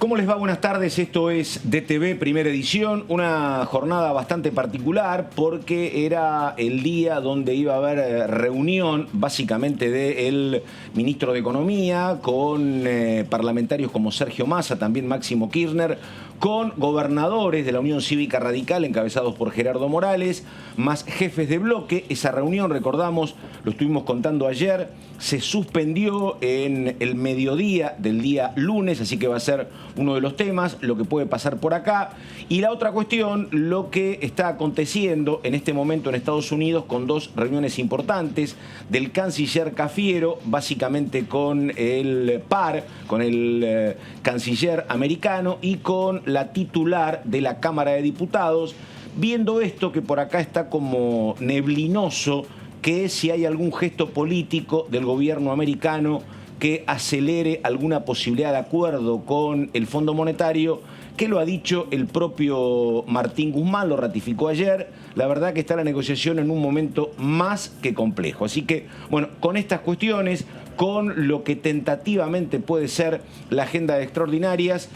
¿Cómo les va? Buenas tardes, esto es DTV Primera Edición, una jornada bastante particular porque era el día donde iba a haber reunión básicamente del ministro de Economía con parlamentarios como Sergio Massa, también Máximo Kirchner, con gobernadores de la Unión Cívica Radical encabezados por Gerardo Morales, más jefes de bloque. Esa reunión, recordamos, lo estuvimos contando ayer, se suspendió en el mediodía del día lunes, así que va a ser uno de los temas, lo que puede pasar por acá. Y la otra cuestión, lo que está aconteciendo en este momento en Estados Unidos con dos reuniones importantes del canciller Cafiero, básicamente con el par, con el canciller americano y con la titular de la Cámara de Diputados, viendo esto que por acá está como neblinoso, que es si hay algún gesto político del gobierno americano que acelere alguna posibilidad de acuerdo con el Fondo Monetario, que lo ha dicho el propio Martín Guzmán, lo ratificó ayer. La verdad que está la negociación en un momento más que complejo. Así que, bueno, con estas cuestiones, con lo que tentativamente puede ser la agenda de extraordinarias,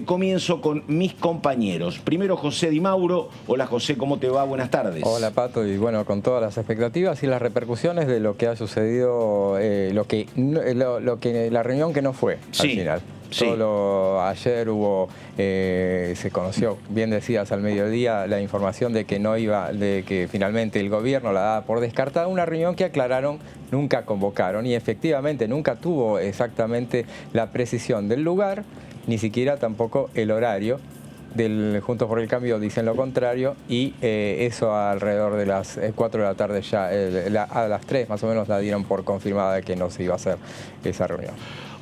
comienzo con mis compañeros. Primero José Di Mauro. Hola José, ¿cómo te va? Buenas tardes. Hola Pato, y bueno, con todas las expectativas y las repercusiones de lo que ha sucedido, la reunión que no fue al final. Sí. Solo ayer hubo, se conoció, bien decías, al mediodía la información de que no iba, de que finalmente el gobierno la daba por descartada, una reunión que aclararon nunca convocaron y efectivamente nunca tuvo exactamente la precisión del lugar, ni siquiera tampoco el horario. Del Juntos por el Cambio dicen lo contrario y eso alrededor de las 4 de la tarde ya, a las 3 más o menos la dieron por confirmada de que no se iba a hacer esa reunión.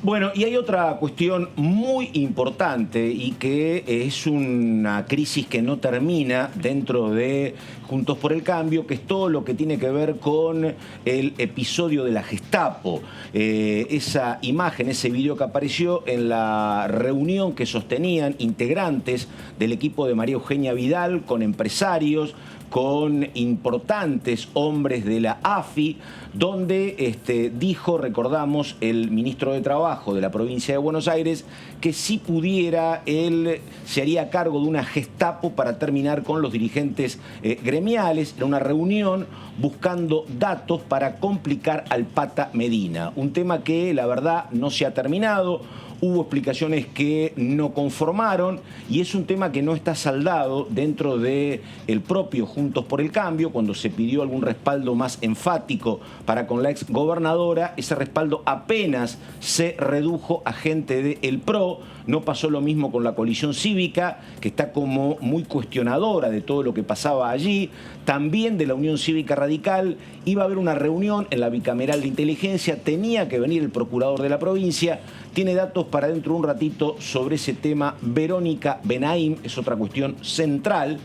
Bueno, y hay otra cuestión muy importante y que es una crisis que no termina dentro de Juntos por el Cambio, que es todo lo que tiene que ver con el episodio de la Gestapo. Esa imagen, ese video que apareció en la reunión que sostenían integrantes del equipo de María Eugenia Vidal con empresarios, con importantes hombres de la AFI, donde dijo, recordamos, el ministro de Trabajo de la provincia de Buenos Aires, que si pudiera, él se haría cargo de una Gestapo para terminar con los dirigentes gremiales. Era una reunión buscando datos para complicar al Pata Medina. Un tema que, la verdad, no se ha terminado. Hubo explicaciones que no conformaron y es un tema que no está saldado dentro del propio Juntos por el Cambio. Cuando se pidió algún respaldo más enfático para con la ex gobernadora, ese respaldo apenas se redujo a gente del PRO. No pasó lo mismo con la coalición cívica, que está como muy cuestionadora de todo lo que pasaba allí. También de la Unión Cívica Radical. Iba a haber una reunión en la bicameral de inteligencia, tenía que venir el procurador de la provincia. Tiene datos para dentro de un ratito sobre ese tema Verónica Benaim, es otra cuestión central.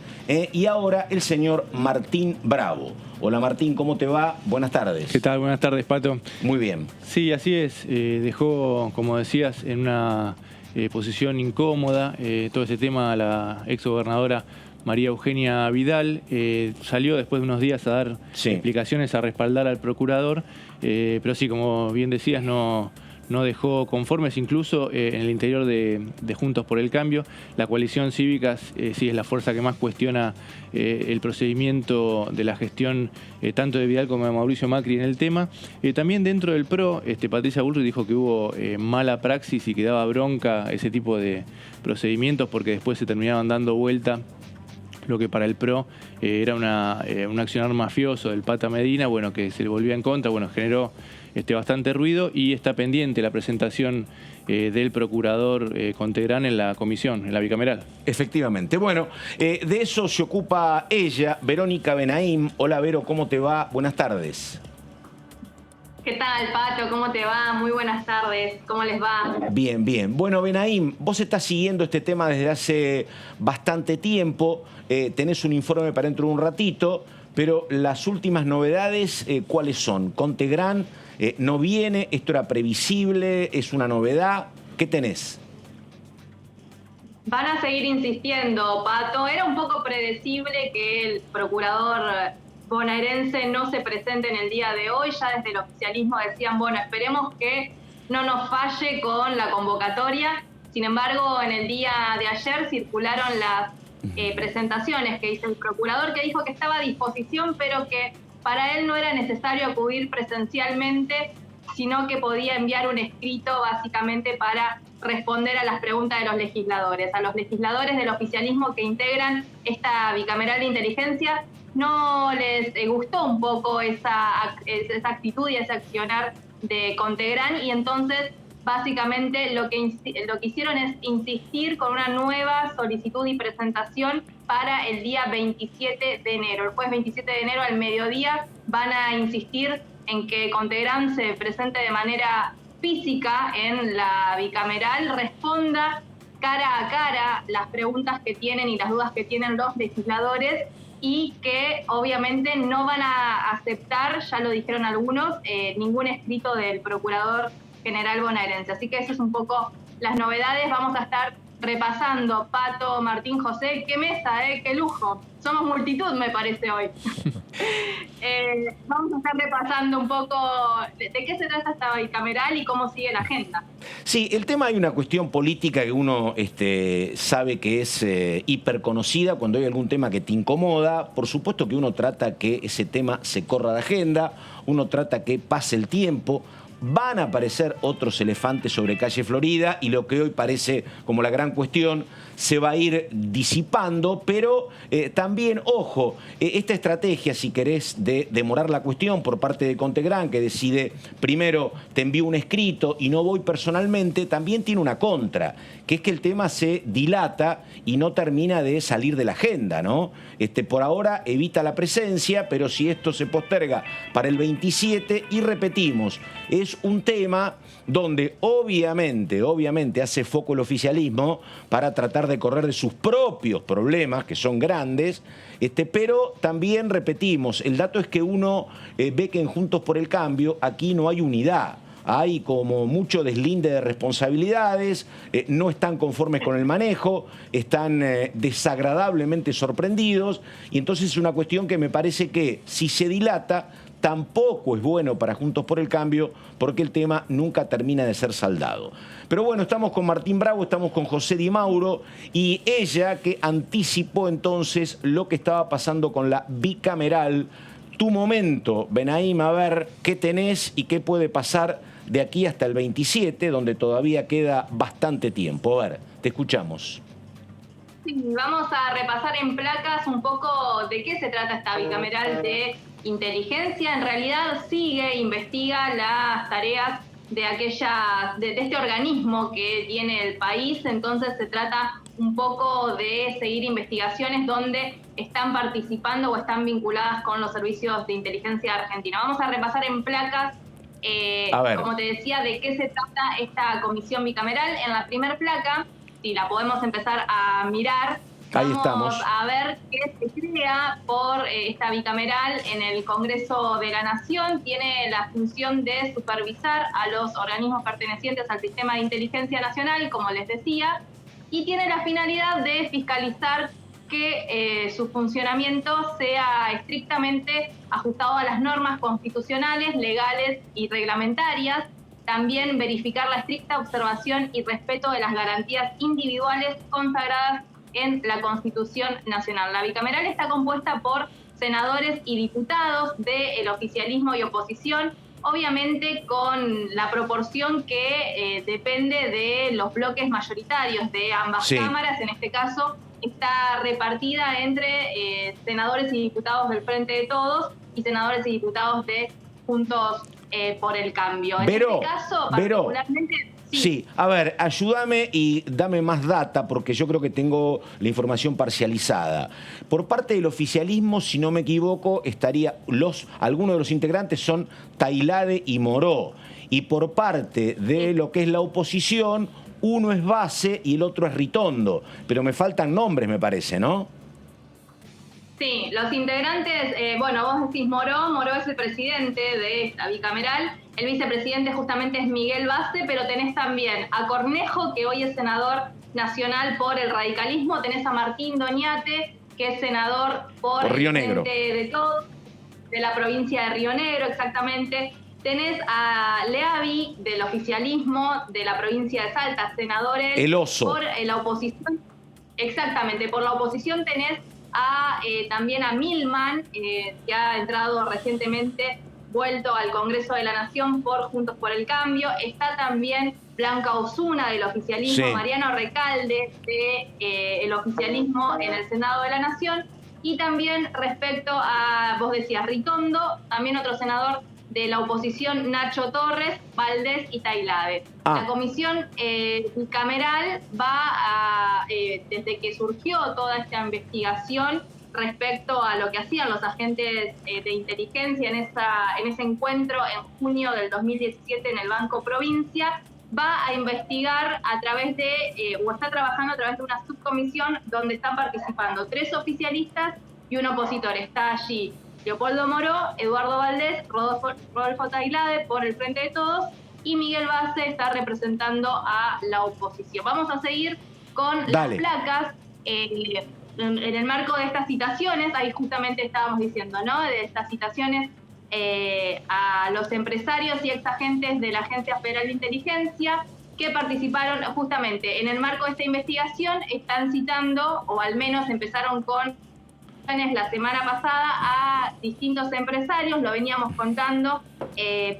Y ahora el señor Martín Bravo. Hola Martín, ¿cómo te va? Buenas tardes. ¿Qué tal? Buenas tardes, Pato. Muy bien. Sí, así es. Dejó, como decías, en una posición incómoda todo ese tema a la exgobernadora María Eugenia Vidal. Salió después de unos días a dar explicaciones, a respaldar al procurador, pero sí, como bien decías, no dejó conformes incluso en el interior de Juntos por el Cambio. La coalición cívica sí es la fuerza que más cuestiona el procedimiento de la gestión tanto de Vidal como de Mauricio Macri en el tema. También dentro del PRO, Patricia Bullrich dijo que hubo mala praxis y que daba bronca ese tipo de procedimientos porque después se terminaban dando vuelta lo que para el PRO era un accionar mafioso del Pata Medina, bueno, que se le volvía en contra, bueno, generó bastante ruido y está pendiente la presentación del procurador Contegrán en la comisión, en la bicameral. Efectivamente. Bueno, de eso se ocupa ella, Verónica Benaim. Hola Vero, ¿cómo te va? Buenas tardes. ¿Qué tal, Pato? ¿Cómo te va? Muy buenas tardes. ¿Cómo les va? Bien, bien. Bueno, Benaim, vos estás siguiendo este tema desde hace bastante tiempo. Tenés un informe para dentro de un ratito, pero las últimas novedades, ¿cuáles son? Contegrán no viene, esto era previsible, es una novedad. ¿Qué tenés? Van a seguir insistiendo, Pato. Era un poco predecible que el procurador bonaerense no se presente en el día de hoy. Ya desde el oficialismo decían, bueno, esperemos que no nos falle con la convocatoria. Sin embargo, en el día de ayer circularon las presentaciones que hizo el procurador, que dijo que estaba a disposición, pero que para él no era necesario acudir presencialmente, sino que podía enviar un escrito básicamente para responder a las preguntas de los legisladores. A los legisladores del oficialismo que integran esta bicameral de inteligencia no les gustó un poco esa actitud y ese accionar de Contegrán, y entonces básicamente lo que hicieron es insistir con una nueva solicitud y presentación para el día 27 de enero. El jueves 27 de enero al mediodía van a insistir en que Contegrán se presente de manera física en la bicameral, responda cara a cara las preguntas que tienen y las dudas que tienen los legisladores, y que obviamente no van a aceptar, ya lo dijeron algunos, ningún escrito del procurador general bonaerense. Así que eso es un poco las novedades. Vamos a estar repasando, Pato, Martín, José, qué mesa, qué lujo. Somos multitud, me parece, hoy. Vamos a estar repasando un poco de qué se trata esta bicameral y cómo sigue la agenda. Sí, el tema, hay una cuestión política que uno sabe que es hiperconocida. Cuando hay algún tema que te incomoda, por supuesto que uno trata que ese tema se corra de agenda, uno trata que pase el tiempo. Van a aparecer otros elefantes sobre calle Florida y lo que hoy parece como la gran cuestión se va a ir disipando, pero también, ojo, esta estrategia, si querés, de demorar la cuestión por parte de Contegrán, que decide, primero te envío un escrito y no voy personalmente, también tiene una contra, que es que el tema se dilata y no termina de salir de la agenda, ¿no? Por ahora evita la presencia, pero si esto se posterga para el 27, y repetimos, es un tema donde obviamente hace foco el oficialismo para tratar de correr de sus propios problemas, que son grandes, pero también repetimos, el dato es que uno ve que en Juntos por el Cambio aquí no hay unidad. Hay como mucho deslinde de responsabilidades, no están conformes con el manejo, están desagradablemente sorprendidos, y entonces es una cuestión que me parece que si se dilata tampoco es bueno para Juntos por el Cambio, porque el tema nunca termina de ser saldado. Pero bueno, estamos con Martín Bravo, estamos con José Di Mauro, y ella que anticipó entonces lo que estaba pasando con la bicameral. Tu momento, Benaim, a ver qué tenés y qué puede pasar de aquí hasta el 27, donde todavía queda bastante tiempo. A ver, te escuchamos. Sí, vamos a repasar en placas un poco de qué se trata esta bicameral de inteligencia. En realidad investiga las tareas de este organismo que tiene el país. Entonces se trata un poco de seguir investigaciones donde están participando o están vinculadas con los servicios de inteligencia argentina. Vamos a repasar en placas, como te decía, de qué se trata esta comisión bicameral. En la primera placa, si la podemos empezar a mirar, vamos a ver qué se crea por esta bicameral en el Congreso de la Nación. Tiene la función de supervisar a los organismos pertenecientes al sistema de inteligencia nacional, como les decía, y tiene la finalidad de fiscalizar que su funcionamiento sea estrictamente ajustado a las normas constitucionales, legales y reglamentarias. También verificar la estricta observación y respeto de las garantías individuales consagradas en la Constitución Nacional. La bicameral está compuesta por senadores y diputados del oficialismo y oposición, obviamente con la proporción que depende de los bloques mayoritarios de ambas cámaras. En este caso está repartida entre senadores y diputados del Frente de Todos y senadores y diputados de Juntos por el Cambio. En este caso, particularmente... Sí, a ver, ayúdame y dame más data, porque yo creo que tengo la información parcializada. Por parte del oficialismo, si no me equivoco, algunos de los integrantes son Tailade y Moró. Y por parte de lo que es la oposición, uno es Base y el otro es Ritondo. Pero me faltan nombres, me parece, ¿no? Sí, los integrantes, vos decís Moró es el presidente de esta bicameral, el vicepresidente justamente es Miguel Base, pero tenés también a Cornejo, que hoy es senador nacional por el radicalismo, tenés a Martín Doñate, que es senador por Río Negro, de la provincia de Río Negro, exactamente, tenés a Leavi del oficialismo de la provincia de Salta, senador El oso. por la oposición. Exactamente, por la oposición tenés también a Milman, que ha entrado recientemente, vuelto al Congreso de la Nación por Juntos por el Cambio. Está también Blanca Osuna del oficialismo, sí. Mariano Recalde del oficialismo en el Senado de la Nación. Y también respecto a, vos decías, Ritondo, también otro senador de la oposición, Nacho Torres, Valdés y Tailade. La comisión bicameral va desde que surgió toda esta investigación respecto a lo que hacían los agentes de inteligencia en ese encuentro en junio del 2017 en el Banco Provincia, va a investigar a través de, o está trabajando a través de una subcomisión donde están participando 3 oficialistas y un opositor. Está allí Leopoldo Moró, Eduardo Valdés, Rodolfo Tailade por el Frente de Todos y Miguel Base está representando a la oposición. Vamos a seguir con las placas. En el marco de estas citaciones, ahí justamente estábamos diciendo, ¿no? De estas citaciones a los empresarios y exagentes de la Agencia Federal de Inteligencia que participaron justamente en el marco de esta investigación, están citando, o al menos empezaron con la semana pasada, a distintos empresarios, lo veníamos contando.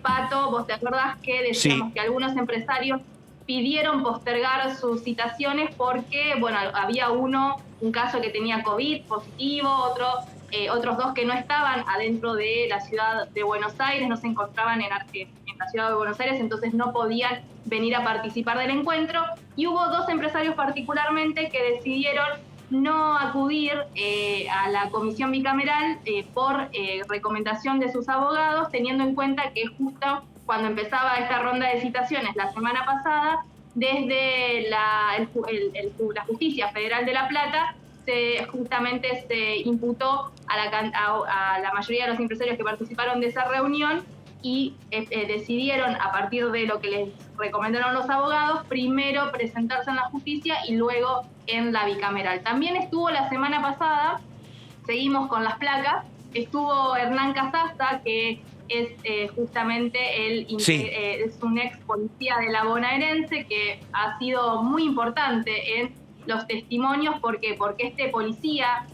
Pato, vos te acordás que decíamos que algunos empresarios pidieron postergar sus citaciones porque, bueno, había un caso que tenía COVID positivo, otros 2 que no estaban adentro de la ciudad de Buenos Aires, no se encontraban en la ciudad de Buenos Aires, entonces no podían venir a participar del encuentro. Y hubo 2 empresarios particularmente que decidieron no acudir a la comisión bicameral por recomendación de sus abogados, teniendo en cuenta que justo cuando empezaba esta ronda de citaciones la semana pasada, desde la Justicia Federal de La Plata, justamente se imputó a la mayoría de los empresarios que participaron de esa reunión y decidieron, a partir de lo que les recomendaron los abogados, primero presentarse en la justicia y luego en la bicameral. También estuvo la semana pasada, seguimos con las placas, estuvo Hernán Casasta, que es justamente es un ex policía de la bonaerense que ha sido muy importante en los testimonios. ¿Por qué? Porque este policía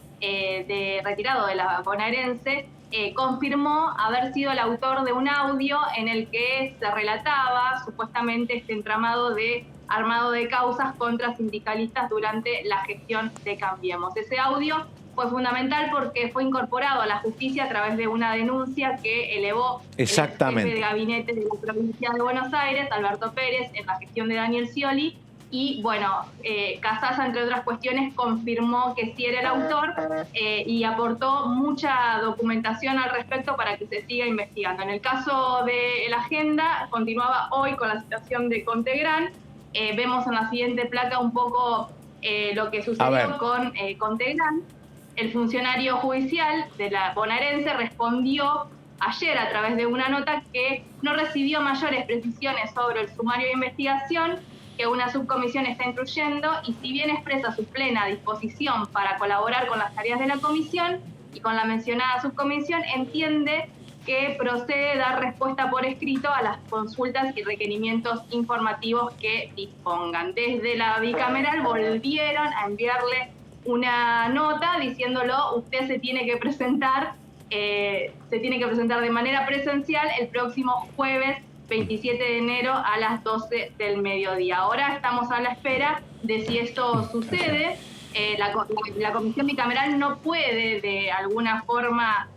retirado de la bonaerense confirmó haber sido el autor de un audio en el que se relataba supuestamente este entramado de armado de causas contra sindicalistas durante la gestión de Cambiemos. Ese audio fue fundamental porque fue incorporado a la justicia a través de una denuncia que elevó el jefe de gabinete de la provincia de Buenos Aires, Alberto Pérez, en la gestión de Daniel Scioli. Y bueno, Casasa, entre otras cuestiones, confirmó que sí era el autor y aportó mucha documentación al respecto para que se siga investigando. En el caso de la agenda, continuaba hoy con la citación de Contegrán. Vemos en la siguiente placa un poco lo que sucedió con Contegrán. El funcionario judicial de la bonaerense respondió ayer a través de una nota que no recibió mayores precisiones sobre el sumario de investigación que una subcomisión está instruyendo, y si bien expresa su plena disposición para colaborar con las tareas de la comisión y con la mencionada subcomisión, entiende que procede dar respuesta por escrito a las consultas y requerimientos informativos que dispongan. Desde la bicameral volvieron a enviarle una nota diciéndolo, usted se tiene que presentar de manera presencial el próximo jueves 27 de enero a las 12 del mediodía. Ahora estamos a la espera de si esto sucede. La comisión bicameral no puede de alguna forma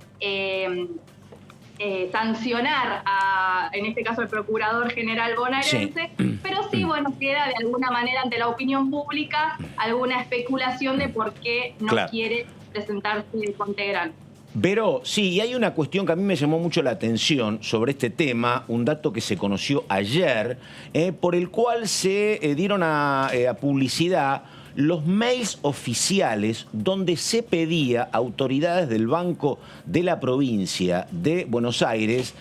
sancionar en este caso, el procurador general bonaerense, pero sí, bueno, queda de alguna manera ante la opinión pública alguna especulación de por qué no quiere presentarse Contegrán. Vero, sí, y hay una cuestión que a mí me llamó mucho la atención sobre este tema, un dato que se conoció ayer, por el cual se dieron a publicidad los mails oficiales donde se pedía a autoridades del Banco de la Provincia de Buenos Aires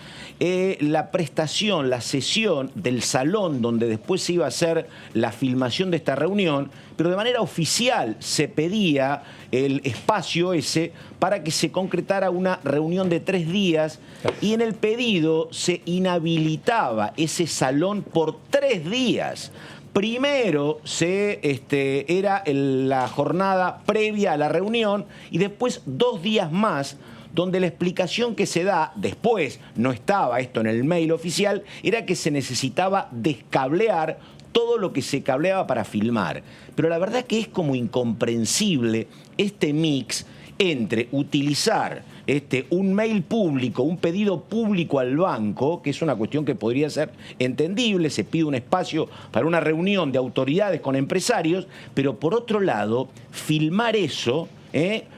la prestación, la cesión del salón donde después se iba a hacer la filmación de esta reunión, pero de manera oficial se pedía el espacio ese para que se concretara una reunión de 3 días y en el pedido se inhabilitaba ese salón por 3 días. Primero era la jornada previa a la reunión y después 2 días más donde la explicación que se da, después no estaba esto en el mail oficial, era que se necesitaba descablear todo lo que se cableaba para filmar. Pero la verdad que es como incomprensible este mix entre utilizar un mail público, un pedido público al banco, que es una cuestión que podría ser entendible, se pide un espacio para una reunión de autoridades con empresarios, pero por otro lado, filmar eso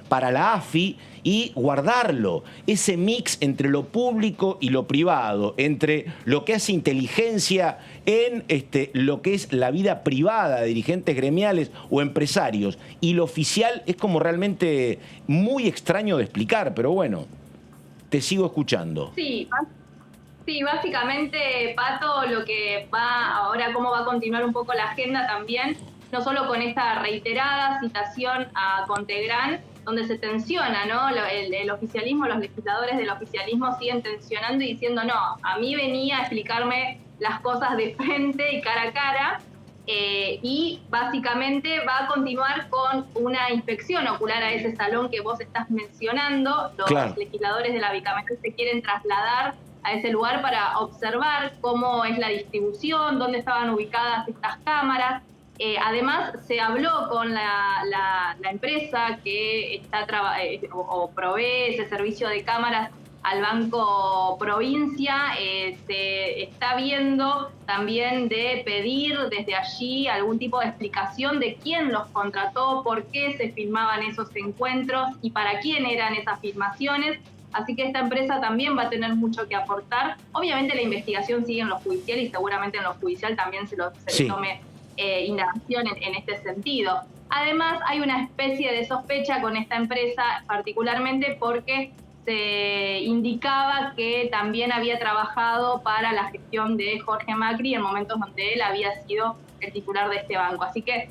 para la AFI y guardarlo. Ese mix entre lo público y lo privado, entre lo que hace inteligencia en lo que es la vida privada de dirigentes gremiales o empresarios y lo oficial es como realmente muy extraño de explicar, pero bueno, te sigo escuchando. Sí, básicamente, Pato, lo que va ahora, cómo va a continuar un poco la agenda también, no solo con esta reiterada citación a Contegrán, donde se tensiona, ¿no? El oficialismo, los legisladores del oficialismo siguen tensionando y diciendo, no, a mí venía a explicarme las cosas de frente y cara a cara, y básicamente va a continuar con una inspección ocular a ese salón que vos estás mencionando. Los legisladores de la bicameral se quieren trasladar a ese lugar para observar cómo es la distribución, dónde estaban ubicadas estas cámaras. Además, se habló con la empresa que o provee ese servicio de cámaras al Banco Provincia. Se está viendo también de pedir desde allí algún tipo de explicación de quién los contrató, por qué se filmaban esos encuentros y para quién eran esas filmaciones. Así que esta empresa también va a tener mucho que aportar. Obviamente la investigación sigue en lo judicial y seguramente en lo judicial también se le tome indagación en este sentido. Además, hay una especie de sospecha con esta empresa, particularmente porque se indicaba que también había trabajado para la gestión de Jorge Macri en momentos donde él había sido el titular de este banco. Así que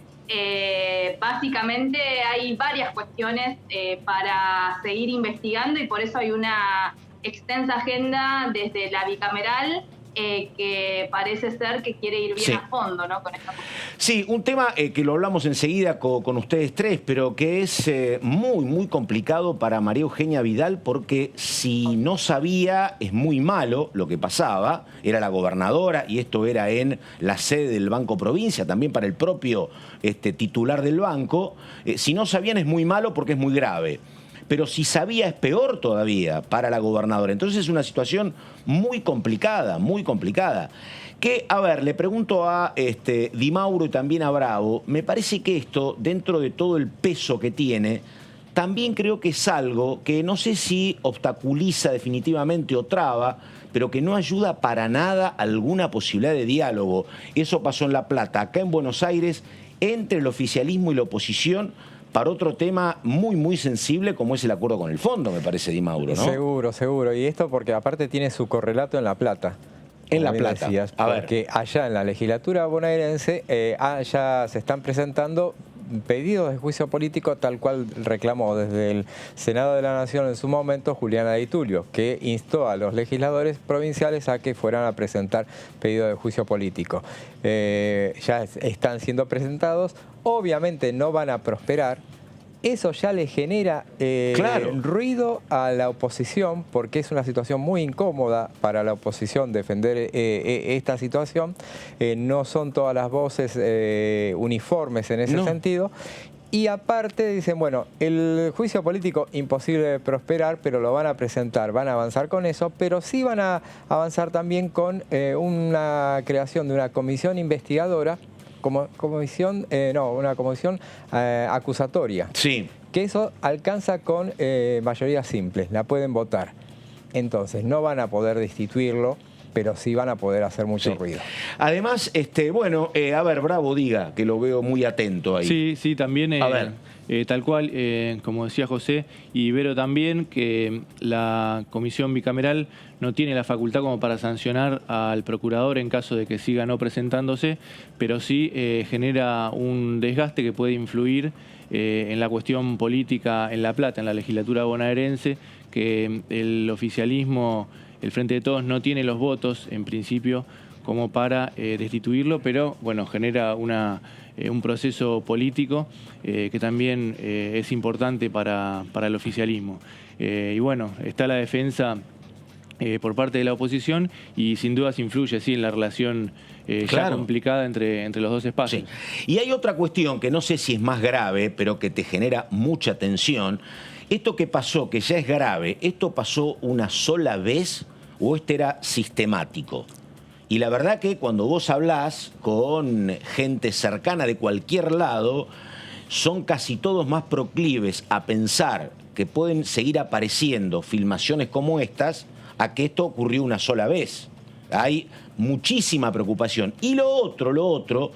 básicamente hay varias cuestiones para seguir investigando y por eso hay una extensa agenda desde la bicameral que parece ser que quiere ir bien a fondo, ¿no? Con esta cuestión. Sí, un tema que lo hablamos enseguida con ustedes tres, pero que es muy, muy complicado para María Eugenia Vidal, porque si no sabía, es muy malo lo que pasaba, era la gobernadora y esto era en la sede del Banco Provincia, también para el propio titular del banco. Si no sabían es muy malo porque es muy grave. Pero si sabía es peor todavía para la gobernadora. Entonces es una situación muy complicada, muy complicada. Que, a ver, le pregunto a Di Mauro y también a Bravo, me parece que esto, dentro de todo el peso que tiene, también creo que es algo que no sé si obstaculiza definitivamente o traba, pero que no ayuda para nada a alguna posibilidad de diálogo. Eso pasó en La Plata, acá en Buenos Aires, entre el oficialismo y la oposición, para otro tema muy, muy sensible como es el acuerdo con el fondo, me parece, Di Mauro, ¿no? Seguro, seguro. Y esto porque aparte tiene su correlato en La Plata. En La Plata. Decías, porque allá en la legislatura bonaerense ya se están presentando pedidos de juicio político tal cual reclamó desde el Senado de la Nación en su momento Juliana Di Tulio, que instó a los legisladores provinciales a que fueran a presentar pedidos de juicio político. Ya están siendo presentados, obviamente no van a prosperar. Eso ya le genera ruido a la oposición, porque es una situación muy incómoda para la oposición defender esta situación. No son todas las voces uniformes en ese sentido. Y aparte dicen, bueno, el juicio político imposible de prosperar, pero lo van a presentar, van a avanzar con eso, pero sí van a avanzar también con una creación de una comisión investigadora, una comisión acusatoria. Sí. Que eso alcanza con mayoría simple, la pueden votar. Entonces no van a poder destituirlo pero sí van a poder hacer mucho Sí. ruido. Además, bueno, a ver, Bravo, diga, que lo veo muy atento ahí. Sí, sí, también, A ver. tal cual, como decía José, y Vero también, que la comisión bicameral no tiene la facultad como para sancionar al procurador en caso de que siga no presentándose, pero sí genera un desgaste que puede influir en la cuestión política en La Plata, en la legislatura bonaerense, que el oficialismo, el Frente de Todos, no tiene los votos, en principio, como para destituirlo, pero bueno, genera un proceso político que también es importante para el oficialismo. Y bueno, está la defensa por parte de la oposición y sin duda se influye sí, en la relación ya Claro. complicada entre los dos espacios. Sí. Y hay otra cuestión que no sé si es más grave, pero que te genera mucha tensión. Esto que pasó, que ya es grave, ¿esto pasó una sola vez o este era sistemático? Y la verdad que cuando vos hablás con gente cercana de cualquier lado, son casi todos más proclives a pensar que pueden seguir apareciendo filmaciones como estas a que esto ocurrió una sola vez. Hay muchísima preocupación. Y lo otro,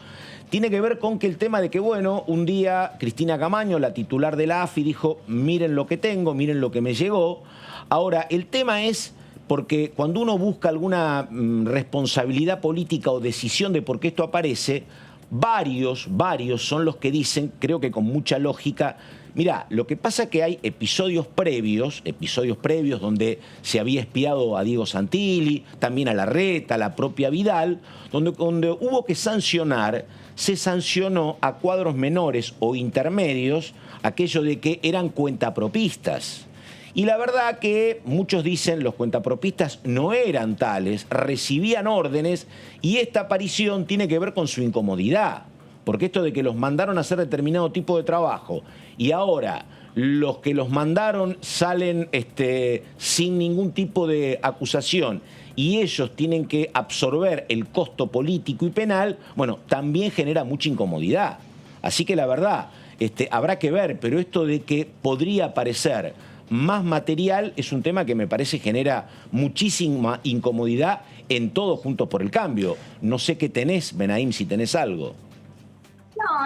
tiene que ver con que el tema de que, bueno, un día Cristina Camaño, la titular de la AFI, dijo, miren lo que tengo, miren lo que me llegó. Ahora, el tema es, porque cuando uno busca alguna responsabilidad política o decisión de por qué esto aparece, varios son los que dicen, creo que con mucha lógica, mirá, lo que pasa es que hay episodios previos donde se había espiado a Diego Santilli, también a Larreta, a la propia Vidal, donde hubo que sancionar, se sancionó a cuadros menores o intermedios, aquello de que eran cuentapropistas. Y la verdad que muchos dicen los cuentapropistas no eran tales, recibían órdenes y esta aparición tiene que ver con su incomodidad. Porque esto de que los mandaron a hacer determinado tipo de trabajo y ahora los que los mandaron salen sin ningún tipo de acusación y ellos tienen que absorber el costo político y penal, bueno, también genera mucha incomodidad. Así que la verdad, habrá que ver, pero esto de que podría aparecer más material es un tema que me parece genera muchísima incomodidad en todos Juntos por el Cambio. No sé qué tenés, Benaim, si tenés algo.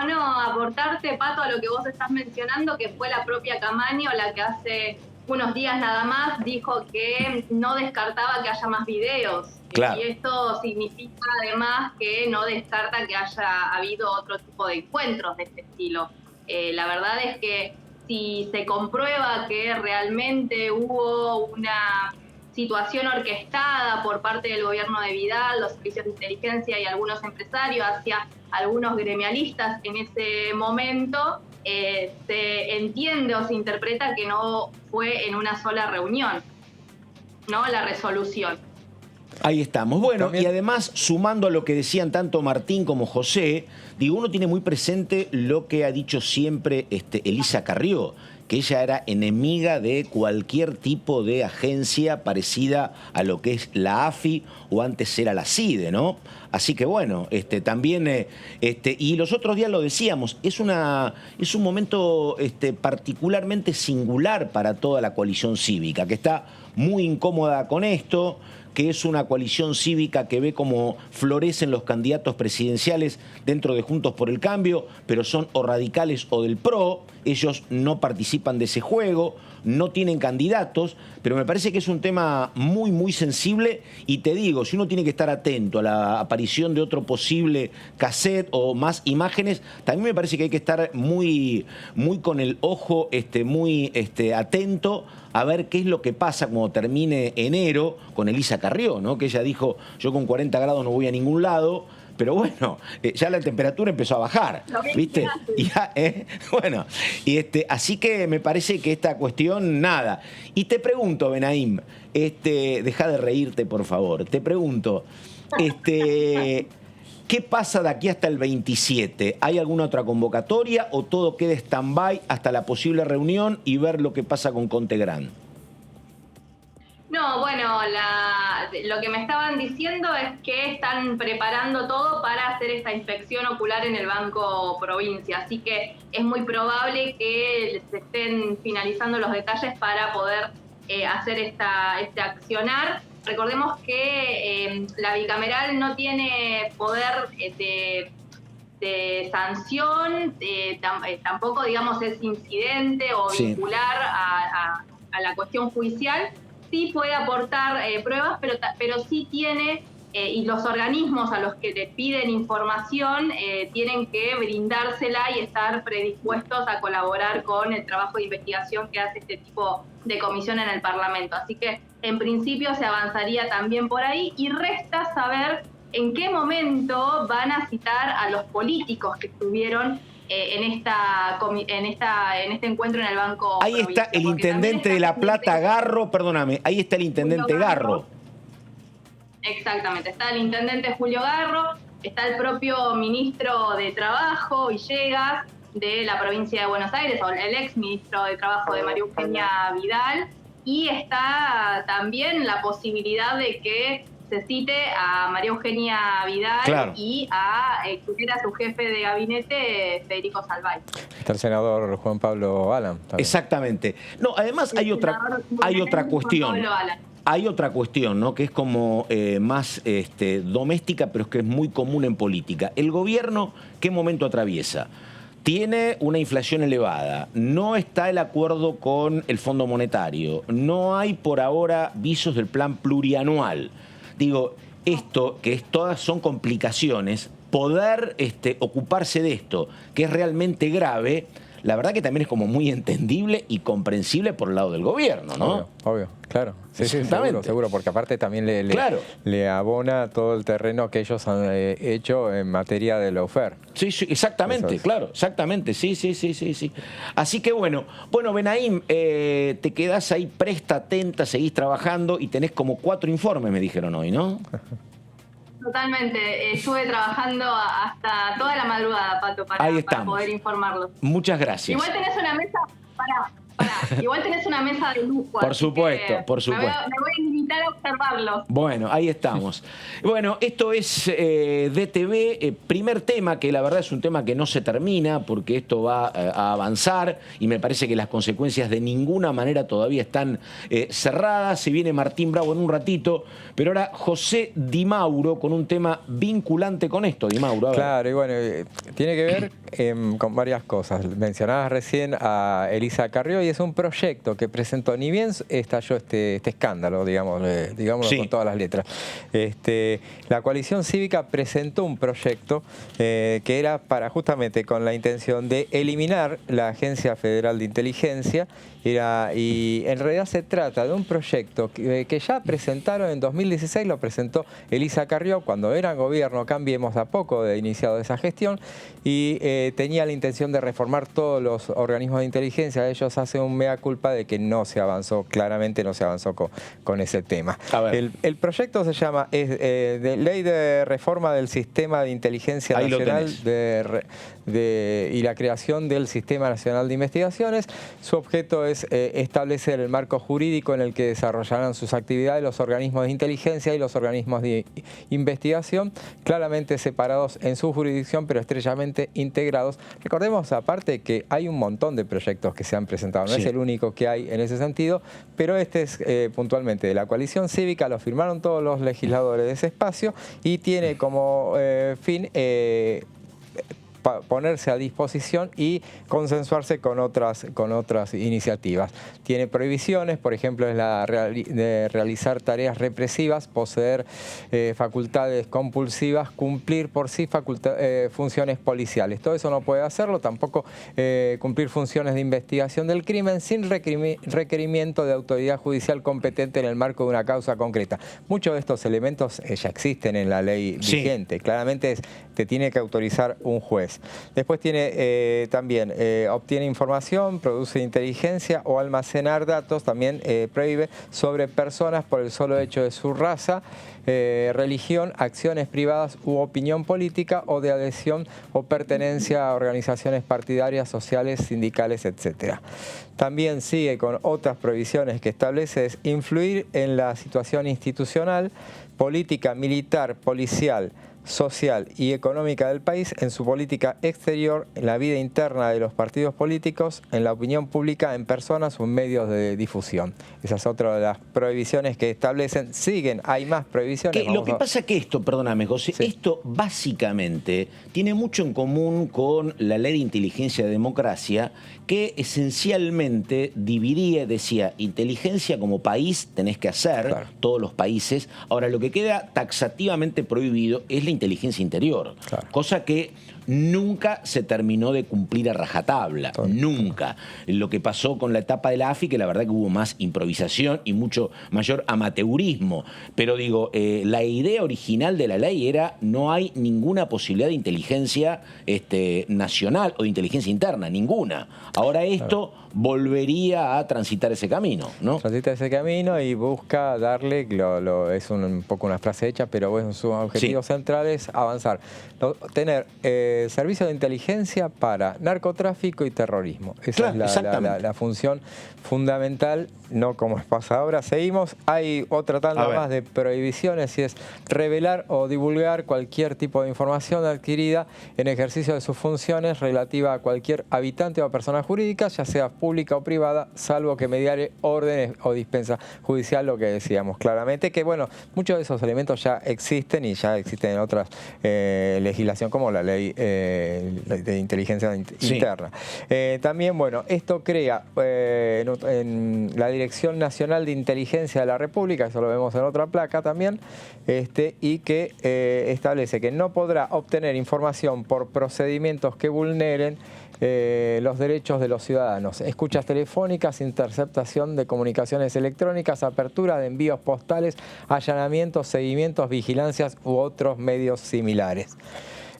No, aportarte, Pato, a lo que vos estás mencionando, que fue la propia Camaño la que hace unos días nada más dijo que no descartaba que haya más videos. Claro. Y esto significa además que no descarta que haya habido otro tipo de encuentros de este estilo. La verdad es que si se comprueba que realmente hubo una situación orquestada por parte del gobierno de Vidal, los servicios de inteligencia y algunos empresarios hacia algunos gremialistas en ese momento, se entiende o se interpreta que no fue en una sola reunión, ¿no? La resolución. Ahí estamos. Bueno, También. y además, sumando a lo que decían tanto Martín como José, digo, uno tiene muy presente lo que ha dicho siempre Elisa Carrió, que ella era enemiga de cualquier tipo de agencia parecida a lo que es la AFI o antes era la CIDE, ¿no? Así que bueno, también, y los otros días lo decíamos, es un momento particularmente singular para toda la coalición cívica, que está muy incómoda con esto, que es una coalición cívica que ve cómo florecen los candidatos presidenciales dentro de Juntos por el Cambio, pero son o radicales o del PRO, ellos no participan de ese juego, no tienen candidatos, pero me parece que es un tema muy, muy sensible y te digo, si uno tiene que estar atento a la aparición de otro posible cassette o más imágenes, también me parece que hay que estar muy, muy con el ojo, muy atento a ver qué es lo que pasa cuando termine enero con Elisa Carrió, ¿no? Que ella dijo, yo con 40 grados no voy a ningún lado, pero bueno, ya la temperatura empezó a bajar, ¿viste? Y ya, bueno, así que me parece que esta cuestión, nada. Y te pregunto, Benaim, deja de reírte, por favor, te pregunto, ¿qué pasa de aquí hasta el 27? ¿Hay alguna otra convocatoria o todo queda stand-by hasta la posible reunión y ver lo que pasa con Contegrán? No, bueno, lo que me estaban diciendo es que están preparando todo para hacer esta inspección ocular en el Banco Provincia, así que es muy probable que se estén finalizando los detalles para poder hacer este accionar. Recordemos que la bicameral no tiene poder de sanción, tampoco, digamos, es incidente o vincular a la cuestión judicial. Sí puede aportar pruebas, pero sí tiene, y los organismos a los que le piden información tienen que brindársela y estar predispuestos a colaborar con el trabajo de investigación que hace este tipo de comisión en el Parlamento. Así que, en principio, se avanzaría también por ahí, y resta saber en qué momento van a citar a los políticos que estuvieron en este encuentro en el Banco Ahí Provincia, está el porque intendente de La Plata, Garro, perdóname, ahí está el intendente Garro. Exactamente, está el intendente Julio Garro, está el propio ministro de Trabajo, Villegas, de la provincia de Buenos Aires, o el ex ministro de Trabajo de María Eugenia Vidal, y está también la posibilidad de que se cite a María Eugenia Vidal y a su jefe de gabinete, Federico Salvay. Está el senador Juan Pablo Alan. También. Exactamente. No, además hay otra cuestión. Hay otra cuestión, ¿no? Que es como más doméstica, pero es que es muy común en política. El gobierno, ¿qué momento atraviesa? Tiene una inflación elevada, no está el acuerdo con el Fondo Monetario, no hay por ahora visos del plan plurianual. Digo, esto, todas son complicaciones, poder ocuparse de esto, que es realmente grave, la verdad que también es como muy entendible y comprensible por el lado del gobierno, ¿no? Obvio, claro. Sí, seguro, porque aparte también le abona todo el terreno que ellos han hecho en materia de lawfare. Sí, exactamente, claro, exactamente, sí. Así que bueno, Benaim, te quedás ahí presta, atenta, seguís trabajando y tenés como 4 informes, me dijeron hoy, ¿no? Totalmente, estuve trabajando hasta toda la madrugada, Pato, para poder informarlos. Muchas gracias. Igual tenés una mesa, igual tenés una mesa de lujo. Por supuesto. Me voy a limitar a observarlos. Bueno, ahí estamos. Bueno, esto es DTV, primer tema, que la verdad es un tema que no se termina, porque esto va a avanzar y me parece que las consecuencias de ninguna manera todavía están cerradas. Se viene Martín Bravo en un ratito, pero ahora José Di Mauro con un tema vinculante con esto. Di Mauro, a ver. Claro, y bueno, tiene que ver con varias cosas. Mencionabas recién a Elisa Carrió y es un proyecto que presentó, ni bien estalló este escándalo, digámoslo con todas las letras. La coalición cívica presentó un proyecto que era para justamente con la intención de eliminar la Agencia Federal de Inteligencia, y en realidad se trata de un proyecto que ya presentaron en 2016, lo presentó Elisa Carrió cuando era gobierno Cambiemos, a poco de iniciado esa gestión, y tenía la intención de reformar todos los organismos de inteligencia. Ellos hacen un mea culpa de que no se avanzó, claramente no se avanzó con ese tema. El proyecto se llama de Ley de Reforma del Sistema de Inteligencia Ahí Nacional y la creación del Sistema Nacional de Investigaciones. Su objeto es establecer el marco jurídico en el que desarrollarán sus actividades los organismos de inteligencia y los organismos de investigación, claramente separados en su jurisdicción, pero estrechamente integrados. Recordemos, aparte, que hay un montón de proyectos que se han presentado, no es el único que hay en ese sentido, pero este es puntualmente de la coalición cívica, lo firmaron todos los legisladores de ese espacio y tiene como fin ponerse a disposición y consensuarse con otras iniciativas. Tiene prohibiciones, por ejemplo, es la de realizar tareas represivas, poseer facultades compulsivas, cumplir por sí funciones policiales. Todo eso no puede hacerlo, tampoco cumplir funciones de investigación del crimen sin requerimiento de autoridad judicial competente en el marco de una causa concreta. Muchos de estos elementos ya existen en la ley vigente. Claramente te tiene que autorizar un juez. Después tiene también, obtiene información, produce inteligencia o almacenar datos, también prohíbe sobre personas por el solo hecho de su raza, religión, acciones privadas u opinión política o de adhesión o pertenencia a organizaciones partidarias, sociales, sindicales, etc. También sigue con otras prohibiciones que establece, es influir en la situación institucional, política, militar, policial, social y económica del país, en su política exterior, en la vida interna de los partidos políticos, en la opinión pública, en personas o en medios de difusión. Esa es otra de las prohibiciones que establecen. Siguen, hay más prohibiciones. Lo que pasa que esto, perdóname, José, Sí. esto básicamente tiene mucho en común con la Ley de Inteligencia de Democracia, que esencialmente dividía, decía, inteligencia como país tenés que hacer, Claro. todos los países. Ahora, lo que queda taxativamente prohibido es la inteligencia interior, Claro. cosa que nunca se terminó de cumplir a rajatabla, nunca. Lo que pasó con la etapa de la AFI, que la verdad que hubo más improvisación y mucho mayor amateurismo. Pero digo, la idea original de la ley era no hay ninguna posibilidad de inteligencia nacional o de inteligencia interna, ninguna. Ahora esto volvería a transitar ese camino, ¿no? Transita ese camino y busca darle, es un poco una frase hecha, pero bueno, su objetivo central es avanzar. Tener servicio de inteligencia para narcotráfico y terrorismo. Esa Claro, es la función fundamental, no como pasa ahora. Seguimos, hay otra tanda más de prohibiciones y es revelar o divulgar cualquier tipo de información adquirida en ejercicio de sus funciones relativa a cualquier habitante o persona jurídica, ya sea pública o privada, salvo que mediare órdenes o dispensa judicial, lo que decíamos claramente, que bueno, muchos de esos elementos ya existen y ya existen en otras legislación como la ley de inteligencia interna. También, bueno, esto crea en la Dirección Nacional de Inteligencia de la República, eso lo vemos en otra placa también, y que establece que no podrá obtener información por procedimientos que vulneren los derechos de los ciudadanos, escuchas telefónicas, interceptación de comunicaciones electrónicas, apertura de envíos postales, allanamientos, seguimientos, vigilancias u otros medios similares.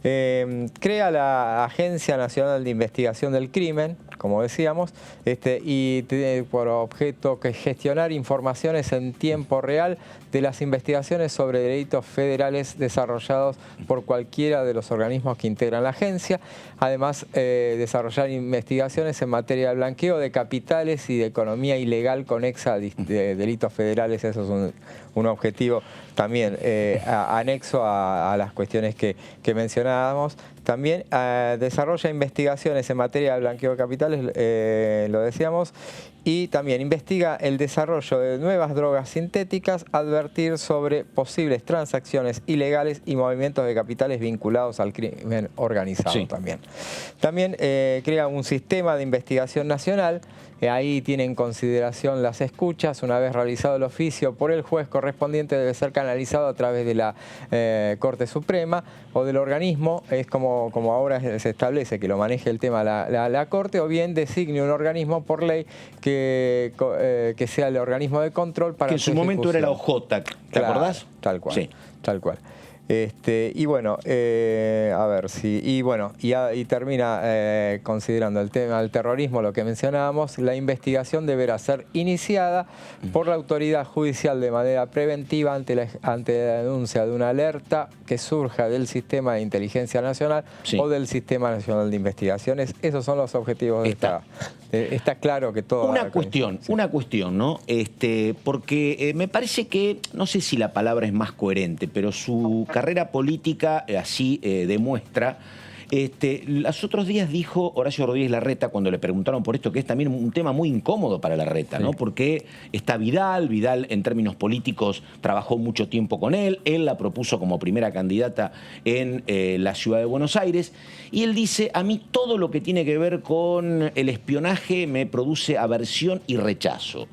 Crea la Agencia Nacional de Investigación del Crimen, como decíamos, y tiene por objeto que gestionar informaciones en tiempo real de las investigaciones sobre delitos federales desarrollados por cualquiera de los organismos que integran la agencia. Además, desarrollar investigaciones en materia de blanqueo de capitales y de economía ilegal conexa de delitos federales. Eso es un objetivo también anexo a las cuestiones que mencionábamos. También desarrolla investigaciones en materia de blanqueo de capitales, lo decíamos, y también investiga el desarrollo de nuevas drogas sintéticas, advertir sobre posibles transacciones ilegales y movimientos de capitales vinculados al crimen organizado también. También crea un sistema de investigación nacional. Ahí tiene en consideración las escuchas. Una vez realizado el oficio por el juez correspondiente, debe ser canalizado a través de la Corte Suprema o del organismo, es como ahora se establece que lo maneje el tema la Corte, o bien designe un organismo por ley que sea el organismo de control para que en su momento era la OJ, ¿te acordás? Tal cual, sí. Tal cual. Y bueno, a ver si... Y termina considerando el tema del terrorismo, lo que mencionábamos. La investigación deberá ser iniciada por la autoridad judicial de manera preventiva ante la denuncia de una alerta que surja del Sistema de Inteligencia Nacional o del Sistema Nacional de Investigaciones. Esos son los objetivos de esta... Está claro que todo... Una cuestión, ¿no? Porque me parece que, no sé si la palabra es más coherente, pero su carrera política así demuestra. Los otros días dijo Horacio Rodríguez Larreta, cuando le preguntaron por esto, que es también un tema muy incómodo para Larreta, ¿no? Porque está Vidal en términos políticos trabajó mucho tiempo con él la propuso como primera candidata en la ciudad de Buenos Aires, y él dice, a mí todo lo que tiene que ver con el espionaje me produce aversión y rechazo.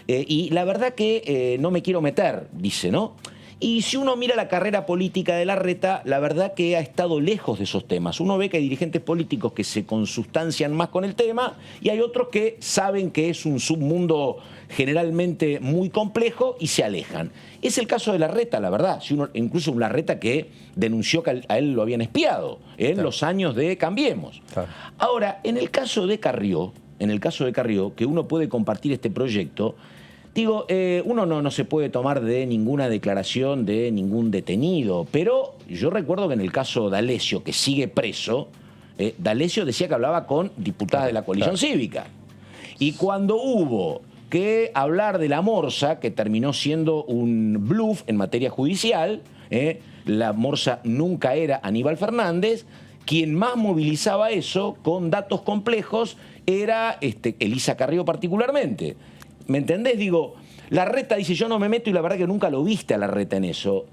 Y la verdad que no me quiero meter, dice, ¿no? Y si uno mira la carrera política de Larreta, la verdad que ha estado lejos de esos temas. Uno ve que hay dirigentes políticos que se consustancian más con el tema y hay otros que saben que es un submundo generalmente muy complejo y se alejan. Es el caso de Larreta, la verdad. Incluso un Larreta que denunció que a él lo habían espiado en los años de Cambiemos. Ahora, en el caso de Carrió, que uno puede compartir este proyecto, digo, uno no se puede tomar de ninguna declaración de ningún detenido, pero yo recuerdo que en el caso de D'Alessio, que sigue preso, D'Alessio decía que hablaba con diputadas de la coalición cívica. Y cuando hubo que hablar de la Morsa, que terminó siendo un bluff en materia judicial. La Morsa nunca era Aníbal Fernández. Quien más movilizaba eso con datos complejos era Elisa Carrió particularmente. ¿Me entendés? Digo, Larreta dice, yo no me meto, y la verdad que nunca lo viste a Larreta en eso.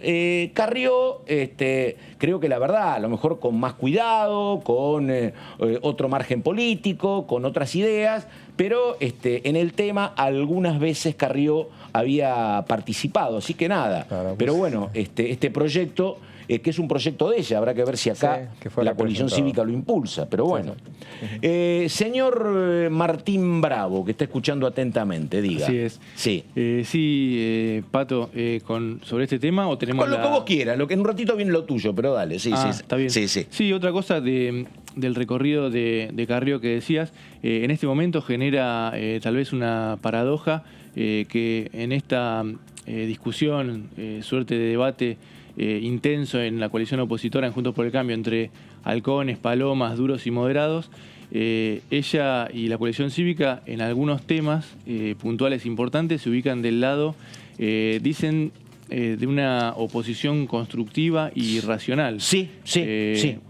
Carrió, creo que la verdad, a lo mejor con más cuidado, con otro margen político, con otras ideas, pero en el tema algunas veces Carrió había participado, así que nada. Claro, pues, pero bueno, este proyecto, que es un proyecto de ella, habrá que ver si acá la coalición cívica lo impulsa, pero bueno. Señor Martín Bravo, que está escuchando atentamente, diga. Así es. Sí. Pato, sobre este tema, o tenemos con lo que vos quieras, lo que en un ratito viene lo tuyo, pero dale, sí. Está bien. Sí, otra cosa del recorrido de Carrió que decías, en este momento genera tal vez una paradoja, que en esta discusión, suerte de debate intenso en la coalición opositora en Juntos por el Cambio entre halcones, palomas, duros y moderados, ella y la coalición cívica en algunos temas puntuales importantes se ubican del lado, dicen, de una oposición constructiva y racional. Sí.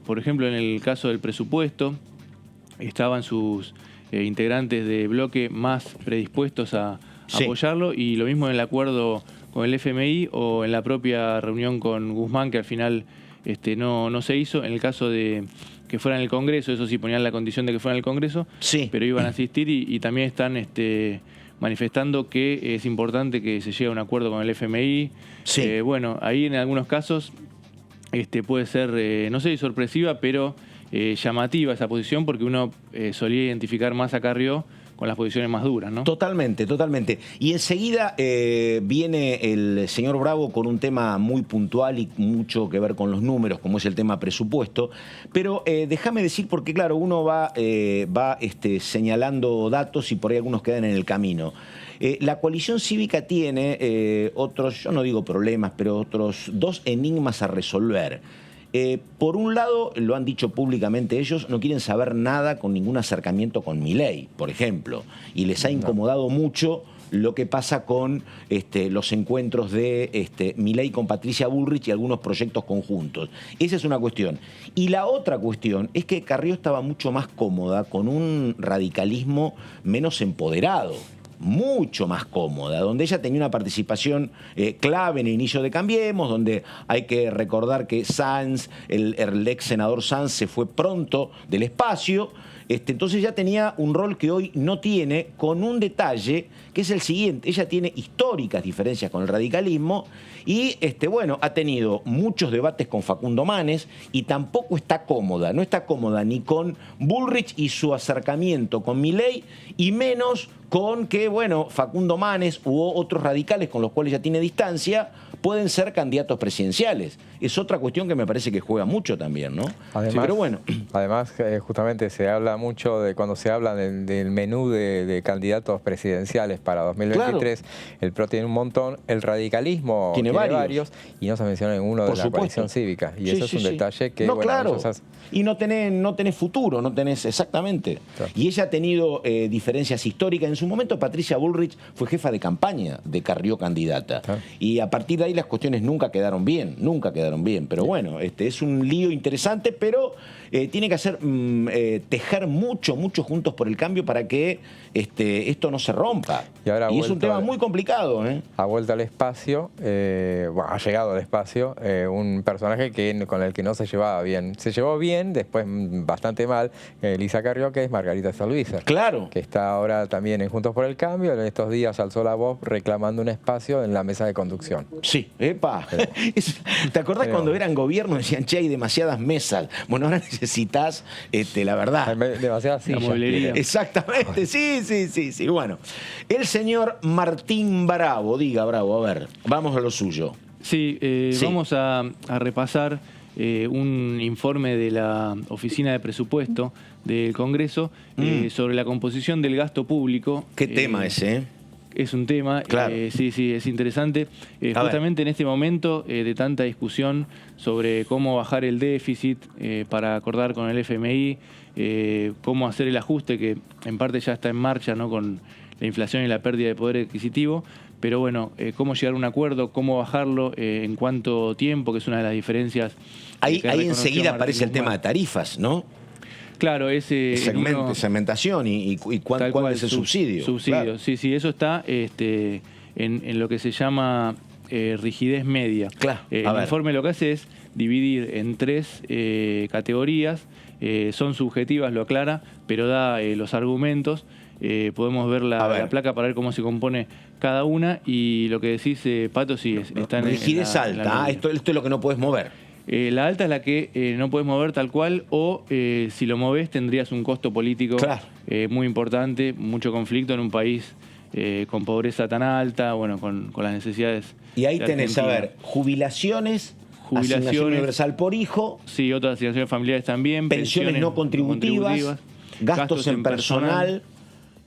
Por ejemplo, en el caso del presupuesto, estaban sus integrantes de bloque más predispuestos a apoyarlo, y lo mismo en el acuerdo con el FMI o en la propia reunión con Guzmán, que al final no se hizo. En el caso de que fuera en el Congreso, eso sí, ponían la condición de que fuera en el Congreso, pero iban a asistir, y también están manifestando que es importante que se llegue a un acuerdo con el FMI. Bueno, ahí en algunos casos puede ser, no sé si sorpresiva, pero llamativa esa posición, porque uno solía identificar más a Carrió con las posiciones más duras, ¿no? Totalmente. Y enseguida viene el señor Bravo con un tema muy puntual y mucho que ver con los números, como es el tema presupuesto. Pero déjame decir, porque claro, uno va señalando datos y por ahí algunos quedan en el camino. La coalición cívica tiene otros, yo no digo problemas, pero otros dos enigmas a resolver. Por un lado, lo han dicho públicamente ellos, no quieren saber nada con ningún acercamiento con Milei, por ejemplo, y les ha incomodado mucho lo que pasa con los encuentros de Milei con Patricia Bullrich y algunos proyectos conjuntos. Esa es una cuestión. Y la otra cuestión es que Carrió estaba mucho más cómoda con un radicalismo menos empoderado, mucho más cómoda, donde ella tenía una participación clave en el inicio de Cambiemos, donde hay que recordar que Sanz, el ex senador Sanz, se fue pronto del espacio. Entonces ya tenía un rol que hoy no tiene, con un detalle que es el siguiente: ella tiene históricas diferencias con el radicalismo y ha tenido muchos debates con Facundo Manes, y tampoco está cómoda, no está cómoda ni con Bullrich y su acercamiento con Milei, y menos con que, Facundo Manes u otros radicales con los cuales ya tiene distancia pueden ser candidatos presidenciales. Es otra cuestión que me parece que juega mucho también, ¿no? Además, justamente se habla mucho de, cuando se habla del menú de candidatos presidenciales para 2023, el PRO tiene un montón, el radicalismo tiene varios, y no se menciona ninguno de la coalición cívica. Y eso es un detalle que... Y no tenés futuro, no tenés exactamente. Y ella ha tenido diferencias históricas. En su momento Patricia Bullrich fue jefa de campaña de Carrió candidata. Y a partir de ahí las cuestiones nunca quedaron bien. Pero bueno, es un lío interesante, pero tiene que hacer tejer mucho Juntos por el Cambio para que esto no se rompa. Y es un tema muy complicado. Ha vuelto al espacio, ha llegado al espacio, un personaje con el que no se llevaba bien. Se llevó bien, después bastante mal, Elisa Carrió, que es Margarita Stolbizer. Claro. Que está ahora también en Juntos por el Cambio. En estos días alzó la voz reclamando un espacio en la mesa de conducción. Sí, ¿te acordás cuando eran gobierno decían, che, hay demasiadas mesas? Bueno, ahora necesitas, la verdad, demasiadas sillas. Exactamente, sí. Bueno, el señor Martín Bravo, diga, Bravo, a ver, vamos a lo suyo. Sí. Vamos a repasar un informe de la Oficina de Presupuesto del Congreso sobre la composición del gasto público. ¿Qué tema ese? Es un tema, claro. Sí, es interesante. Justamente en este momento de tanta discusión sobre cómo bajar el déficit para acordar con el FMI, cómo hacer el ajuste, que en parte ya está en marcha, ¿no?, con la inflación y la pérdida de poder adquisitivo. Pero bueno, cómo llegar a un acuerdo, cómo bajarlo, en cuánto tiempo, que es una de las diferencias. Ahí enseguida aparece el tema de tarifas, ¿no? Claro, ese segmentación y cuál es el subsidio. Subsidio, claro. sí, eso está en lo que se llama rigidez media. Claro. El informe lo que hace es dividir en 3 categorías, son subjetivas, lo aclara, pero da los argumentos. Podemos ver la placa para ver cómo se compone cada una, y lo que decís, Pato, sí, está en rigidez alta, esto es lo que no puedes mover. La alta es la que no puedes mover tal cual, o si lo moves tendrías un costo político muy importante, mucho conflicto en un país con pobreza tan alta, bueno, con las necesidades. Y ahí tenés, a ver, jubilación universal por hijo. Sí, otras asignaciones familiares también. Pensiones no contributivas, gastos en personal.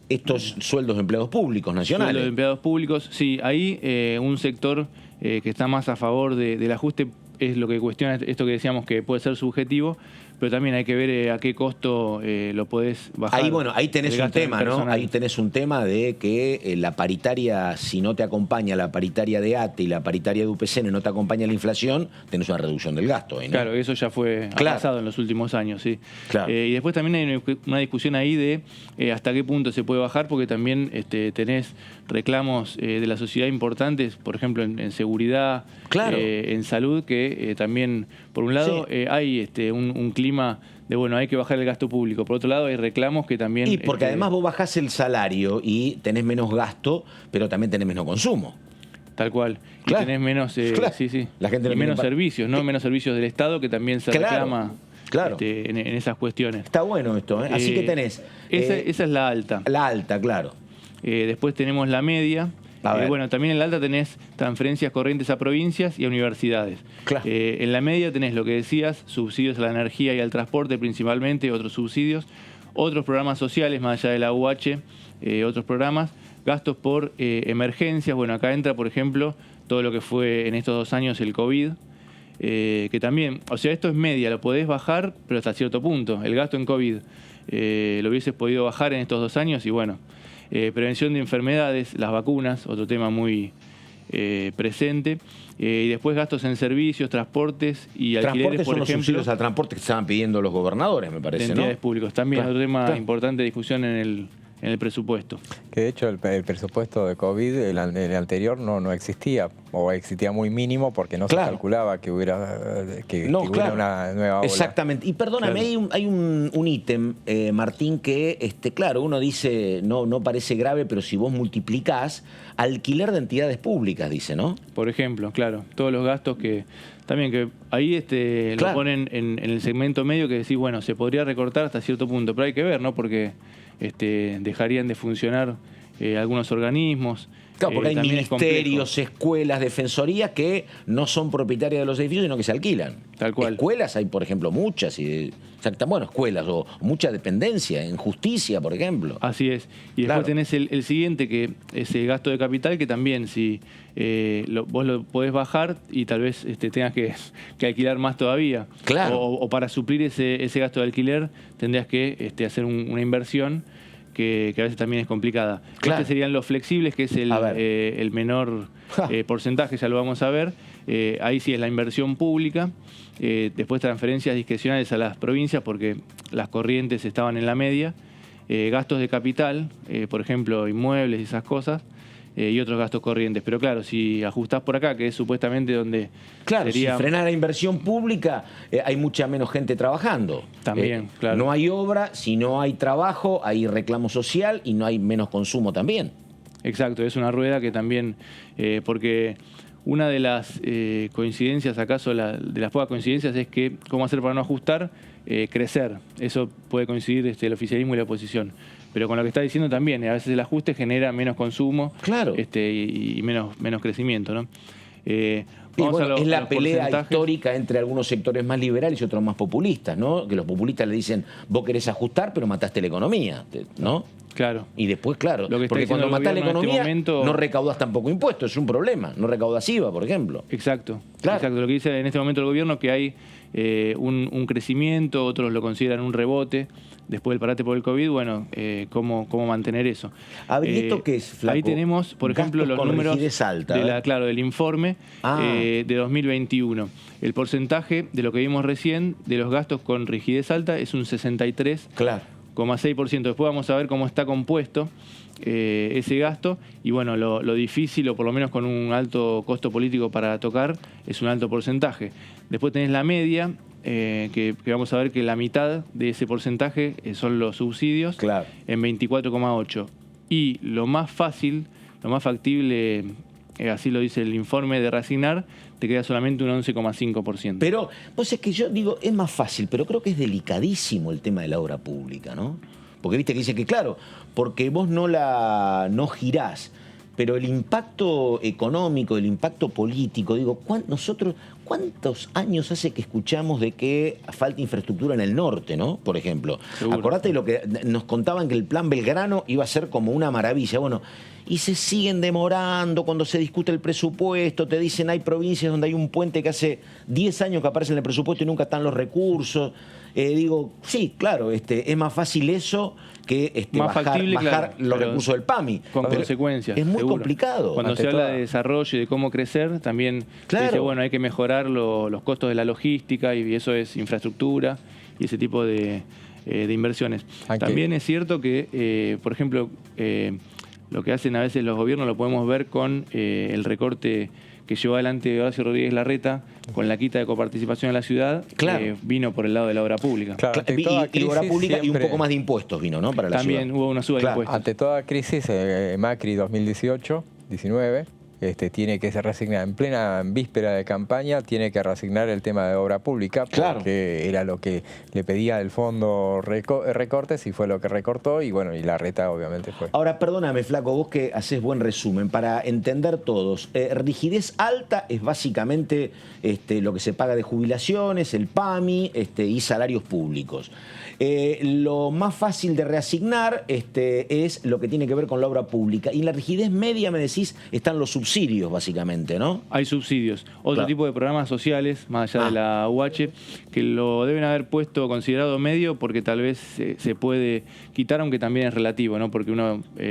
Estos sueldos de empleados públicos nacionales. Sueldos de empleados públicos, sí. Ahí un sector que está más a favor del ajuste es lo que cuestiona esto que decíamos, que puede ser subjetivo, pero también hay que ver a qué costo lo podés bajar. Ahí tenés un tema, ¿no? Ahí tenés un tema de que la paritaria, si no te acompaña la paritaria de ATE y la paritaria de UPCN no te acompaña la inflación, tenés una reducción del gasto. ¿no? Claro, eso ya fue avanzado en los últimos años, sí. Claro. Y después también hay una discusión ahí de hasta qué punto se puede bajar, porque también tenés reclamos de la sociedad importantes, por ejemplo, en seguridad, en salud, que también, por un lado, hay un clima de, bueno, hay que bajar el gasto público. Por otro lado, hay reclamos que también... Y porque además vos bajás el salario y tenés menos gasto, pero también tenés menos consumo. Tal cual. Y tenés menos... La gente y menos servicios, ¿no? Menos servicios del Estado, que también se reclama en esas cuestiones. Está bueno esto, ¿eh? Así que tenés... Esa es la alta. La alta, claro. Después tenemos la media. Bueno, también en la alta tenés transferencias corrientes a provincias y a universidades. Claro. En la media tenés lo que decías, subsidios a la energía y al transporte principalmente, otros subsidios, otros programas sociales más allá de la UH, otros programas, gastos por emergencias. Bueno, acá entra, por ejemplo, todo lo que fue en estos 2 años el COVID, que también, o sea, esto es media, lo podés bajar, pero hasta cierto punto. El gasto en COVID lo hubieses podido bajar en estos 2 años y bueno... prevención de enfermedades, las vacunas, otro tema muy presente. Y después gastos en servicios, transportes y alquileres, por ejemplo. Los subsidios al transporte que estaban pidiendo los gobernadores, me parece, de entidades públicos. También otro tema importante de discusión en el presupuesto. Que de hecho el presupuesto de COVID, el anterior, no existía, o existía muy mínimo porque no se calculaba que hubiera una nueva ola. Exactamente. Y perdóname, hay un ítem, Martín, que claro, uno dice, no parece grave, pero si vos multiplicás, alquiler de entidades públicas, dice, ¿no? Por ejemplo, claro, todos los gastos que ahí lo ponen en el segmento medio, que decís, bueno, se podría recortar hasta cierto punto, pero hay que ver, ¿no? Porque dejarían de funcionar algunos organismos. Claro, porque hay ministerios, escuelas, defensorías que no son propietarias de los edificios, sino que se alquilan. Tal cual. Escuelas hay, por ejemplo, muchas, escuelas o mucha dependencia, en justicia, por ejemplo. Así es. Y después tenés el siguiente, que es el gasto de capital, que también si vos lo podés bajar y tal vez tengas que alquilar más todavía. Claro. O para suplir ese gasto de alquiler tendrías que hacer una inversión que a veces también es complicada. Estos serían los flexibles, que es el menor porcentaje, ya lo vamos a ver. Ahí sí es la inversión pública. Después transferencias discrecionales a las provincias porque las corrientes estaban en la media. Gastos de capital, por ejemplo, inmuebles y esas cosas. Y otros gastos corrientes. Pero claro, si ajustás por acá, que es supuestamente donde sería... si frenás la inversión pública, hay mucha menos gente trabajando. También, claro. No hay obra, si no hay trabajo, hay reclamo social y no hay menos consumo también. Exacto, es una rueda que también... porque una de las coincidencias, acaso de las pocas coincidencias, es que cómo hacer para no ajustar, crecer. Eso puede coincidir el oficialismo y la oposición. Pero con lo que está diciendo también, a veces el ajuste genera menos consumo y menos crecimiento, ¿no? Es la pelea histórica entre algunos sectores más liberales y otros más populistas, ¿no? Que los populistas le dicen, vos querés ajustar, pero mataste la economía, ¿no? Claro. Y después, claro, Lo que está porque diciendo cuando el matás la gobierno en economía este momento- no recaudas tampoco impuestos, es un problema. No recaudas IVA, por ejemplo. Exacto, Claro. exacto. Lo que dice en este momento el gobierno que hay un crecimiento, otros lo consideran un rebote después del parate por el COVID. Bueno, ¿cómo mantener eso? A ver, ¿y esto qué es, Flaco? Ahí tenemos, por ejemplo, Gastos los con números rigidez alta, ¿eh? del informe de 2021. El porcentaje de lo que vimos recién de los gastos con rigidez alta es un 63,6%. Claro. Después vamos a ver cómo está compuesto ese gasto y bueno, lo difícil, o por lo menos con un alto costo político para tocar, es un alto porcentaje. Después tenés la media, que vamos a ver que la mitad de ese porcentaje son los subsidios, Claro. en 24,8%. Y lo más fácil, lo más factible, así lo dice el informe de reasignar, te queda solamente un 11,5%. Pero, pues es que yo digo, es más fácil, pero creo que es delicadísimo el tema de la obra pública, ¿no? Porque viste que dice que, claro, porque vos no girás, pero el impacto económico, el impacto político, digo, ¿cuántos años hace que escuchamos de que falta infraestructura en el norte, ¿no? Por ejemplo. Seguro. Acordate de lo que nos contaban, que el plan Belgrano iba a ser como una maravilla. Bueno, y se siguen demorando cuando se discute el presupuesto, te dicen hay provincias donde hay un puente que hace 10 años que aparece en el presupuesto y nunca están los recursos. Digo, sí, claro, es más fácil eso que Más factible, bajar claro, los pero recursos del PAMI. con Pero consecuencias. es muy seguro. complicado. Cuando Ante se habla todo. de desarrollo y de cómo crecer, también Claro. se dice, bueno, hay que mejorar los costos de la logística y eso es infraestructura y ese tipo de inversiones. Aunque- También es cierto que, por ejemplo, lo que hacen a veces los gobiernos lo podemos ver con el recorte que llevó adelante Horacio Rodríguez Larreta con la quita de coparticipación en la ciudad, Claro. vino por el lado de la obra pública. Claro, ante toda Y obra crisis pública y un siempre- poco más de impuestos vino, ¿no? Para la También ciudad. hubo una suba de Claro. impuestos. Ante toda crisis, Macri 2018-19 tiene que ser reasignar en plena víspera de campaña, tiene que reasignar el tema de obra pública, Claro. porque era lo que le pedía el fondo recortes y fue lo que recortó y bueno, y Larreta obviamente fue. Ahora, perdóname, Flaco, vos que haces buen resumen, para entender todos, rigidez alta es básicamente lo que se paga de jubilaciones, el PAMI y salarios públicos. Lo más fácil de reasignar es lo que tiene que ver con la obra pública. Y en la rigidez media, me decís, están los subsidios, básicamente, ¿no? Hay subsidios. Otro Claro. tipo de programas sociales, más allá de la UH, que lo deben haber puesto considerado medio porque tal vez se puede quitar, aunque también es relativo, ¿no? Porque uno... Sí,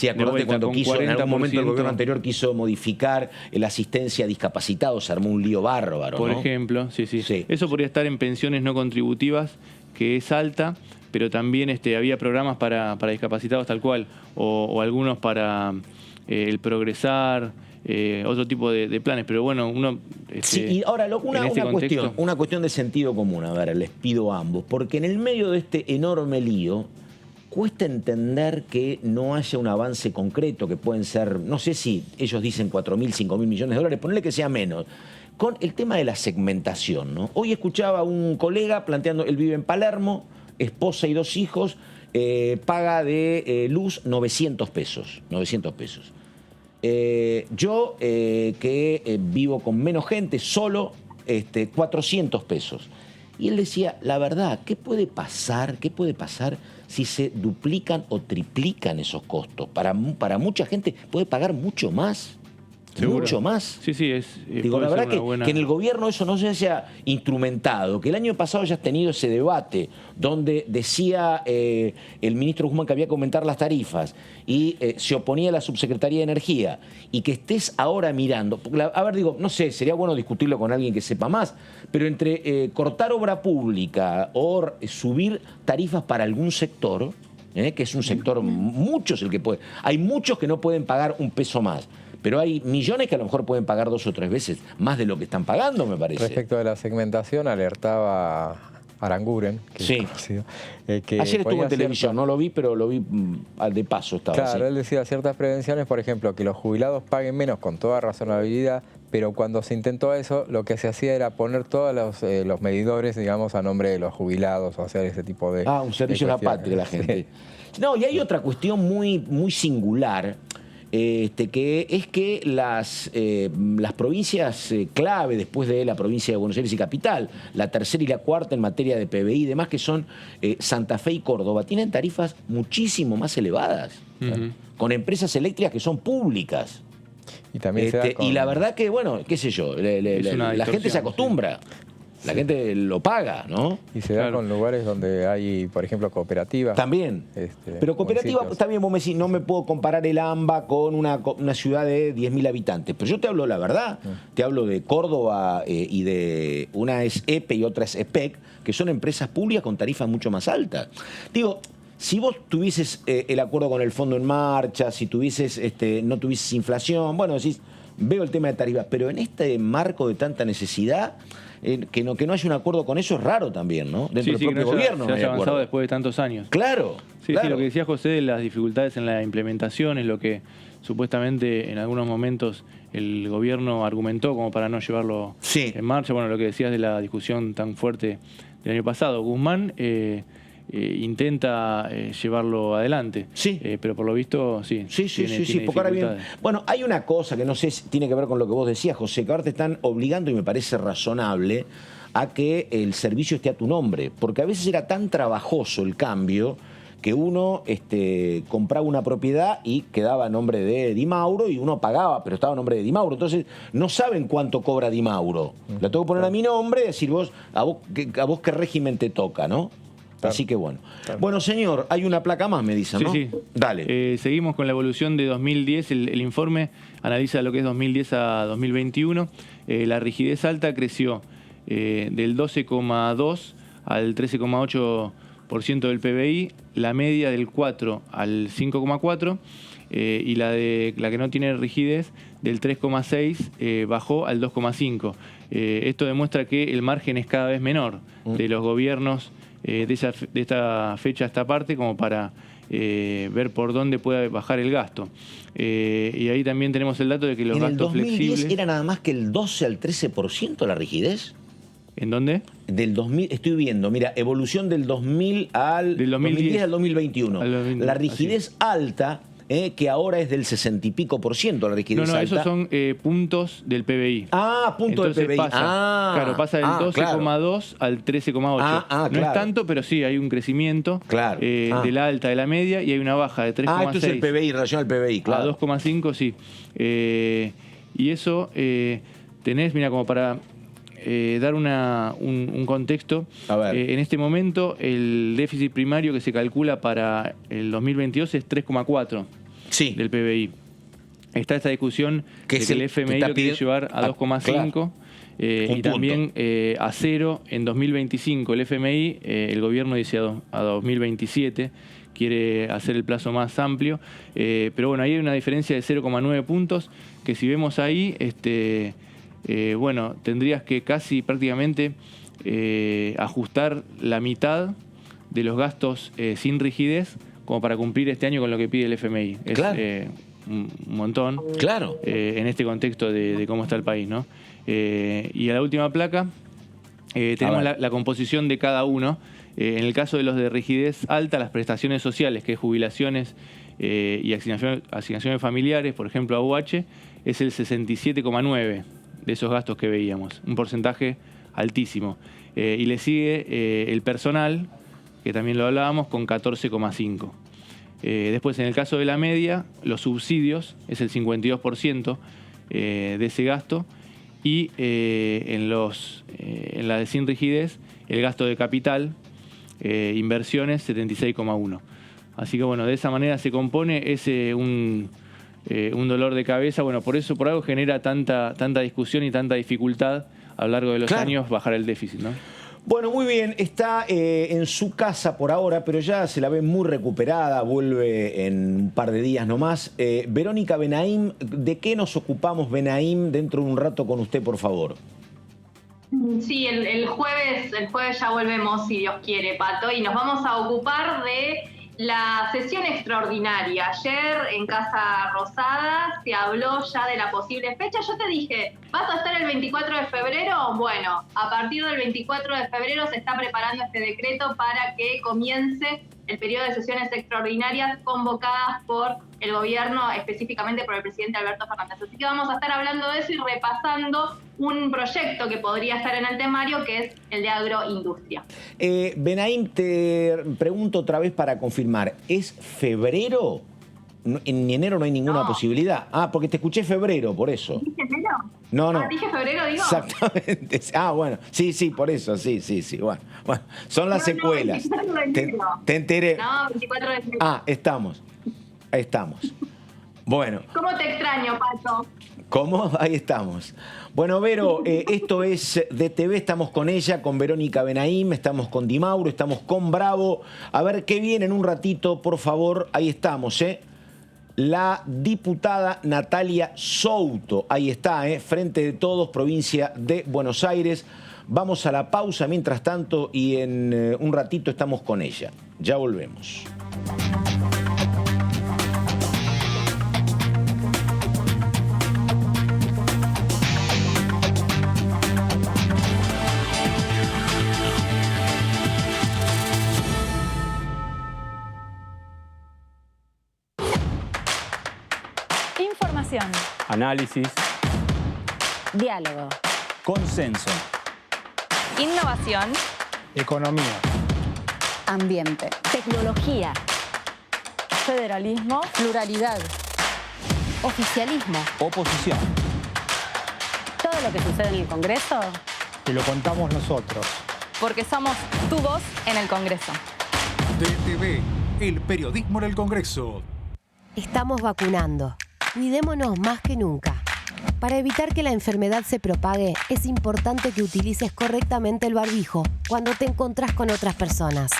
de acordate vuelta, cuando con quiso, en algún momento el 40%, gobierno anterior quiso modificar la asistencia a discapacitados, se armó un lío bárbaro, por ¿no? ejemplo, sí. Sí. Eso podría estar en pensiones no contributivas, que es alta, pero también había programas para discapacitados tal cual, o algunos para el progresar, otro tipo de planes, pero bueno, uno... Sí, y ahora una cuestión de sentido común, a ver, les pido a ambos, porque en el medio de este enorme lío cuesta entender que no haya un avance concreto, que pueden ser, no sé si ellos dicen 4.000, 5.000 millones de dólares, ponle que sea menos, con el tema de la segmentación, ¿no? Hoy escuchaba a un colega planteando, él vive en Palermo, esposa y 2 hijos, paga de luz 900 pesos. Yo, que vivo con menos gente, solo 400 pesos. Y él decía, la verdad, ¿qué puede pasar si se duplican o triplican esos costos? Para mucha gente puede pagar mucho más. Seguro. Mucho más. Sí, Digo, la verdad que en el gobierno eso no se haya instrumentado, que el año pasado hayas tenido ese debate donde decía el ministro Guzmán que había que aumentar las tarifas y se oponía a la subsecretaría de Energía y que estés ahora mirando, porque, a ver, digo, no sé, sería bueno discutirlo con alguien que sepa más, pero entre cortar obra pública o subir tarifas para algún sector, que es un sector, muchos el que puede, hay muchos que no pueden pagar un peso más. Pero hay millones que a lo mejor pueden pagar 2 o 3 veces más de lo que están pagando, me parece. Respecto de la segmentación, alertaba Aranguren, que Sí. es conocido, que Ayer estuvo ponía en televisión, no lo vi, pero lo vi de paso estaba. Claro, así. él decía ciertas prevenciones, por ejemplo, que los jubilados paguen menos con toda razonabilidad, pero cuando se intentó eso, lo que se hacía era poner todos los medidores, digamos, a nombre de los jubilados, o hacer ese tipo de... Un servicio a la patria, la gente. No, y hay otra cuestión muy, muy singular, que es que las provincias clave después de la provincia de Buenos Aires y Capital, la tercera y la cuarta en materia de PBI y demás, que son Santa Fe y Córdoba, tienen tarifas muchísimo más elevadas, con empresas eléctricas que son públicas. Y también se da con... Y la verdad que, bueno, qué sé yo, la gente se acostumbra. La gente lo paga, ¿no? Y se da con lugares donde hay, por ejemplo, cooperativas. También. Pero cooperativa, también vos me decís, no me puedo comparar el AMBA con una ciudad de 10.000 habitantes. Pero yo te hablo la verdad. Te hablo de Córdoba y de una es EPE y otra es EPEC, que son empresas públicas con tarifas mucho más altas. Digo, si vos tuvieses el acuerdo con el fondo en marcha, si tuvieses, no tuvieses inflación, bueno, decís, veo el tema de tarifas, pero en este marco de tanta necesidad... que no haya un acuerdo con eso es raro también, ¿no? Dentro del propio gobierno. Se haya avanzado después de tantos años. Claro. Sí, lo que decía José de las dificultades en la implementación es lo que supuestamente en algunos momentos el gobierno argumentó como para no llevarlo en marcha. Bueno, lo que decías de la discusión tan fuerte del año pasado. Guzmán intenta llevarlo adelante. Pero por lo visto, sí. Porque ahora bien, bueno, hay una cosa que no sé si tiene que ver con lo que vos decías, José, que ahora te están obligando, y me parece razonable, a que el servicio esté a tu nombre. Porque a veces era tan trabajoso el cambio que uno compraba una propiedad y quedaba a nombre de Di Mauro y uno pagaba, pero estaba a nombre de Di Mauro. Entonces no saben cuánto cobra Di Mauro. La tengo que poner a mi nombre y decir a vos qué régimen te toca, ¿no? Así que bueno. Bueno, señor, hay una placa más, me dicen, ¿no? Sí. Dale. Seguimos con la evolución de 2010. El informe analiza lo que es 2010 a 2021. La rigidez alta creció del 12,2 al 13,8% del PBI, la media del 4 al 5,4 y la que no tiene rigidez del 3,6 bajó al 2,5. Esto demuestra que el margen es cada vez menor de los gobiernos de esta fecha a esta parte, como para ver por dónde puede bajar el gasto. Y ahí también tenemos el dato de que los gastos flexibles... ¿En el 2010 era nada más que el 12 al 13% la rigidez? ¿En dónde? Del 2000, estoy viendo, mira, evolución del 2000 al... Del 2010 al 2021. La rigidez alta... que ahora es del 60 y pico % la rigidez alta. Esos son puntos del PBI. Puntos del PBI. Pasa del 12,2 al 13,8. No es tanto, pero sí, hay un crecimiento de la alta, de la media, y hay una baja de 3,6. Esto es el PBI, en relación al PBI, claro. A 2,5, sí. Y eso tenés, mira, como para dar un contexto. En este momento, el déficit primario que se calcula para el 2022 es 3,4 del PBI. Está esta discusión de que el FMI lo quiere llevar a 2,5 y también a 0 en 2025. El FMI, el gobierno dice a 2027, quiere hacer el plazo más amplio. Pero bueno, ahí hay una diferencia de 0,9 puntos que si vemos ahí... tendrías que casi prácticamente ajustar la mitad de los gastos sin rigidez como para cumplir este año con lo que pide el FMI. Es un montón en este contexto de cómo está el país, ¿no? Y a la última placa tenemos la composición de cada uno. En el caso de los de rigidez alta, las prestaciones sociales, que es jubilaciones y asignaciones familiares, por ejemplo, AUH, es el 67,9% de esos gastos que veíamos, un porcentaje altísimo. Y le sigue el personal, que también lo hablábamos, con 14,5%. Después, en el caso de la media, los subsidios es el 52% de ese gasto, y en la de sin rigidez, el gasto de capital, inversiones, 76,1%. Así que bueno, de esa manera se compone un dolor de cabeza. Bueno, por algo genera tanta discusión y tanta dificultad a lo largo de los años bajar el déficit, ¿no? Bueno, muy bien, está en su casa por ahora, pero ya se la ve muy recuperada, vuelve en un par de días nomás. Verónica Benaim, ¿de qué nos ocupamos, Benaim, dentro de un rato con usted, por favor? Sí, el jueves ya volvemos, si Dios quiere, Pato, y nos vamos a ocupar de la sesión extraordinaria. Ayer en Casa Rosada se habló ya de la posible fecha. Yo te dije, ¿vas a estar el 24 de febrero? Bueno, a partir del 24 de febrero se está preparando este decreto para que comience el periodo de sesiones extraordinarias convocadas por el gobierno, específicamente por el presidente Alberto Fernández. Así que vamos a estar hablando de eso y repasando un proyecto que podría estar en el temario, que es el de agroindustria. Benaim, te pregunto otra vez para confirmar, ¿es febrero? En enero no hay ninguna posibilidad. Ah, porque te escuché febrero, por eso. ¿Dije enero? No. Ah, dije febrero, digo. Exactamente. Ah, bueno. Sí, por eso. Sí. Bueno, son las secuelas. 24 de enero. Te enteré. No, 24 de enero. Ah, estamos. Bueno. ¿Cómo te extraño, Pato? ¿Cómo? Ahí estamos. Bueno, Vero, esto es DTV, estamos con ella, con Verónica Benaim, estamos con Di Mauro, estamos con Bravo. A ver qué viene en un ratito, por favor. Ahí estamos, La diputada Natalia Souto, ahí está, frente de todos, provincia de Buenos Aires. Vamos a la pausa mientras tanto y en un ratito estamos con ella. Ya volvemos. Información. Análisis. Diálogo. Consenso. Innovación. Economía. Ambiente. Tecnología. Federalismo. Pluralidad. Oficialismo. Oposición. Todo lo que sucede en el Congreso. Te lo contamos nosotros. Porque somos tu voz en el Congreso. DTV, el periodismo en el Congreso. Estamos vacunando. Cuidémonos más que nunca. Para evitar que la enfermedad se propague, es importante que utilices correctamente el barbijo cuando te encontrás con otras personas.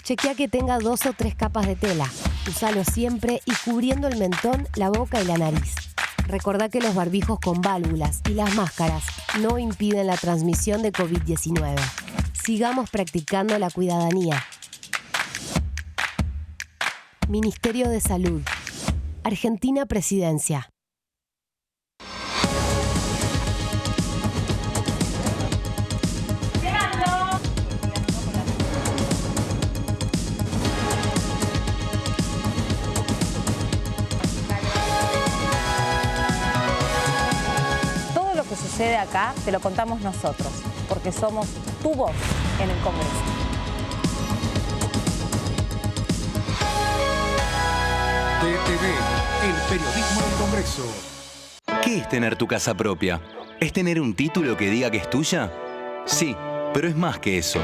Chequea que tenga 2 o 3 capas de tela. Úsalo siempre y cubriendo el mentón, la boca y la nariz. Recordá que los barbijos con válvulas y las máscaras no impiden la transmisión de COVID-19. Sigamos practicando la cuidadanía. Ministerio de Salud. Argentina Presidencia. Todo lo que sucede acá te lo contamos nosotros, porque somos tu voz en el Congreso. DTV, el periodismo del Congreso. ¿Qué es tener tu casa propia? ¿Es tener un título que diga que es tuya? Sí, pero es más que eso.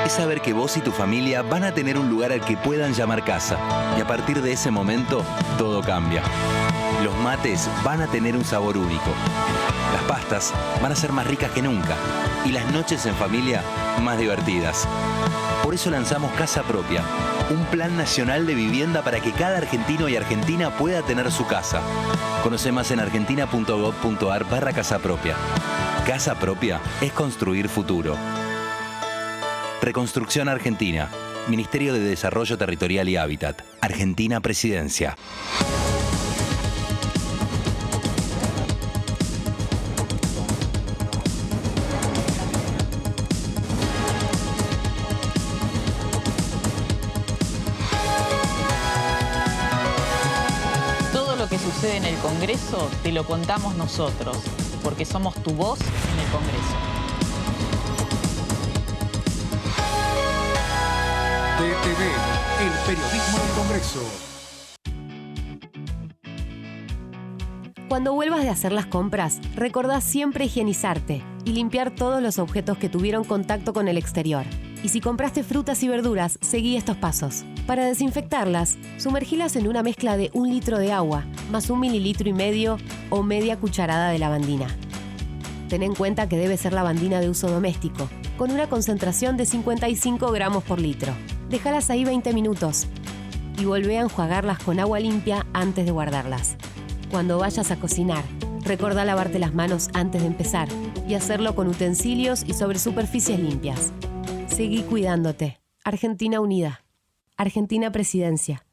Es saber que vos y tu familia van a tener un lugar al que puedan llamar casa. Y a partir de ese momento, todo cambia. Los mates van a tener un sabor único. Las pastas van a ser más ricas que nunca. Y las noches en familia, más divertidas. Por eso lanzamos Casa Propia, un plan nacional de vivienda para que cada argentino y argentina pueda tener su casa. Conoce más en argentina.gov.ar/Casa Propia. Casa Propia es construir futuro. Reconstrucción Argentina. Ministerio de Desarrollo Territorial y Hábitat. Argentina Presidencia. En el Congreso te lo contamos nosotros, porque somos tu voz en el Congreso. DTV, el periodismo del Congreso. Cuando vuelvas de hacer las compras, recordá siempre higienizarte y limpiar todos los objetos que tuvieron contacto con el exterior. Y si compraste frutas y verduras, seguí estos pasos. Para desinfectarlas, sumergilas en una mezcla de 1 litro de agua, más 1,5 mililitros o media cucharada de lavandina. Ten en cuenta que debe ser lavandina de uso doméstico, con una concentración de 55 gramos por litro. Déjalas ahí 20 minutos y volvé a enjuagarlas con agua limpia antes de guardarlas. Cuando vayas a cocinar, recordá lavarte las manos antes de empezar y hacerlo con utensilios y sobre superficies limpias. Seguí cuidándote. Argentina Unida. Argentina Presidencia.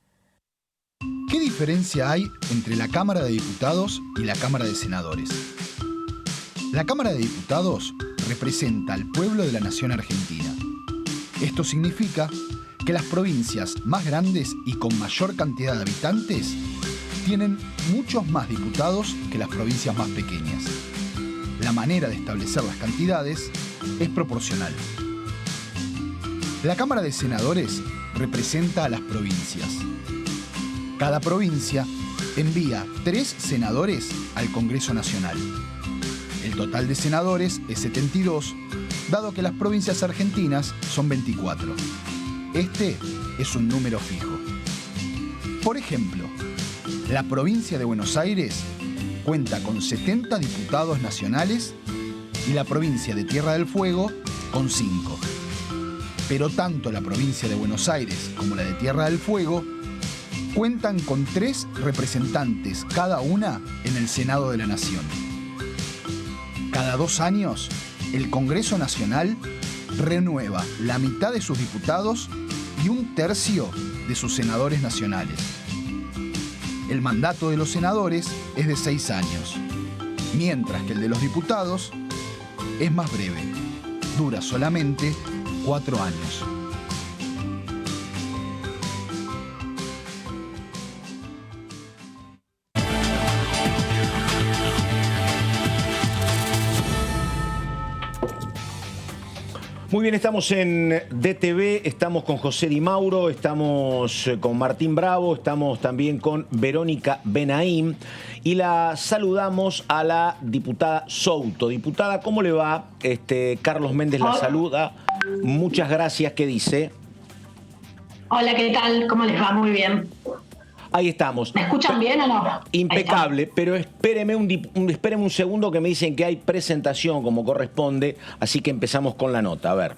¿Qué diferencia hay entre la Cámara de Diputados y la Cámara de Senadores? La Cámara de Diputados representa al pueblo de la nación argentina. Esto significa que las provincias más grandes y con mayor cantidad de habitantes tienen muchos más diputados que las provincias más pequeñas. La manera de establecer las cantidades es proporcional. La Cámara de Senadores representa a las provincias. Cada provincia envía 3 senadores al Congreso Nacional. El total de senadores es 72, dado que las provincias argentinas son 24. Este es un número fijo. Por ejemplo, la provincia de Buenos Aires cuenta con 70 diputados nacionales y la provincia de Tierra del Fuego con 5. Pero tanto la provincia de Buenos Aires como la de Tierra del Fuego cuentan con 3 representantes cada una en el Senado de la Nación. Cada 2 años, el Congreso Nacional renueva la mitad de sus diputados y 1/3 de sus senadores nacionales. El mandato de los senadores es de 6 años, mientras que el de los diputados es más breve, dura solamente 4 años. Muy bien, estamos en DTV, estamos con José Di Mauro, estamos con Martín Bravo, estamos también con Verónica Benaim y la saludamos a la diputada Souto. Diputada, ¿cómo le va? Carlos Méndez la saluda. Muchas gracias. ¿Qué dice? Hola, ¿qué tal? ¿Cómo les va? Muy bien. Ahí estamos. ¿Me escuchan bien o no? Impecable, pero espéreme un segundo que me dicen que hay presentación como corresponde, así que empezamos con la nota. A ver.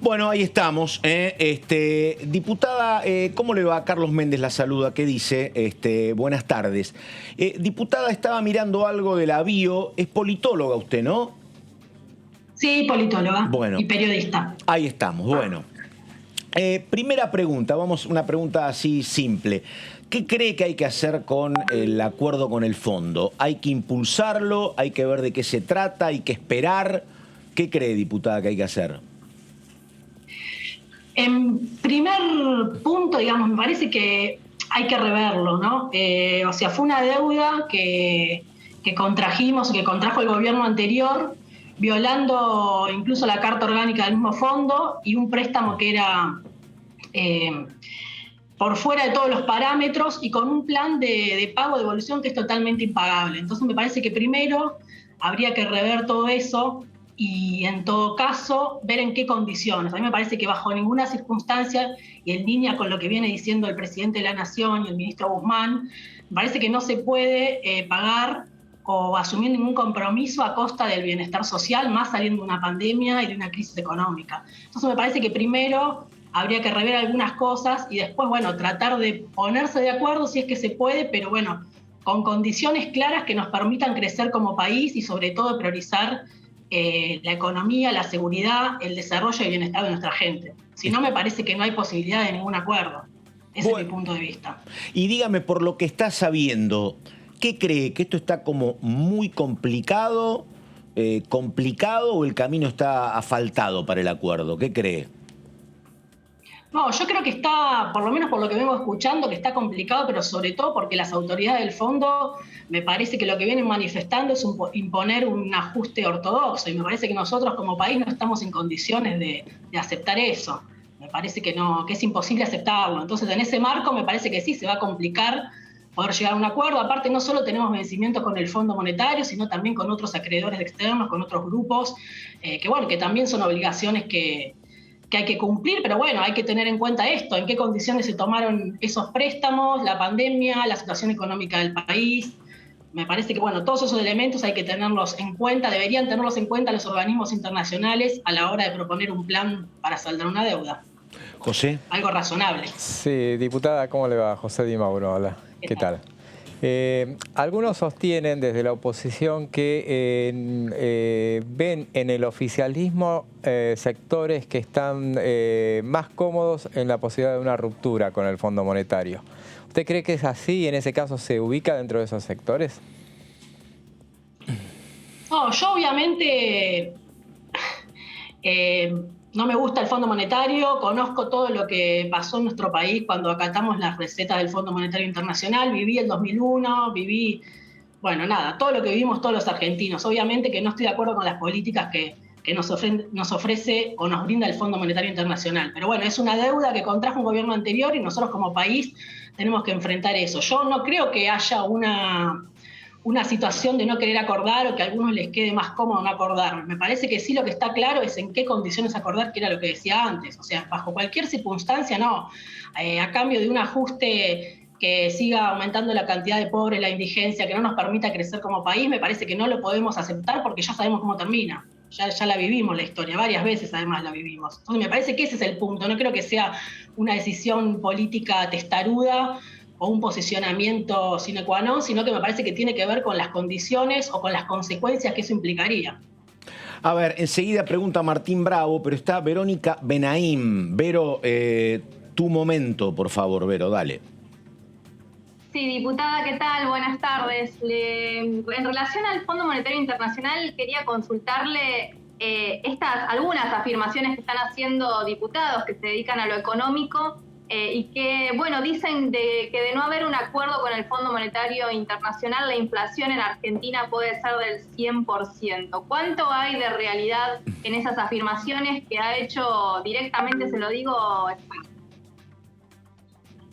Bueno, ahí estamos. Diputada, ¿cómo le va? Carlos Méndez la saluda. ¿Qué dice? Buenas tardes. Diputada, estaba mirando algo de la bio. Es politóloga usted, ¿no? Sí, politóloga y periodista. Ahí estamos, bueno. Primera pregunta, una pregunta así simple. ¿Qué cree que hay que hacer con el acuerdo con el fondo? ¿Hay que impulsarlo? ¿Hay que ver de qué se trata? ¿Hay que esperar? ¿Qué cree, diputada, que hay que hacer? En primer punto, digamos, me parece que hay que reverlo, ¿no? O sea, fue una deuda que contrajimos, que contrajo el gobierno anterior, violando incluso la Carta Orgánica del mismo fondo y un préstamo que era por fuera de todos los parámetros y con un plan de pago de devolución que es totalmente impagable. Entonces me parece que primero habría que rever todo eso y en todo caso ver en qué condiciones. A mí me parece que bajo ninguna circunstancia y en línea con lo que viene diciendo el presidente de la Nación y el ministro Guzmán, me parece que no se puede pagar o asumir ningún compromiso a costa del bienestar social, más saliendo de una pandemia y de una crisis económica. Entonces me parece que primero habría que rever algunas cosas y después, bueno, tratar de ponerse de acuerdo si es que se puede, pero bueno, con condiciones claras que nos permitan crecer como país y sobre todo priorizar la economía, la seguridad, el desarrollo y el bienestar de nuestra gente. Si no, me parece que no hay posibilidad de ningún acuerdo. Ese es mi punto de vista. Y dígame, por lo que está sabiendo, ¿qué cree? ¿Que esto está como muy complicado o el camino está asfaltado para el acuerdo? ¿Qué cree? No, yo creo que está, por lo menos por lo que vengo escuchando, que está complicado, pero sobre todo porque las autoridades del fondo me parece que lo que vienen manifestando es imponer un ajuste ortodoxo y me parece que nosotros como país no estamos en condiciones de aceptar eso. Me parece que no, que es imposible aceptarlo. Entonces, en ese marco me parece que sí, se va a complicar poder llegar a un acuerdo. Aparte, no solo tenemos vencimientos con el Fondo Monetario, sino también con otros acreedores externos, con otros grupos, que también son obligaciones que hay que cumplir, pero bueno, hay que tener en cuenta esto, en qué condiciones se tomaron esos préstamos, la pandemia, la situación económica del país. Me parece que, bueno, todos esos elementos hay que tenerlos en cuenta, deberían tenerlos en cuenta los organismos internacionales a la hora de proponer un plan para saldar una deuda. José. Algo razonable. Sí, diputada, ¿cómo le va? José Di Mauro, hola. ¿Qué tal? Algunos sostienen desde la oposición que ven en el oficialismo sectores que están más cómodos en la posibilidad de una ruptura con el Fondo Monetario. ¿Usted cree que es así y en ese caso se ubica dentro de esos sectores? No, yo obviamente no me gusta el Fondo Monetario, conozco todo lo que pasó en nuestro país cuando acatamos las recetas del Fondo Monetario Internacional, viví el 2001, bueno, nada, todo lo que vivimos todos los argentinos. Obviamente que no estoy de acuerdo con las políticas que nos ofrece o nos brinda el Fondo Monetario Internacional. Pero bueno, es una deuda que contrajo un gobierno anterior y nosotros como país tenemos que enfrentar eso. Yo no creo que haya una situación de no querer acordar o que a algunos les quede más cómodo no acordar. Me parece que sí, lo que está claro es en qué condiciones acordar, que era lo que decía antes. O sea, bajo cualquier circunstancia, no. A cambio de un ajuste que siga aumentando la cantidad de pobres, la indigencia, que no nos permita crecer como país, me parece que no lo podemos aceptar porque ya sabemos cómo termina. Ya la vivimos la historia, varias veces además la vivimos. Entonces me parece que ese es el punto. No creo que sea una decisión política testaruda o un posicionamiento sine qua non, sino que me parece que tiene que ver con las condiciones o con las consecuencias que eso implicaría. A ver, enseguida pregunta Martín Bravo, pero está Verónica Benaim. Vero, tu momento, por favor, Vero, dale. Sí, diputada, ¿qué tal? Buenas tardes. En relación al Fondo Monetario Internacional, quería consultarle algunas afirmaciones que están haciendo diputados que se dedican a lo económico y que, bueno, dicen que de no haber un acuerdo con el Fondo Monetario Internacional, la inflación en Argentina puede ser del 100%. ¿Cuánto hay de realidad en esas afirmaciones que ha hecho directamente, se lo digo,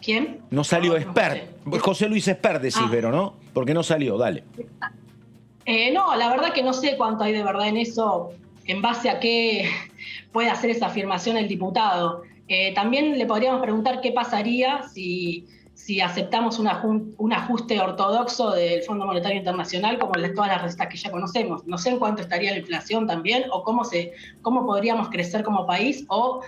¿quién? No salió Espert. José Luis Espert decís, Vero, ¿no? Porque no salió, dale. No, la verdad que no sé cuánto hay de verdad en eso, en base a qué puede hacer esa afirmación el diputado. También le podríamos preguntar qué pasaría si aceptamos un ajuste ortodoxo del Fondo Monetario Internacional, como todas las recetas que ya conocemos. No sé en cuánto estaría la inflación también, o cómo podríamos crecer como país, o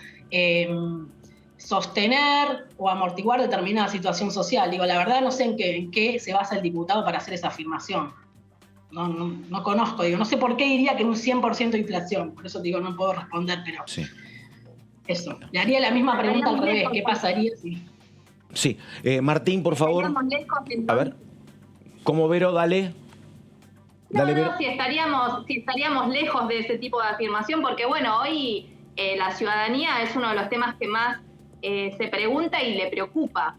sostener o amortiguar determinada situación social. Digo, la verdad no sé en qué se basa el diputado para hacer esa afirmación. No conozco, digo, no sé por qué diría que un 100% de inflación. Por eso digo, no puedo responder, pero sí. Eso. Le haría la misma pregunta al revés. ¿Qué pasaría si...? Sí. Martín, por favor. A ver. ¿Cómo, Vero? Dale. Dale, Vero. Si estaríamos lejos de ese tipo de afirmación, porque bueno, hoy la ciudadanía es uno de los temas que más se pregunta y le preocupa.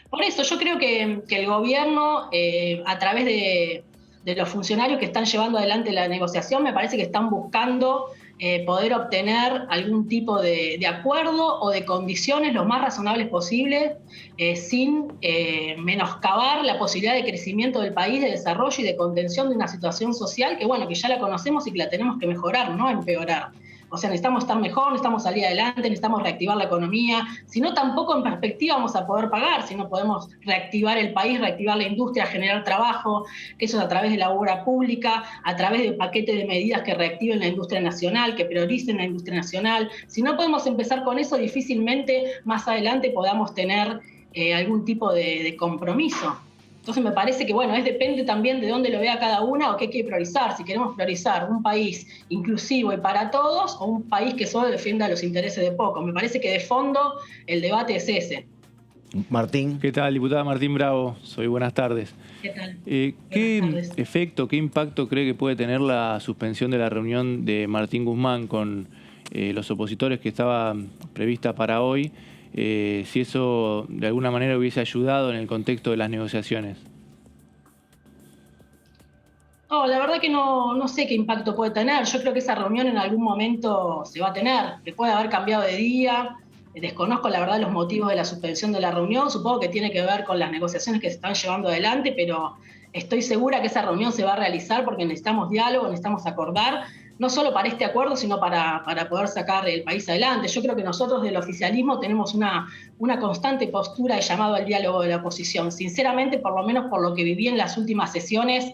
Por eso yo creo que el gobierno, a través de los funcionarios que están llevando adelante la negociación, me parece que están buscando poder obtener algún tipo de acuerdo o de condiciones lo más razonables posible, sin menoscabar la posibilidad de crecimiento del país, de desarrollo y de contención de una situación social que, bueno, que ya la conocemos y que la tenemos que mejorar, no empeorar. O sea, necesitamos estar mejor, necesitamos salir adelante, necesitamos reactivar la economía. Si no, tampoco en perspectiva vamos a poder pagar. Si no podemos reactivar el país, reactivar la industria, generar trabajo, que eso es a través de la obra pública, a través de paquetes de medidas que reactiven la industria nacional, que prioricen la industria nacional. Si no podemos empezar con eso, difícilmente más adelante podamos tener algún tipo de compromiso. Entonces me parece que, bueno, depende también de dónde lo vea cada una o qué hay que priorizar. Si queremos priorizar un país inclusivo y para todos o un país que solo defienda los intereses de pocos. Me parece que de fondo el debate es ese. Martín. ¿Qué tal, diputada? Martín Bravo. Soy buenas tardes. ¿Qué tal? ¿Qué efecto, qué impacto cree que puede tener la suspensión de la reunión de Martín Guzmán con los opositores que estaba prevista para hoy? Si eso de alguna manera hubiese ayudado en el contexto de las negociaciones. No, la verdad que no sé qué impacto puede tener. Yo creo que esa reunión en algún momento se va a tener, que puede haber cambiado de día. Desconozco la verdad los motivos de la suspensión de la reunión. Supongo que tiene que ver con las negociaciones que se están llevando adelante, pero estoy segura que esa reunión se va a realizar porque necesitamos diálogo, necesitamos acordar, no solo para este acuerdo, sino para poder sacar el país adelante. Yo creo que nosotros del oficialismo tenemos una constante postura de llamado al diálogo de la oposición. Sinceramente, por lo menos por lo que viví en las últimas sesiones,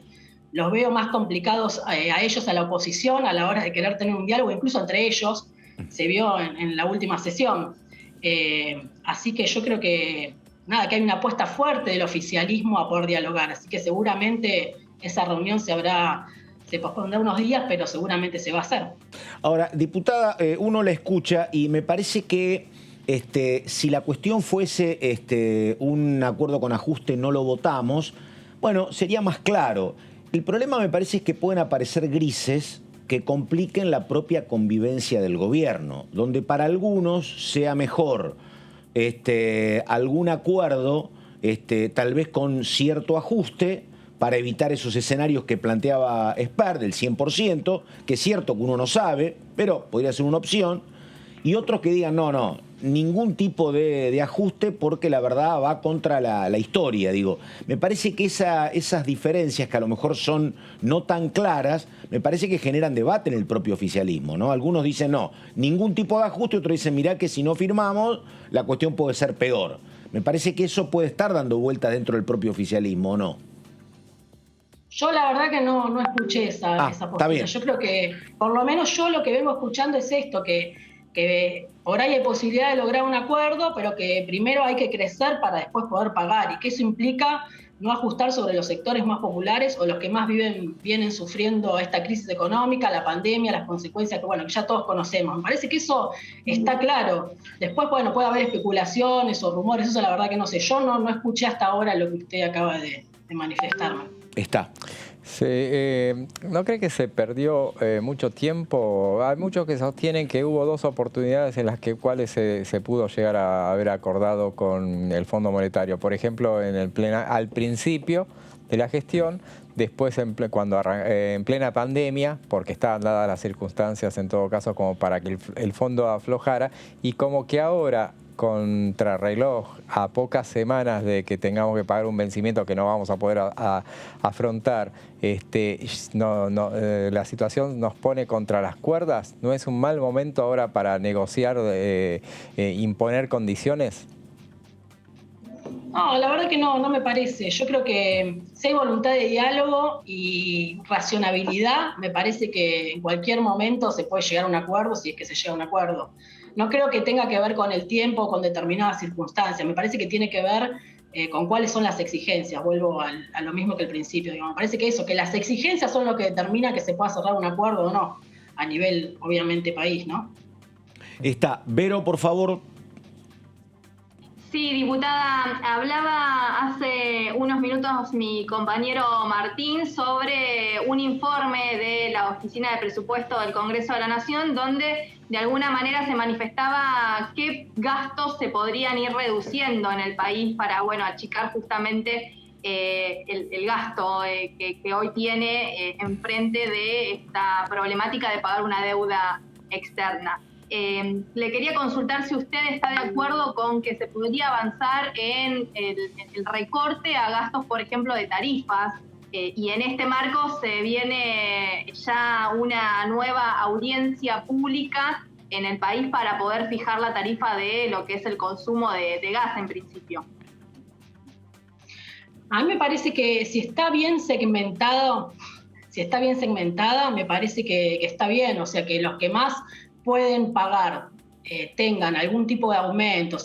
los veo más complicados a ellos, a la oposición, a la hora de querer tener un diálogo, incluso entre ellos, se vio en la última sesión. Así que yo creo que hay una apuesta fuerte del oficialismo a poder dialogar. Así que seguramente esa reunión se pospondrá unos días, pero seguramente se va a hacer. Ahora, diputada, uno la escucha y me parece que si la cuestión fuese un acuerdo con ajuste, no lo votamos, bueno, sería más claro. El problema me parece es que pueden aparecer grises que compliquen la propia convivencia del gobierno, donde para algunos sea mejor algún acuerdo, tal vez con cierto ajuste, para evitar esos escenarios que planteaba Esper del 100%, que es cierto que uno no sabe, pero podría ser una opción, y otros que digan no, ningún tipo de ajuste porque la verdad va contra la historia, digo. Me parece que esas diferencias que a lo mejor son no tan claras, me parece que generan debate en el propio oficialismo, ¿no? Algunos dicen no, ningún tipo de ajuste, otros dicen mirá que si no firmamos la cuestión puede ser peor. Me parece que eso puede estar dando vueltas dentro del propio oficialismo, ¿o no? Yo la verdad que no escuché esa postura. Yo creo que, por lo menos yo lo que vengo escuchando es esto, que por ahí hay posibilidad de lograr un acuerdo, pero que primero hay que crecer para después poder pagar, y que eso implica no ajustar sobre los sectores más populares o los que más vienen sufriendo esta crisis económica, la pandemia, las consecuencias que ya todos conocemos. Me parece que eso está claro. Después, puede haber especulaciones o rumores, eso la verdad que no sé. Yo no escuché hasta ahora lo que usted acaba de manifestarme. Está. ¿No cree que se perdió mucho tiempo? Hay muchos que sostienen que hubo 2 oportunidades en las cuales se pudo llegar a haber acordado con el Fondo Monetario. Por ejemplo, al principio de la gestión, después en plena pandemia, porque estaban dadas las circunstancias en todo caso como para que el fondo aflojara, y como que ahora, contrarreloj, a pocas semanas de que tengamos que pagar un vencimiento que no vamos a poder afrontar, la situación nos pone contra las cuerdas. ¿No es un mal momento ahora para negociar, imponer condiciones? No, la verdad que no me parece. Yo creo que si hay voluntad de diálogo y racionalidad, me parece que en cualquier momento se puede llegar a un acuerdo, si es que se llega a un acuerdo. No creo que tenga que ver con el tiempo o con determinadas circunstancias. Me parece que tiene que ver con cuáles son las exigencias. Vuelvo a lo mismo que al principio. Me parece que que las exigencias son lo que determina que se pueda cerrar un acuerdo o no, a nivel, obviamente, país, ¿no? Está. Vero, por favor. Sí, diputada, hablaba hace unos minutos mi compañero Martín sobre un informe de la Oficina de Presupuesto del Congreso de la Nación, donde de alguna manera se manifestaba qué gastos se podrían ir reduciendo en el país para, achicar justamente el gasto que hoy tiene enfrente de esta problemática de pagar una deuda externa. Le quería consultar si usted está de acuerdo con que se podría avanzar en el recorte a gastos, por ejemplo, de tarifas, y en este marco se viene ya una nueva audiencia pública en el país para poder fijar la tarifa de lo que es el consumo de gas en principio. A mí me parece que si está bien segmentada, me parece que está bien, o sea que los que más pueden pagar tengan algún tipo de aumento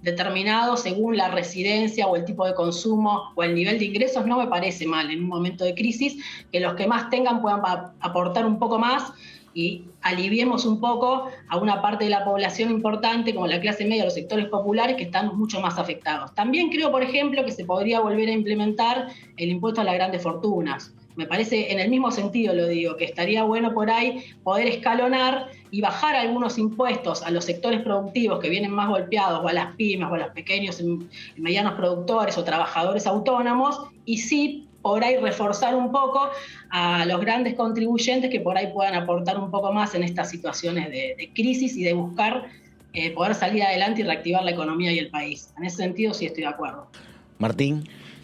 determinado según la residencia o el tipo de consumo o el nivel de ingresos, no me parece mal en un momento de crisis que los que más tengan puedan aportar un poco más y aliviemos un poco a una parte de la población importante como la clase media o los sectores populares que están mucho más afectados. También creo, por ejemplo, que se podría volver a implementar el impuesto a las grandes fortunas. Me parece, en el mismo sentido lo digo, que estaría bueno por ahí poder escalonar y bajar algunos impuestos a los sectores productivos que vienen más golpeados, o a las pymes, o a los pequeños y medianos productores o trabajadores autónomos, y sí por ahí reforzar un poco a los grandes contribuyentes que por ahí puedan aportar un poco más en estas situaciones de crisis y de buscar poder salir adelante y reactivar la economía y el país. En ese sentido sí estoy de acuerdo. Martín.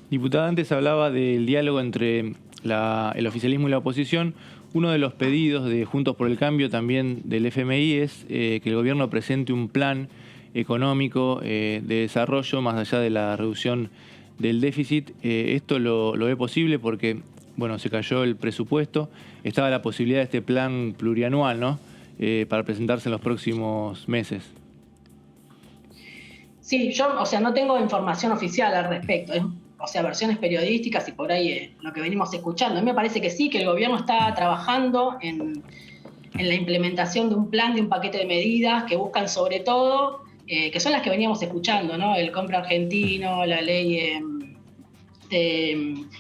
Diputada, antes hablaba del diálogo entre el oficialismo y la oposición. Uno de los pedidos de Juntos por el Cambio, también del FMI, es que el gobierno presente un plan económico de desarrollo más allá de la reducción del déficit. Esto lo ve posible porque, se cayó el presupuesto. Estaba la posibilidad de este plan plurianual, ¿no? Para presentarse en los próximos meses. Sí, yo, no tengo información oficial al respecto. Versiones periodísticas y por ahí lo que venimos escuchando. A mí me parece que sí, que el gobierno está trabajando en la implementación de un plan, de un paquete de medidas que buscan sobre todo, que son las que veníamos escuchando, ¿no? El compra argentino, la ley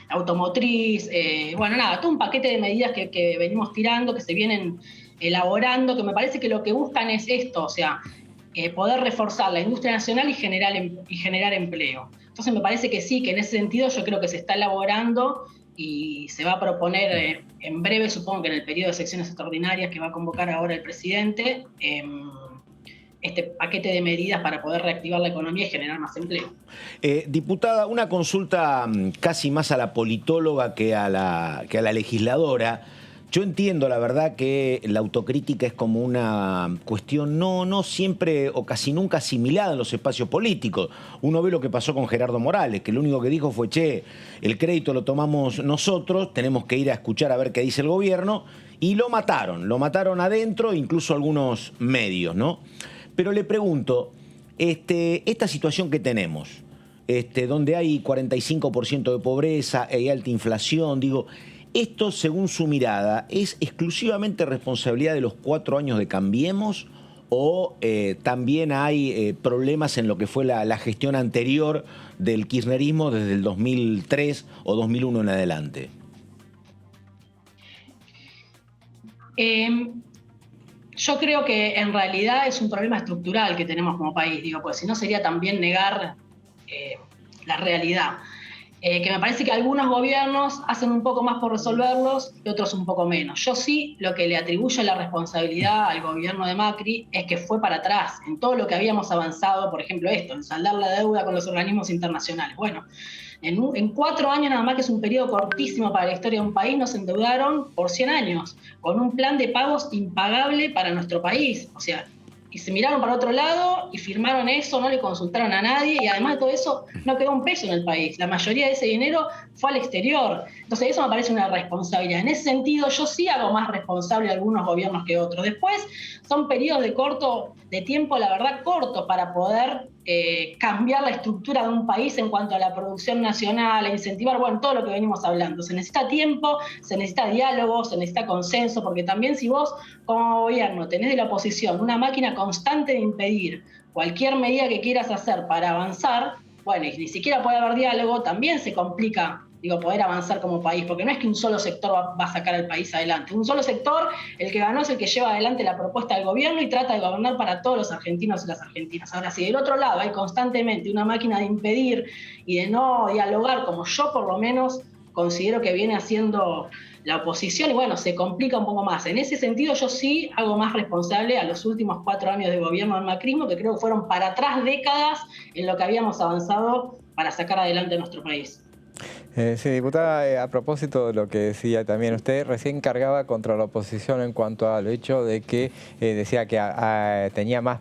automotriz, bueno, nada, todo un paquete de medidas que venimos tirando, que se vienen elaborando, que me parece que lo que buscan es esto, o sea, poder reforzar la industria nacional y generar empleo. Entonces me parece que sí, que en ese sentido yo creo que se está elaborando y se va a proponer en breve, supongo que en el periodo de secciones extraordinarias que va a convocar ahora el presidente, este paquete de medidas para poder reactivar la economía y generar más empleo. Diputada, una consulta casi más a la politóloga que a la legisladora. Yo entiendo, la verdad, que la autocrítica es como una cuestión no siempre o casi nunca asimilada en los espacios políticos. Uno ve lo que pasó con Gerardo Morales, que lo único que dijo fue, che, el crédito lo tomamos nosotros, tenemos que ir a escuchar a ver qué dice el gobierno, y lo mataron adentro, incluso algunos medios, ¿no? Pero le pregunto, esta situación que tenemos, donde hay 45% de pobreza, hay alta inflación, digo, ¿esto, según su mirada, es exclusivamente responsabilidad de los 4 años de Cambiemos o también hay problemas en lo que fue la gestión anterior del kirchnerismo desde el 2003 o 2001 en adelante? Yo creo que en realidad es un problema estructural que tenemos como país, digo, pues si no sería también negar la realidad. Que me parece que algunos gobiernos hacen un poco más por resolverlos y otros un poco menos. Yo sí lo que le atribuyo la responsabilidad al gobierno de Macri es que fue para atrás en todo lo que habíamos avanzado, por ejemplo en saldar la deuda con los organismos internacionales. Bueno, en 4 años nada más, que es un periodo cortísimo para la historia de un país, nos endeudaron por 100 años, con un plan de pagos impagable para nuestro país. O sea, y se miraron para otro lado y firmaron eso, no le consultaron a nadie y además de todo eso no quedó un peso en el país. La mayoría de ese dinero fue al exterior. Entonces eso me parece una responsabilidad. En ese sentido yo sí hago más responsable a algunos gobiernos que otros. Después son periodos de tiempo, la verdad, cortos para poder cambiar la estructura de un país en cuanto a la producción nacional, a incentivar, bueno, todo lo que venimos hablando. Se necesita tiempo, se necesita diálogo, se necesita consenso, porque también si vos como gobierno tenés de la oposición una máquina constante de impedir cualquier medida que quieras hacer para avanzar, bueno, y ni siquiera puede haber diálogo, también se complica, poder avanzar como país, porque no es que un solo sector va a sacar al país adelante. Un solo sector, el que ganó, es el que lleva adelante la propuesta del gobierno y trata de gobernar para todos los argentinos y las argentinas. Ahora, si del otro lado hay constantemente una máquina de impedir y de no dialogar, como yo por lo menos considero que viene haciendo la oposición, y bueno, se complica un poco más. En ese sentido, yo sí hago más responsable a los últimos 4 años de gobierno del macrismo, que creo que fueron para atrás décadas en lo que habíamos avanzado para sacar adelante nuestro país. Sí, diputada, a propósito de lo que decía también usted, recién cargaba contra la oposición en cuanto al hecho de que decía que tenía más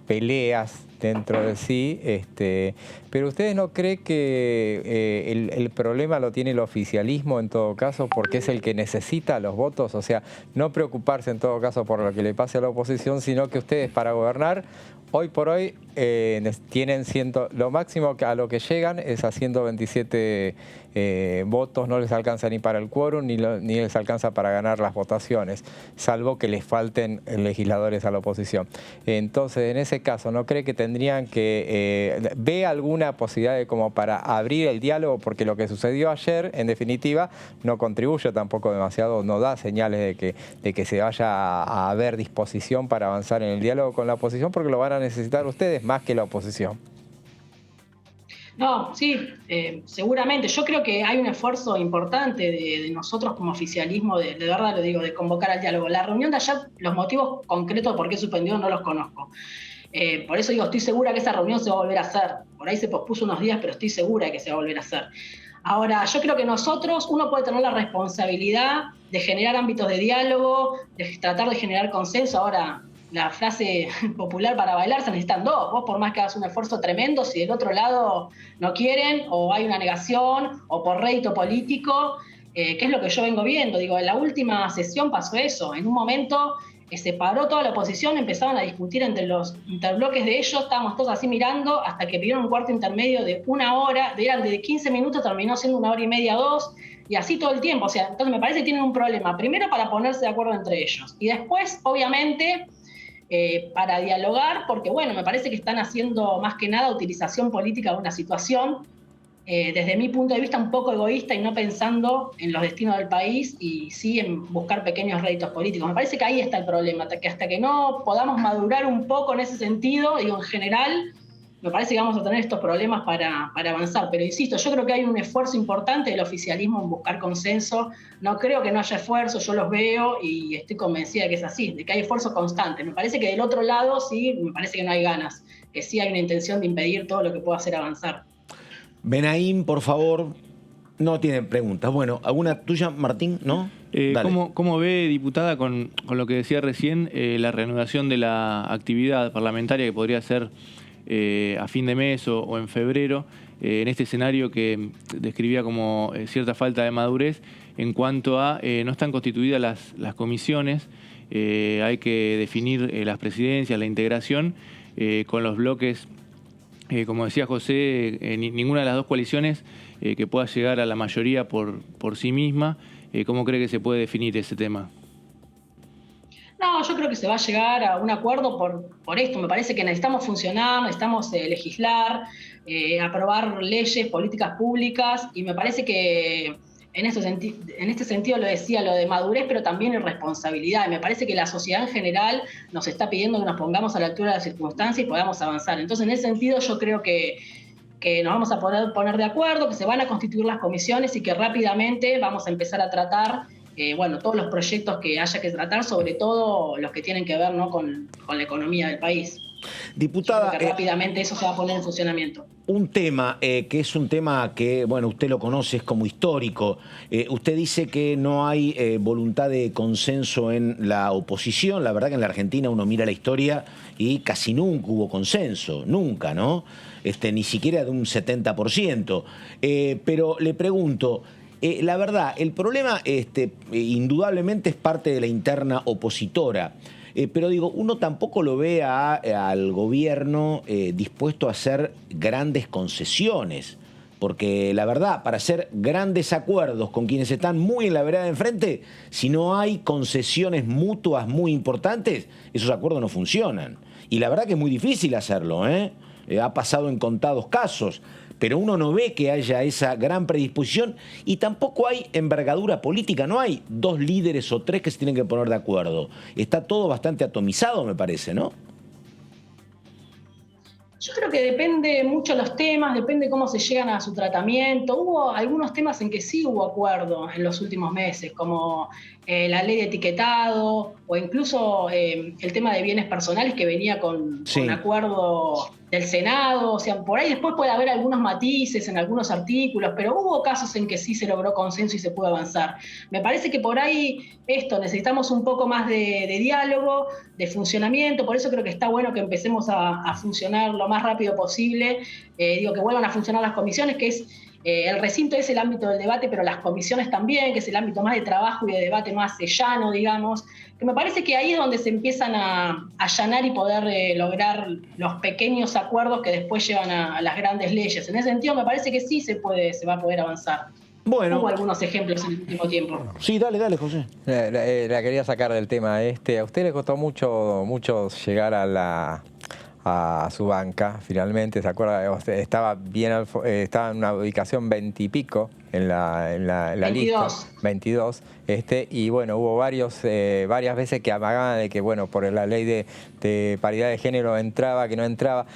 peleas dentro de sí, pero ¿ustedes no creen que el problema lo tiene el oficialismo en todo caso, porque es el que necesita los votos? O sea, no preocuparse en todo caso por lo que le pase a la oposición, sino que ustedes para gobernar hoy por hoy tienen lo máximo a lo que llegan es a 127 votos, no les alcanza ni para el quórum ni les alcanza para ganar las votaciones, salvo que les falten legisladores a la oposición. Entonces, en ese caso, ¿no cree que tendrían que ve alguna posibilidad de como para abrir el diálogo? Porque lo que sucedió ayer, en definitiva, no contribuye tampoco demasiado, no da señales de que se vaya a haber disposición para avanzar en el diálogo con la oposición, porque lo van a necesitar ustedes más que la oposición. No, sí, seguramente. Yo creo que hay un esfuerzo importante de nosotros como oficialismo, de verdad lo digo, de convocar al diálogo. La reunión de ayer, los motivos concretos por qué suspendió no los conozco. Por eso digo, estoy segura que esa reunión se va a volver a hacer. Por ahí se pospuso unos días, pero estoy segura de que se va a volver a hacer. Ahora, yo creo que uno puede tener la responsabilidad de generar ámbitos de diálogo, de tratar de generar consenso. Ahora, la frase popular para bailar, se necesitan dos. Vos, por más que hagas un esfuerzo tremendo, si del otro lado no quieren, o hay una negación, o por rédito político, que es lo que yo vengo viendo. Digo, en la última sesión pasó eso. En un momento se paró toda la oposición, empezaban a discutir entre los interbloques de ellos, estábamos todos así mirando, hasta que pidieron un cuarto intermedio de 1 hora, eran de 15 minutos, terminó siendo 1 hora y media, 2, y así todo el tiempo. O sea, entonces me parece que tienen un problema, primero para ponerse de acuerdo entre ellos, y después, obviamente, para dialogar, porque bueno, me parece que están haciendo más que nada utilización política de una situación desde mi punto de vista, un poco egoísta y no pensando en los destinos del país y sí en buscar pequeños réditos políticos. Me parece que ahí está el problema, que hasta que no podamos madurar un poco en ese sentido, digo, en general, me parece que vamos a tener estos problemas para avanzar. Pero insisto, yo creo que hay un esfuerzo importante del oficialismo en buscar consenso. No creo que no haya esfuerzo, yo los veo y estoy convencida de que es así, de que hay esfuerzo constante. Me parece que del otro lado sí, me parece que no hay ganas, que sí hay una intención de impedir todo lo que pueda hacer avanzar. Benaim, por favor, no tiene preguntas. Bueno, ¿alguna tuya, Martín? ¿No? ¿Cómo ve, diputada, con lo que decía recién, la reanudación de la actividad parlamentaria que podría ser a fin de mes o en febrero, en este escenario que describía como cierta falta de madurez en cuanto a no están constituidas las comisiones, hay que definir las presidencias, la integración con los bloques? Como decía José, ninguna de las dos coaliciones que pueda llegar a la mayoría por sí misma. ¿Cómo cree que se puede definir ese tema? No, yo creo que se va a llegar a un acuerdo por esto. Me parece que necesitamos funcionar, necesitamos legislar, aprobar leyes, políticas públicas, y me parece que en este sentido lo decía, lo de madurez, pero también irresponsabilidad. Y me parece que la sociedad en general nos está pidiendo que nos pongamos a la altura de las circunstancias y podamos avanzar. Entonces, en ese sentido, yo creo que nos vamos a poner de acuerdo, que se van a constituir las comisiones y que rápidamente vamos a empezar a tratar todos los proyectos que haya que tratar, sobre todo los que tienen que ver, ¿no?, con la economía del país. Diputada, rápidamente eso se va a poner en funcionamiento. Un tema que es un tema que, bueno, usted lo conoce, es como histórico. Usted dice que no hay voluntad de consenso en la oposición. La verdad que en la Argentina uno mira la historia y casi nunca hubo consenso, nunca, ¿no? Ni siquiera de un 70%. Pero le pregunto, la verdad, el problema indudablemente es parte de la interna opositora. Pero digo, uno tampoco lo ve al gobierno dispuesto a hacer grandes concesiones, porque la verdad, para hacer grandes acuerdos con quienes están muy en la vereda de enfrente, si no hay concesiones mutuas muy importantes, esos acuerdos no funcionan. Y la verdad que es muy difícil hacerlo, ha pasado en contados casos, pero uno no ve que haya esa gran predisposición y tampoco hay envergadura política, no hay dos líderes o tres que se tienen que poner de acuerdo. Está todo bastante atomizado, me parece, ¿no? Yo creo que depende mucho de los temas, depende cómo se llegan a su tratamiento. Hubo algunos temas en que sí hubo acuerdo en los últimos meses, como la ley de etiquetado o incluso el tema de bienes personales que venía con acuerdo del Senado. O sea, por ahí después puede haber algunos matices en algunos artículos, pero hubo casos en que sí se logró consenso y se pudo avanzar. Me parece que por ahí necesitamos un poco más de diálogo, de funcionamiento. Por eso creo que está bueno que empecemos a funcionar lo más rápido posible. Que vuelvan a funcionar las comisiones, que es el recinto es el ámbito del debate, pero las comisiones también, que es el ámbito más de trabajo y de debate más llano, digamos. Que me parece que ahí es donde se empiezan a allanar y poder lograr los pequeños acuerdos que después llevan a las grandes leyes. En ese sentido me parece que sí se va a poder avanzar. Bueno. Hubo algunos ejemplos en el último tiempo. Sí, dale, José. La quería sacar del tema A usted le costó mucho llegar a su banca, finalmente, ¿se acuerda? Estaba en una ubicación 20 y pico en la 22. Lista, 22, y bueno, hubo varias veces que amagaban de que, bueno, por la ley de paridad de género entraba, que no entraba.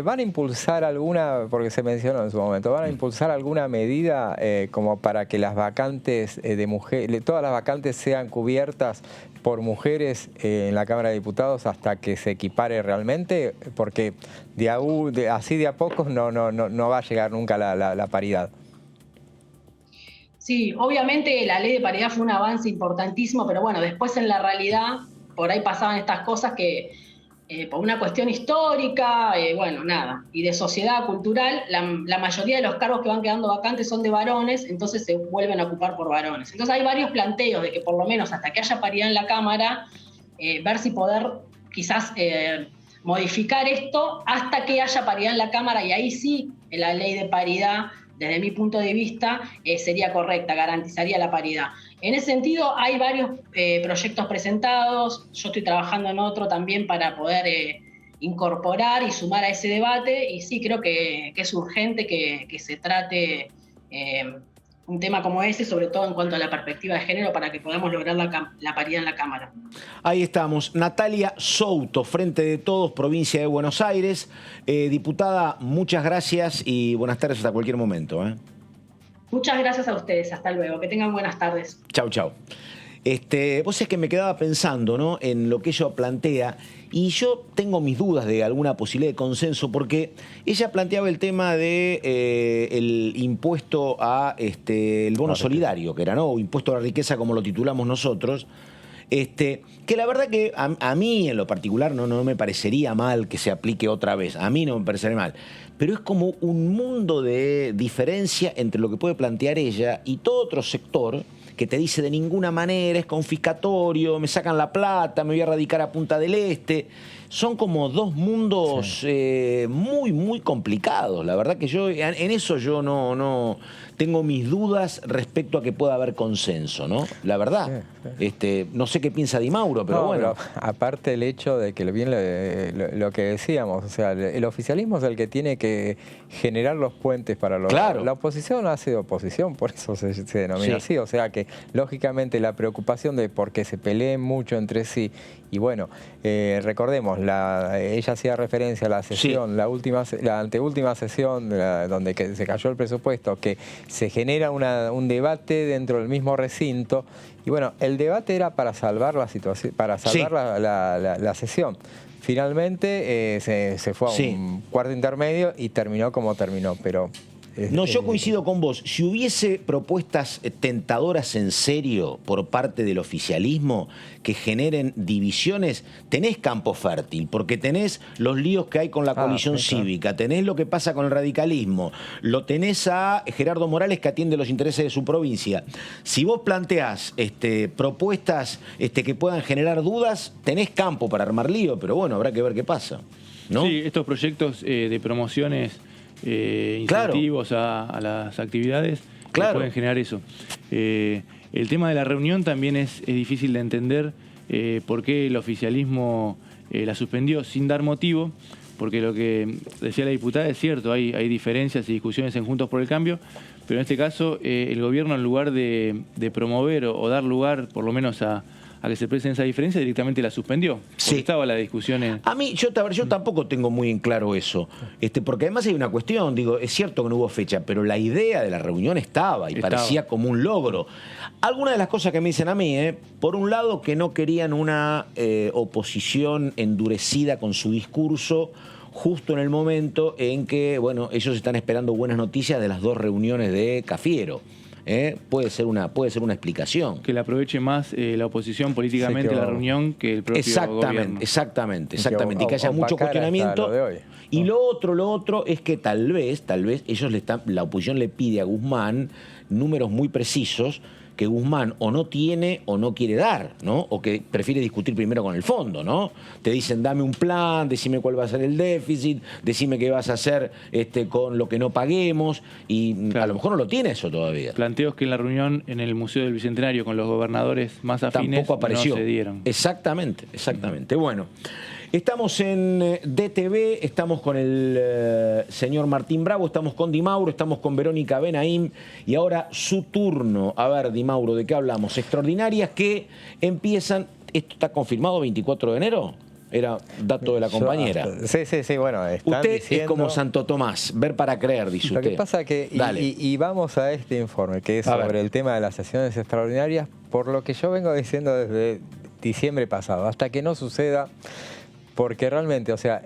¿Van a impulsar alguna, porque se mencionó en su momento, van a impulsar alguna medida como para que las vacantes de mujeres, todas las vacantes sean cubiertas por mujeres en la Cámara de Diputados hasta que se equipare realmente? Porque así de a poco no va a llegar nunca la paridad. Sí, obviamente la ley de paridad fue un avance importantísimo, pero bueno, después en la realidad por ahí pasaban estas cosas que por una cuestión histórica, y de sociedad cultural, la mayoría de los cargos que van quedando vacantes son de varones, entonces se vuelven a ocupar por varones. Entonces hay varios planteos de que por lo menos hasta que haya paridad en la Cámara, ver si poder quizás modificar esto hasta que haya paridad en la Cámara, y ahí sí la ley de paridad, desde mi punto de vista, sería correcta, garantizaría la paridad. En ese sentido, hay varios proyectos presentados. Yo estoy trabajando en otro también para poder incorporar y sumar a ese debate, y sí creo que es urgente que se trate un tema como ese, sobre todo en cuanto a la perspectiva de género, para que podamos lograr la paridad en la Cámara. Ahí estamos. Natalia Souto, Frente de Todos, provincia de Buenos Aires. Diputada, muchas gracias y buenas tardes hasta cualquier momento. Muchas gracias a ustedes. Hasta luego. Que tengan buenas tardes. Chau, chau. Vos es que me quedaba pensando, ¿no?, en lo que ella plantea, y yo tengo mis dudas de alguna posibilidad de consenso, porque ella planteaba el tema de el impuesto a el bono solidario, que era, ¿no?, o impuesto a la riqueza, como lo titulamos nosotros. Que la verdad que a mí en lo particular no me parecería mal que se aplique otra vez. A mí no me parecería mal. Pero es como un mundo de diferencia entre lo que puede plantear ella y todo otro sector que te dice de ninguna manera, es confiscatorio, me sacan la plata, me voy a radicar a Punta del Este. Son como dos mundos muy, muy complicados. La verdad que yo en eso yo no tengo mis dudas respecto a que pueda haber consenso, ¿no? La verdad. No sé qué piensa Di Mauro, pero bueno. Pero aparte el hecho de que lo que decíamos, o sea, el oficialismo es el que tiene que generar los puentes para lograr. Claro. La oposición hace oposición, por eso se denomina así. O sea que, lógicamente, la preocupación de porque se peleen mucho entre sí. Y bueno, recordemos, ella hacía referencia a la sesión, la anteúltima sesión donde se cayó el presupuesto, que se genera un debate dentro del mismo recinto. Y bueno, el debate era para salvar la situación, para salvar la sesión. Finalmente se fue a un cuarto intermedio y terminó como terminó, pero... No, yo coincido con vos. Si hubiese propuestas tentadoras en serio por parte del oficialismo que generen divisiones, tenés campo fértil, porque tenés los líos que hay con la coalición cívica, tenés lo que pasa con el radicalismo, lo tenés a Gerardo Morales que atiende los intereses de su provincia. Si vos planteás propuestas que puedan generar dudas, tenés campo para armar lío, pero bueno, habrá que ver qué pasa, ¿no? Sí, estos proyectos de promociones, incentivos a las actividades pueden generar eso. El tema de la reunión también es difícil de entender por qué el oficialismo la suspendió sin dar motivo, porque lo que decía la diputada es cierto, hay diferencias y discusiones en Juntos por el Cambio, pero en este caso el gobierno, en lugar de promover o dar lugar por lo menos a que se expresen esa diferencia, directamente la suspendió. Porque estaba la discusión en... A mí, yo tampoco tengo muy en claro eso. Porque además hay una cuestión, digo, es cierto que no hubo fecha, pero la idea de la reunión estaba y parecía como un logro. Algunas de las cosas que me dicen a mí, por un lado, que no querían una oposición endurecida con su discurso, justo en el momento en que, bueno, ellos están esperando buenas noticias de las dos reuniones de Cafiero. Puede ser una explicación. Que le aproveche más la oposición políticamente la reunión que el propio gobierno. Exactamente. Y que haya mucho cuestionamiento. Y lo otro es que tal vez la oposición le pide a Guzmán números muy precisos que Guzmán o no tiene o no quiere dar, ¿no? O que prefiere discutir primero con el fondo, ¿no? Te dicen, dame un plan, decime cuál va a ser el déficit, decime qué vas a hacer con lo que no paguemos, y a lo mejor no lo tiene eso todavía. Planteos que en la reunión en el Museo del Bicentenario con los gobernadores más afines tampoco apareció. No se dieron. Exactamente. Bueno, estamos en DTV, estamos con el señor Martín Bravo, estamos con Di Mauro, estamos con Verónica Benaim, y ahora su turno. A ver, Di Mauro, ¿de qué hablamos? Extraordinarias que empiezan, ¿esto está confirmado 24 de enero? Era dato de la compañera. Sí, bueno. Usted diciendo... es como Santo Tomás, ver para creer, dice usted. Lo que pasa que, y vamos a este informe, que es sobre el tema de las sesiones extraordinarias, por lo que yo vengo diciendo desde diciembre pasado, hasta que no suceda. Porque realmente, o sea...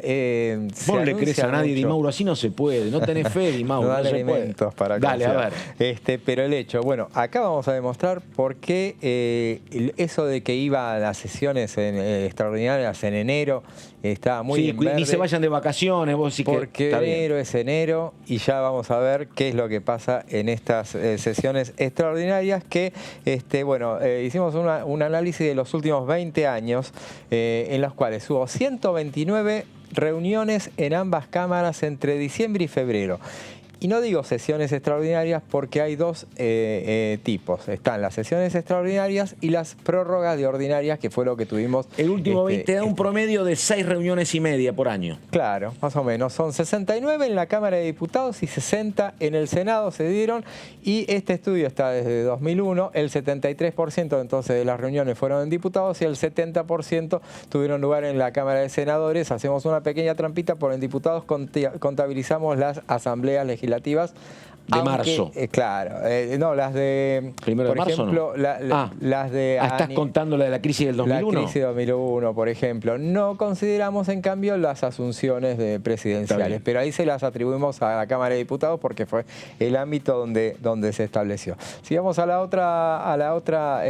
Vos no le crees a nadie, Di Mauro, así no se puede. No tenés fe, Di Mauro, no se puede. Para dale, a ver. Pero el hecho, bueno, acá vamos a demostrar por qué eso de que iba a las sesiones extraordinarias en enero estaba muy en verde. Ni se vayan de vacaciones, vos sí que... Porque enero es enero y ya vamos a ver qué es lo que pasa en estas sesiones extraordinarias que, hicimos un análisis de los últimos 20 años en los cuales hubo 129 reuniones en ambas cámaras entre diciembre y febrero. Y no digo sesiones extraordinarias porque hay dos tipos. Están las sesiones extraordinarias y las prórrogas de ordinarias, que fue lo que tuvimos. El último 20 da un promedio de 6 reuniones y media por año. Claro, más o menos. Son 69 en la Cámara de Diputados y 60 en el Senado se dieron. Y este estudio está desde 2001. El 73% entonces de las reuniones fueron en diputados y el 70% tuvieron lugar en la Cámara de Senadores. Hacemos una pequeña trampita, por en diputados contabilizamos las asambleas legislativas de marzo. Claro, no, las de... Primero de por marzo, ejemplo, ¿no? las de... ¿Estás contando la de la crisis del 2001? La crisis de 2001, por ejemplo. No consideramos, en cambio, las asunciones de presidenciales, pero ahí se las atribuimos a la Cámara de Diputados porque fue el ámbito donde se estableció. Si vamos a la otra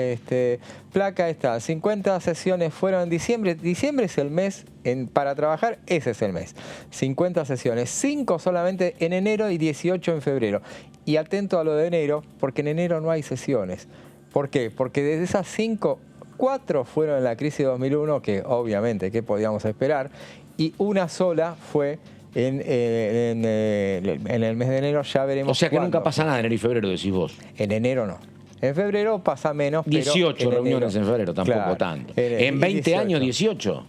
placa, está 50 sesiones fueron en diciembre. Diciembre es el mes para trabajar, ese es el mes. 50 sesiones, 5 solamente en enero y 18 en febrero. Y atento a lo de enero, porque en enero no hay sesiones. ¿Por qué? Porque de esas 5, 4 fueron en la crisis de 2001, que obviamente, ¿qué podíamos esperar? Y una sola fue en el mes de enero, ya veremos. O sea que nunca pasa nada en enero y febrero, decís vos. En enero no. En febrero pasa menos. 18 reuniones en febrero, tampoco claro, tanto. En 20 18. Años, 18.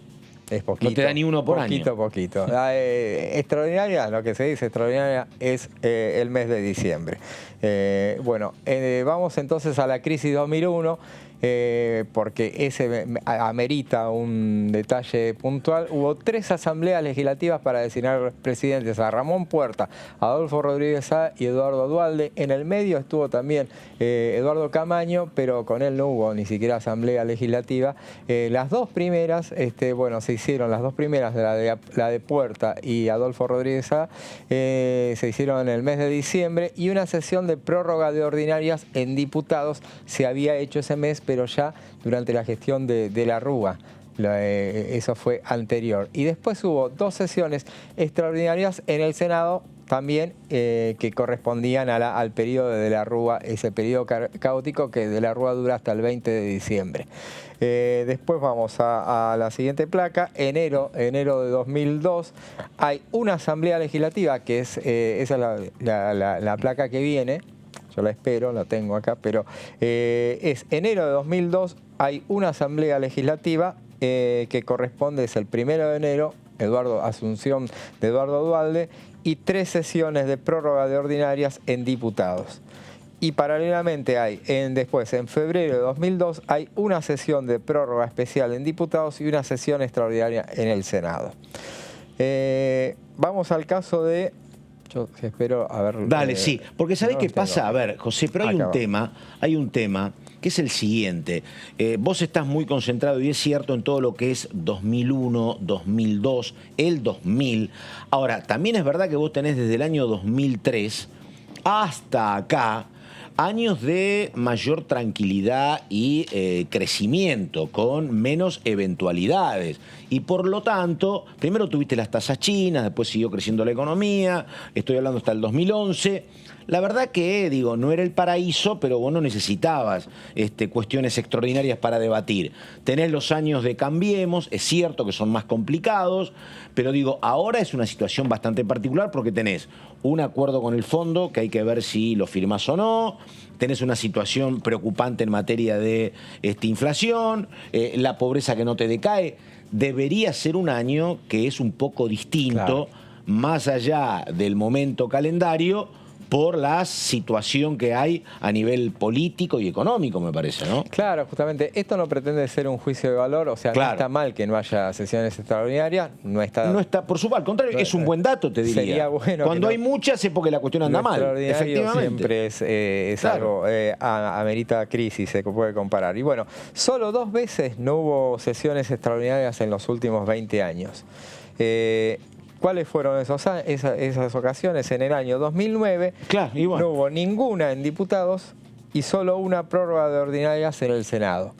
Es poquito. No te da ni uno por año. Poquito. Extraordinaria, lo que se dice extraordinaria es el mes de diciembre. Vamos entonces a la crisis 2001. Porque ese amerita un detalle puntual. Hubo 3 asambleas legislativas para designar presidentes: a Ramón Puerta, Adolfo Rodríguez Saa y Eduardo Duhalde. En el medio estuvo también Eduardo Camaño, pero con él no hubo ni siquiera asamblea legislativa. Las dos primeras, se hicieron las dos primeras, la de Puerta y Adolfo Rodríguez Saa, se hicieron en el mes de diciembre, y una sesión de prórroga de ordinarias en diputados se había hecho ese mes, pero ya durante la gestión de la Rúa. Eso fue anterior. Y después hubo 2 sesiones extraordinarias en el Senado también, que correspondían al periodo de la Rúa, ese periodo caótico que de la Rúa dura hasta el 20 de diciembre. Después vamos a la siguiente placa. Enero de 2002 hay una asamblea legislativa, que esa es la placa que viene. Yo la espero, la tengo acá, pero es enero de 2002, hay una asamblea legislativa que corresponde, es el 1 de enero, asunción de Eduardo Duhalde, y 3 sesiones de prórroga de ordinarias en diputados. Y paralelamente después, en febrero de 2002, hay una sesión de prórroga especial en diputados y una sesión extraordinaria en el Senado. Vamos al caso de... Yo espero a ver. Dale, sí, porque ¿sabés qué pasa? A ver, José, pero hay un tema que es el siguiente. Vos estás muy concentrado, y es cierto, en todo lo que es 2001, 2002, el 2000. Ahora, también es verdad que vos tenés desde el año 2003 hasta acá años de mayor tranquilidad y crecimiento, con menos eventualidades. Y por lo tanto, primero tuviste las tasas chinas, después siguió creciendo la economía, estoy hablando hasta el 2011. La verdad que, no era el paraíso, pero vos no necesitabas cuestiones extraordinarias para debatir. Tenés los años de Cambiemos, es cierto que son más complicados, pero ahora es una situación bastante particular porque tenés un acuerdo con el fondo que hay que ver si lo firmás o no, tenés una situación preocupante en materia de inflación, la pobreza que no te decae. Debería ser un año que es un poco distinto, claro, más allá del momento calendario, por la situación que hay a nivel político y económico, me parece, ¿no? Claro, justamente. Esto no pretende ser un juicio de valor, o sea, claro, no está mal que no haya sesiones extraordinarias, no está, por su al contrario, es un buen dato, te diría. Sería bueno. Cuando hay muchas es porque la cuestión anda mal, efectivamente. Siempre es claro, algo, amerita crisis, se puede comparar. Y bueno, solo 2 veces no hubo sesiones extraordinarias en los últimos 20 años. ¿Cuáles fueron esas ocasiones? En el año 2009 no hubo ninguna en diputados y solo una prórroga de ordinarias en el Senado.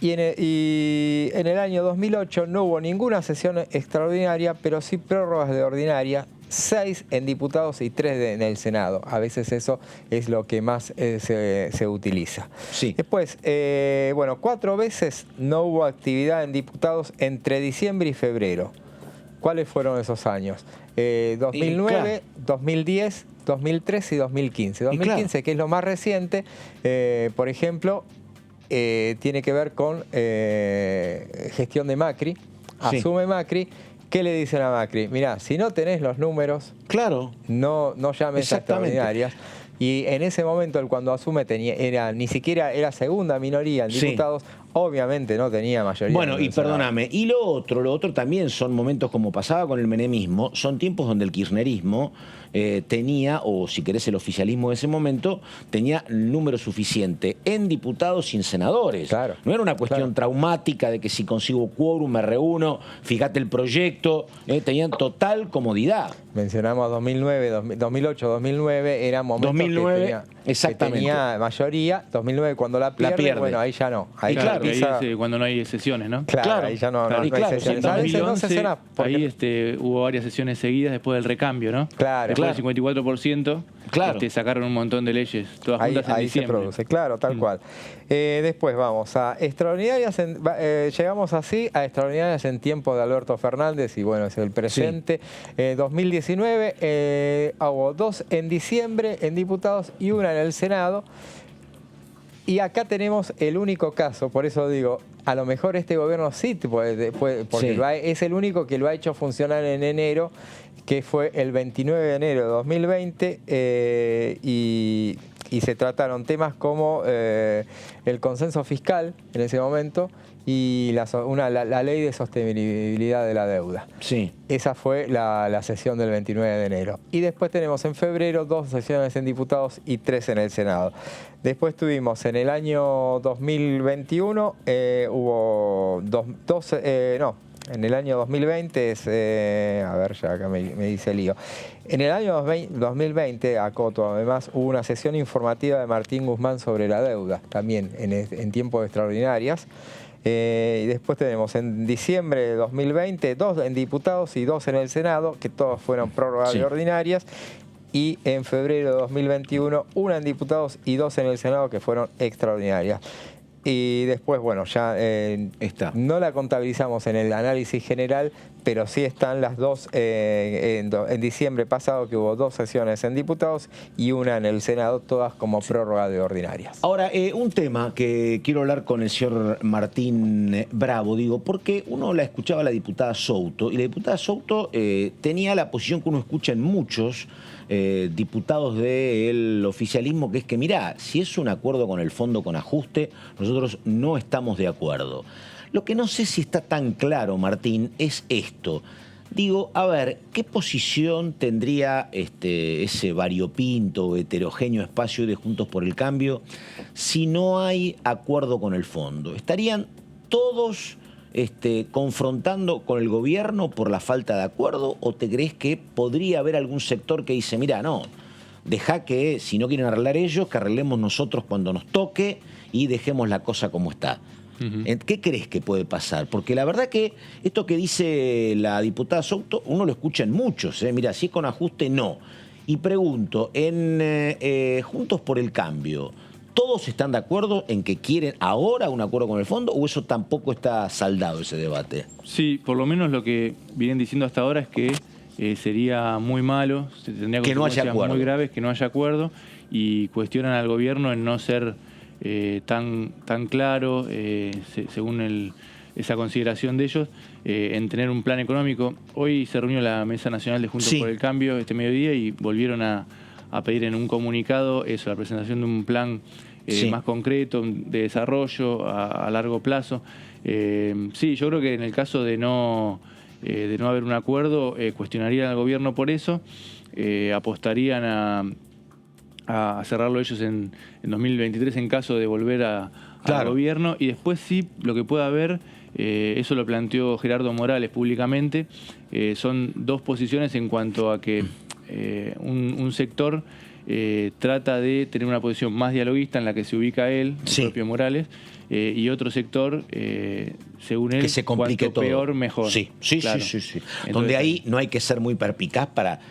Y en el año 2008 no hubo ninguna sesión extraordinaria, pero sí prórrogas de ordinaria, 6 en diputados y 3 en el Senado. A veces eso es lo que más se utiliza. Sí. Después, 4 veces no hubo actividad en diputados entre diciembre y febrero. ¿Cuáles fueron esos años? 2009, 2010, 2013 y 2015. 2015, que es lo más reciente, por ejemplo, tiene que ver con gestión de Macri. Asume Macri. ¿Qué le dicen a Macri? Mirá, si no tenés los números, no llames a extraordinarias. Y en ese momento, él cuando asume, ni siquiera era segunda minoría en diputados, obviamente no tenía mayoría. Bueno, y perdóname, y lo otro también son momentos como pasaba con el menemismo, son tiempos donde el kirchnerismo tenía, o si querés el oficialismo de ese momento, tenía el número suficiente en diputados y en senadores. Claro. No era una cuestión traumática de que si consigo quórum me reúno, fíjate el proyecto, tenían total comodidad. Mencionamos 2009, 2008, 2009, eran momentos 2009, que tenía mayoría. 2009 cuando la pierde, bueno, ahí ya no. Ahí claro, ahí es cuando no hay sesiones, ¿no? Claro, ahí ya no hay sesiones. En 2011, ahí hubo varias sesiones seguidas después del recambio, ¿no? Claro. Después del 54%, sacaron un montón de leyes, todas juntas en diciembre. Se produce, claro, tal cual. Después vamos a extraordinarias, llegamos así a extraordinarias en tiempo de Alberto Fernández, y bueno, es el presente. 2019 hubo 2 en diciembre en diputados y 1 en el Senado. Y acá tenemos el único caso, por eso digo, a lo mejor este gobierno sí puede porque es el único que lo ha hecho funcionar en enero, que fue el 29 de enero de 2020, y se trataron temas como el consenso fiscal en ese momento y la ley de sostenibilidad de la deuda. Sí. Esa fue la sesión del 29 de enero. Y después tenemos en febrero 2 sesiones en diputados y 3 en el Senado. Después tuvimos en el año 2021, hubo en el año 2020 a ver, ya acá me dice el lío. En el año 2020, acoto, además, hubo una sesión informativa de Martín Guzmán sobre la deuda, también en tiempos extraordinarias. Y después tenemos en diciembre de 2020 2 en diputados y 2 en el Senado, que todos fueron prórrogas ordinarias. Y en febrero de 2021, 1 en diputados y 2 en el Senado, que fueron extraordinarias. Y después, bueno, ya no la contabilizamos en el análisis general, pero sí están las 2 en diciembre pasado, que hubo 2 sesiones en diputados y 1 en el Senado, todas como prórroga de ordinarias. Ahora, un tema que quiero hablar con el señor Martín Bravo, digo, porque uno la escuchaba a la diputada Souto, y la diputada Souto tenía la posición que uno escucha en muchos diputados del oficialismo, que es que, mirá, si es un acuerdo con el fondo con ajuste, nosotros no estamos de acuerdo. Lo que no sé si está tan claro, Martín, es esto. Digo, a ver, ¿qué posición tendría ese variopinto, heterogéneo espacio de Juntos por el Cambio si no hay acuerdo con el fondo? ¿Estarían todos confrontando con el gobierno por la falta de acuerdo, o te crees que podría haber algún sector que dice, mira, no, deja que si no quieren arreglar ellos, que arreglemos nosotros cuando nos toque y dejemos la cosa como está? ¿Qué crees que puede pasar? Porque la verdad que esto que dice la diputada Souto, uno lo escucha en muchos, mira, si es con ajuste, no. Y pregunto, en Juntos por el Cambio, ¿todos están de acuerdo en que quieren ahora un acuerdo con el fondo, o eso tampoco está saldado, ese debate? Sí, por lo menos lo que vienen diciendo hasta ahora es que sería muy malo, se tendría que no haya acuerdo, muy graves, que no haya acuerdo, y cuestionan al gobierno en no ser tan claro, según esa consideración de ellos, en tener un plan económico. Hoy se reunió la Mesa Nacional de Juntos por el Cambio este mediodía y volvieron a pedir en un comunicado la presentación de un plan más concreto, de desarrollo a largo plazo. Sí, yo creo que en el caso de no haber un acuerdo, cuestionarían al gobierno por eso, apostarían a cerrarlo ellos en 2023 en caso de volver al gobierno, y después sí, lo que pueda haber, eso lo planteó Gerardo Morales públicamente, son 2 posiciones en cuanto a que un sector trata de tener una posición más dialoguista en la que se ubica él, el propio Morales, y otro sector según él, que se complique cuanto todo. peor, mejor. Sí. Claro. Entonces, Entonces, ahí no hay que ser muy perspicaz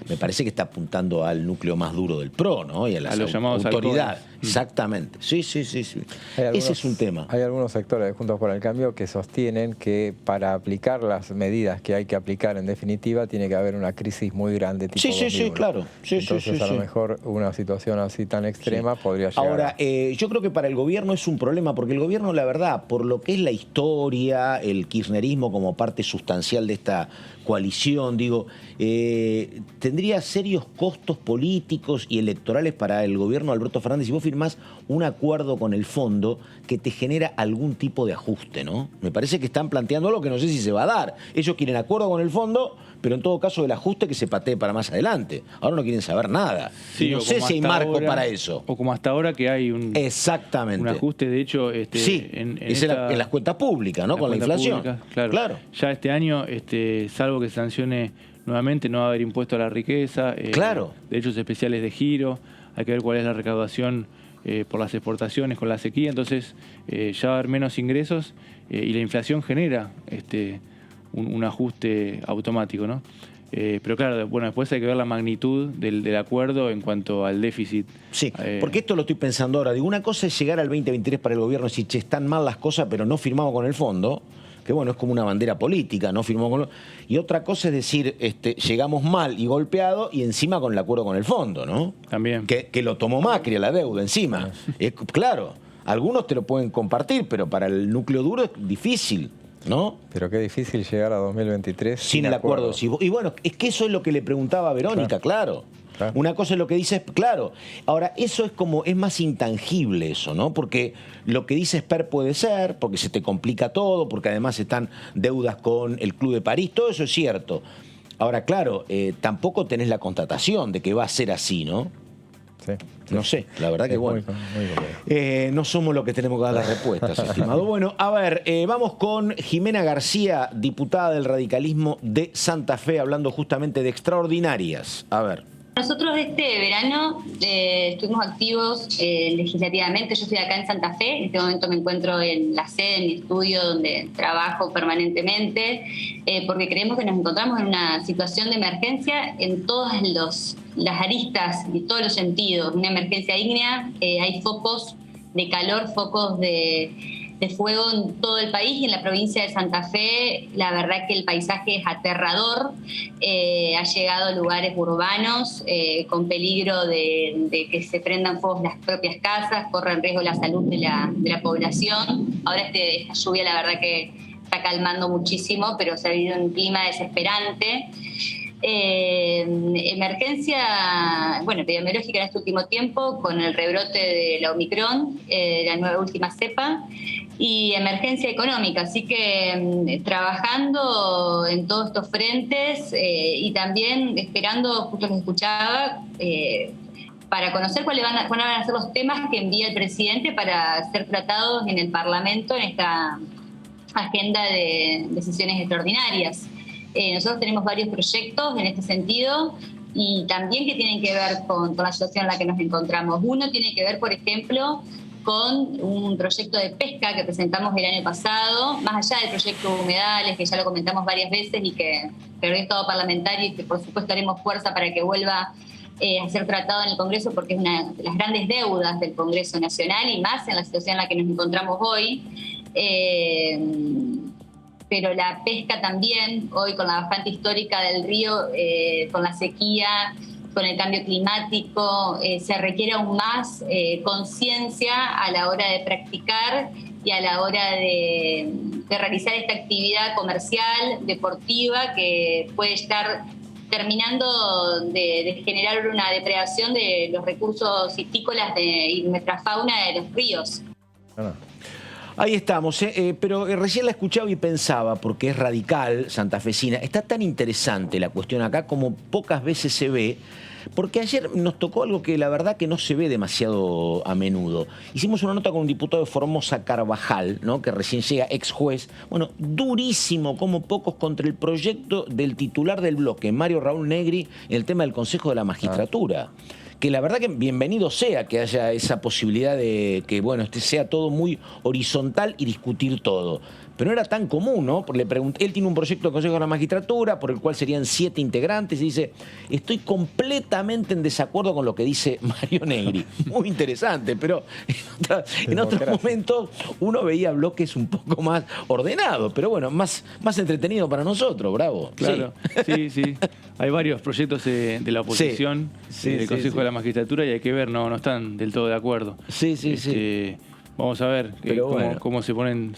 me parece que está apuntando al núcleo más duro del PRO, ¿no? Y a las los llamados autoridades. halcones. Exactamente. Sí. Ese es un tema. Hay algunos sectores de Juntos por el Cambio que sostienen que para aplicar las medidas que hay que aplicar en definitiva tiene que haber una crisis muy grande tipo 2001. Claro. Entonces a lo mejor una situación así tan extrema podría llegar. Ahora, yo creo que para el gobierno es un problema, porque el gobierno, la verdad, por lo que es la historia, el kirchnerismo como parte sustancial de esta coalición, tendría serios costos políticos y electorales para el gobierno de Alberto Fernández si vos firmás un acuerdo con el fondo que te genera algún tipo de ajuste, ¿no? Me parece que están planteando algo que no sé si se va a dar. Ellos quieren acuerdo con el fondo, pero en todo caso el ajuste que se patee para más adelante. Ahora no quieren saber nada. Sí, y no sé si hay marco para eso. O como hasta ahora que hay un ajuste, de hecho, en las cuentas públicas, ¿no? Con la inflación. Pública, claro. Ya este año, salvo que se sancione nuevamente, no va a haber impuesto a la riqueza. Derechos especiales de giro. Hay que ver cuál es la recaudación por las exportaciones con la sequía. Entonces, ya va a haber menos ingresos y la inflación genera un ajuste automático, ¿no? Pero claro, después hay que ver la magnitud del acuerdo en cuanto al déficit. Sí, porque esto lo estoy pensando ahora. Una cosa es llegar al 2023 para el gobierno y decir, che, están mal las cosas, pero no firmamos con el fondo, que bueno, es como una bandera política, no firmamos con y otra cosa es decir, llegamos mal y golpeado y encima con el acuerdo con el fondo, ¿no? También. Que lo tomó Macri a la deuda encima. Claro, algunos te lo pueden compartir, pero para el núcleo duro es difícil, ¿no? Pero qué difícil llegar a 2023 sin el acuerdo. Y bueno, es que eso es lo que le preguntaba a Verónica, claro. Una cosa es lo que dice, claro. Ahora, eso es más intangible eso, ¿no? Porque lo que dice Esper puede ser, porque se te complica todo, porque además están deudas con el Club de París, todo eso es cierto. Ahora, claro, tampoco tenés la constatación de que va a ser así, ¿no? Sí. No sé, la verdad que bueno. No somos los que tenemos que dar las respuestas, estimado. Bueno, a ver, vamos con Jimena García, diputada del radicalismo de Santa Fe, hablando justamente de extraordinarias. A ver. Nosotros este verano estuvimos activos legislativamente. Yo estoy acá en Santa Fe, en este momento me encuentro en la sede de mi estudio donde trabajo permanentemente, porque creemos que nos encontramos en una situación de emergencia en todas las aristas y todos los sentidos. Una emergencia ígnea, hay focos de calor, focos de fuego en todo el país y en la provincia de Santa Fe. La verdad que el paisaje es aterrador. Ha llegado a lugares urbanos con peligro de que se prendan fuegos las propias casas, corre en riesgo la salud de la población. Ahora esta lluvia la verdad que está calmando muchísimo, pero se ha vivido un clima desesperante. Emergencia epidemiológica en este último tiempo con el rebrote de la Omicron, la nueva última cepa, y emergencia económica, así que trabajando en todos estos frentes y también esperando, justo los escuchaba, para conocer cuáles van a ser los temas que envía el presidente para ser tratados en el Parlamento en esta agenda de sesiones extraordinarias. Nosotros tenemos varios proyectos en este sentido y también que tienen que ver con la situación en la que nos encontramos. Uno tiene que ver, por ejemplo, con un proyecto de pesca que presentamos el año pasado, más allá del proyecto de humedales, que ya lo comentamos varias veces y que perdió estado parlamentario y que por supuesto haremos fuerza para que vuelva a ser tratado en el Congreso, porque es una de las grandes deudas del Congreso Nacional y más en la situación en la que nos encontramos hoy. Pero la pesca también, hoy con la bajante histórica del río, con la sequía, con el cambio climático, se requiere aún más conciencia a la hora de practicar y a la hora de realizar esta actividad comercial, deportiva, que puede estar terminando de generar una depredación de los recursos piscícolas y nuestra fauna de los ríos. Ahí estamos, pero recién la escuchaba y pensaba, porque es radical, santafesina, está tan interesante la cuestión acá como pocas veces se ve, porque ayer nos tocó algo que la verdad que no se ve demasiado a menudo. Hicimos una nota con un diputado de Formosa, Carvajal, ¿no?, que recién llega, ex juez, bueno, durísimo como pocos contra el proyecto del titular del bloque, Mario Raúl Negri, en el tema del Consejo de la Magistratura. Que la verdad que bienvenido sea que haya esa posibilidad de que, bueno, sea todo muy horizontal y discutir todo. pero no era tan común, ¿no? Porque le pregunté, él tiene un proyecto de Consejo de la Magistratura por el cual serían 7 integrantes y dice, estoy completamente en desacuerdo con lo que dice Mario Negri. Muy interesante, pero en otros momentos uno veía bloques un poco más ordenados, pero bueno, más entretenido para nosotros, bravo. Claro, sí. Hay varios proyectos de la oposición del Consejo de la Magistratura y hay que ver, no están del todo de acuerdo. Sí. Vamos a ver cómo se ponen,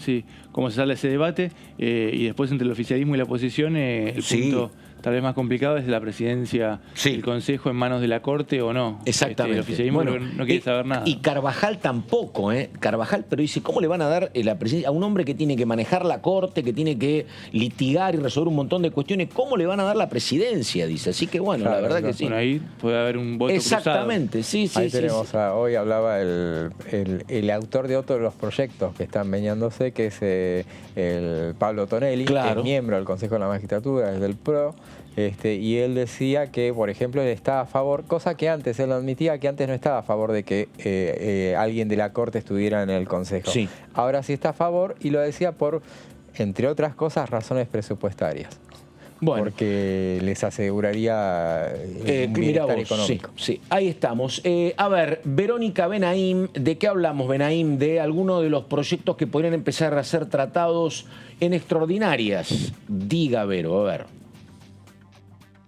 cómo se sale ese debate y después entre el oficialismo y la oposición el punto tal vez más complicado es la presidencia del Consejo en manos de la Corte o no. Exactamente. El oficialismo no quiere saber nada. Y Carvajal tampoco, Carvajal, pero dice, ¿cómo le van a dar la presidencia a un hombre que tiene que manejar la Corte, que tiene que litigar y resolver un montón de cuestiones? ¿Cómo le van a dar la presidencia? Dice. Así que bueno, la verdad que sí. Bueno, ahí puede haber un voto Exactamente, cruzado. Ahí tenemos hoy hablaba el autor de otro de los proyectos que están meñándose, que es el Pablo Tonelli, que es miembro del Consejo de la Magistratura, es del PRO. Y él decía que, por ejemplo, él estaba a favor, cosa que antes él admitía que antes no estaba a favor de que alguien de la Corte estuviera en el Consejo. Ahora sí está a favor y lo decía por, entre otras cosas, razones presupuestarias. Bueno, porque les aseguraría un bienestar económico. Sí, ahí estamos. A ver, Verónica Benaim, ¿de qué hablamos, Benaim? De alguno de los proyectos que podrían empezar a ser tratados en extraordinarias. Diga, Vero, a ver.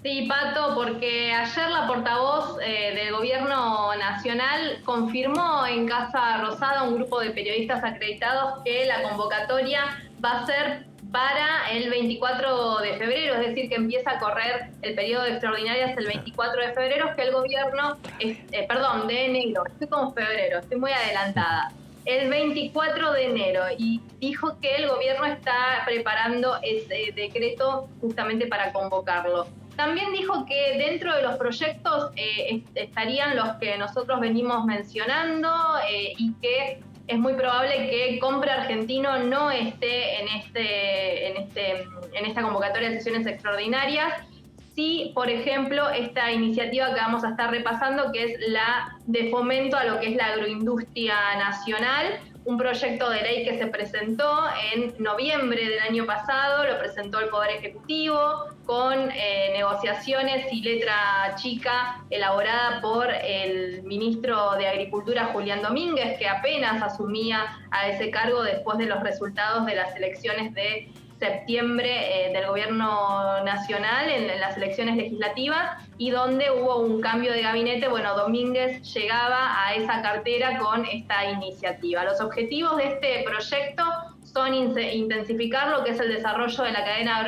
Sí, Pato, porque ayer la portavoz del Gobierno Nacional confirmó en Casa Rosada un grupo de periodistas acreditados que la convocatoria va a ser para el 24 de febrero, es decir, que empieza a correr el periodo de extraordinarias el 24 de febrero, que el gobierno, de enero, estoy como febrero, estoy muy adelantada, el 24 de enero, y dijo que el gobierno está preparando ese decreto justamente para convocarlo. También dijo que dentro de los proyectos estarían los que nosotros venimos mencionando y que es muy probable que Compre Argentino no esté en esta convocatoria de sesiones extraordinarias. Sí, por ejemplo, esta iniciativa que vamos a estar repasando, que es la de fomento a lo que es la agroindustria nacional, un proyecto de ley que se presentó en noviembre del año pasado, lo presentó el Poder Ejecutivo con negociaciones y letra chica elaborada por el ministro de Agricultura, Julián Domínguez, que apenas asumía a ese cargo después de los resultados de las elecciones de septiembre del gobierno nacional en las elecciones legislativas y donde hubo un cambio de gabinete. Bueno, Domínguez llegaba a esa cartera con esta iniciativa. Los objetivos de este proyecto son intensificar lo que es el desarrollo de la cadena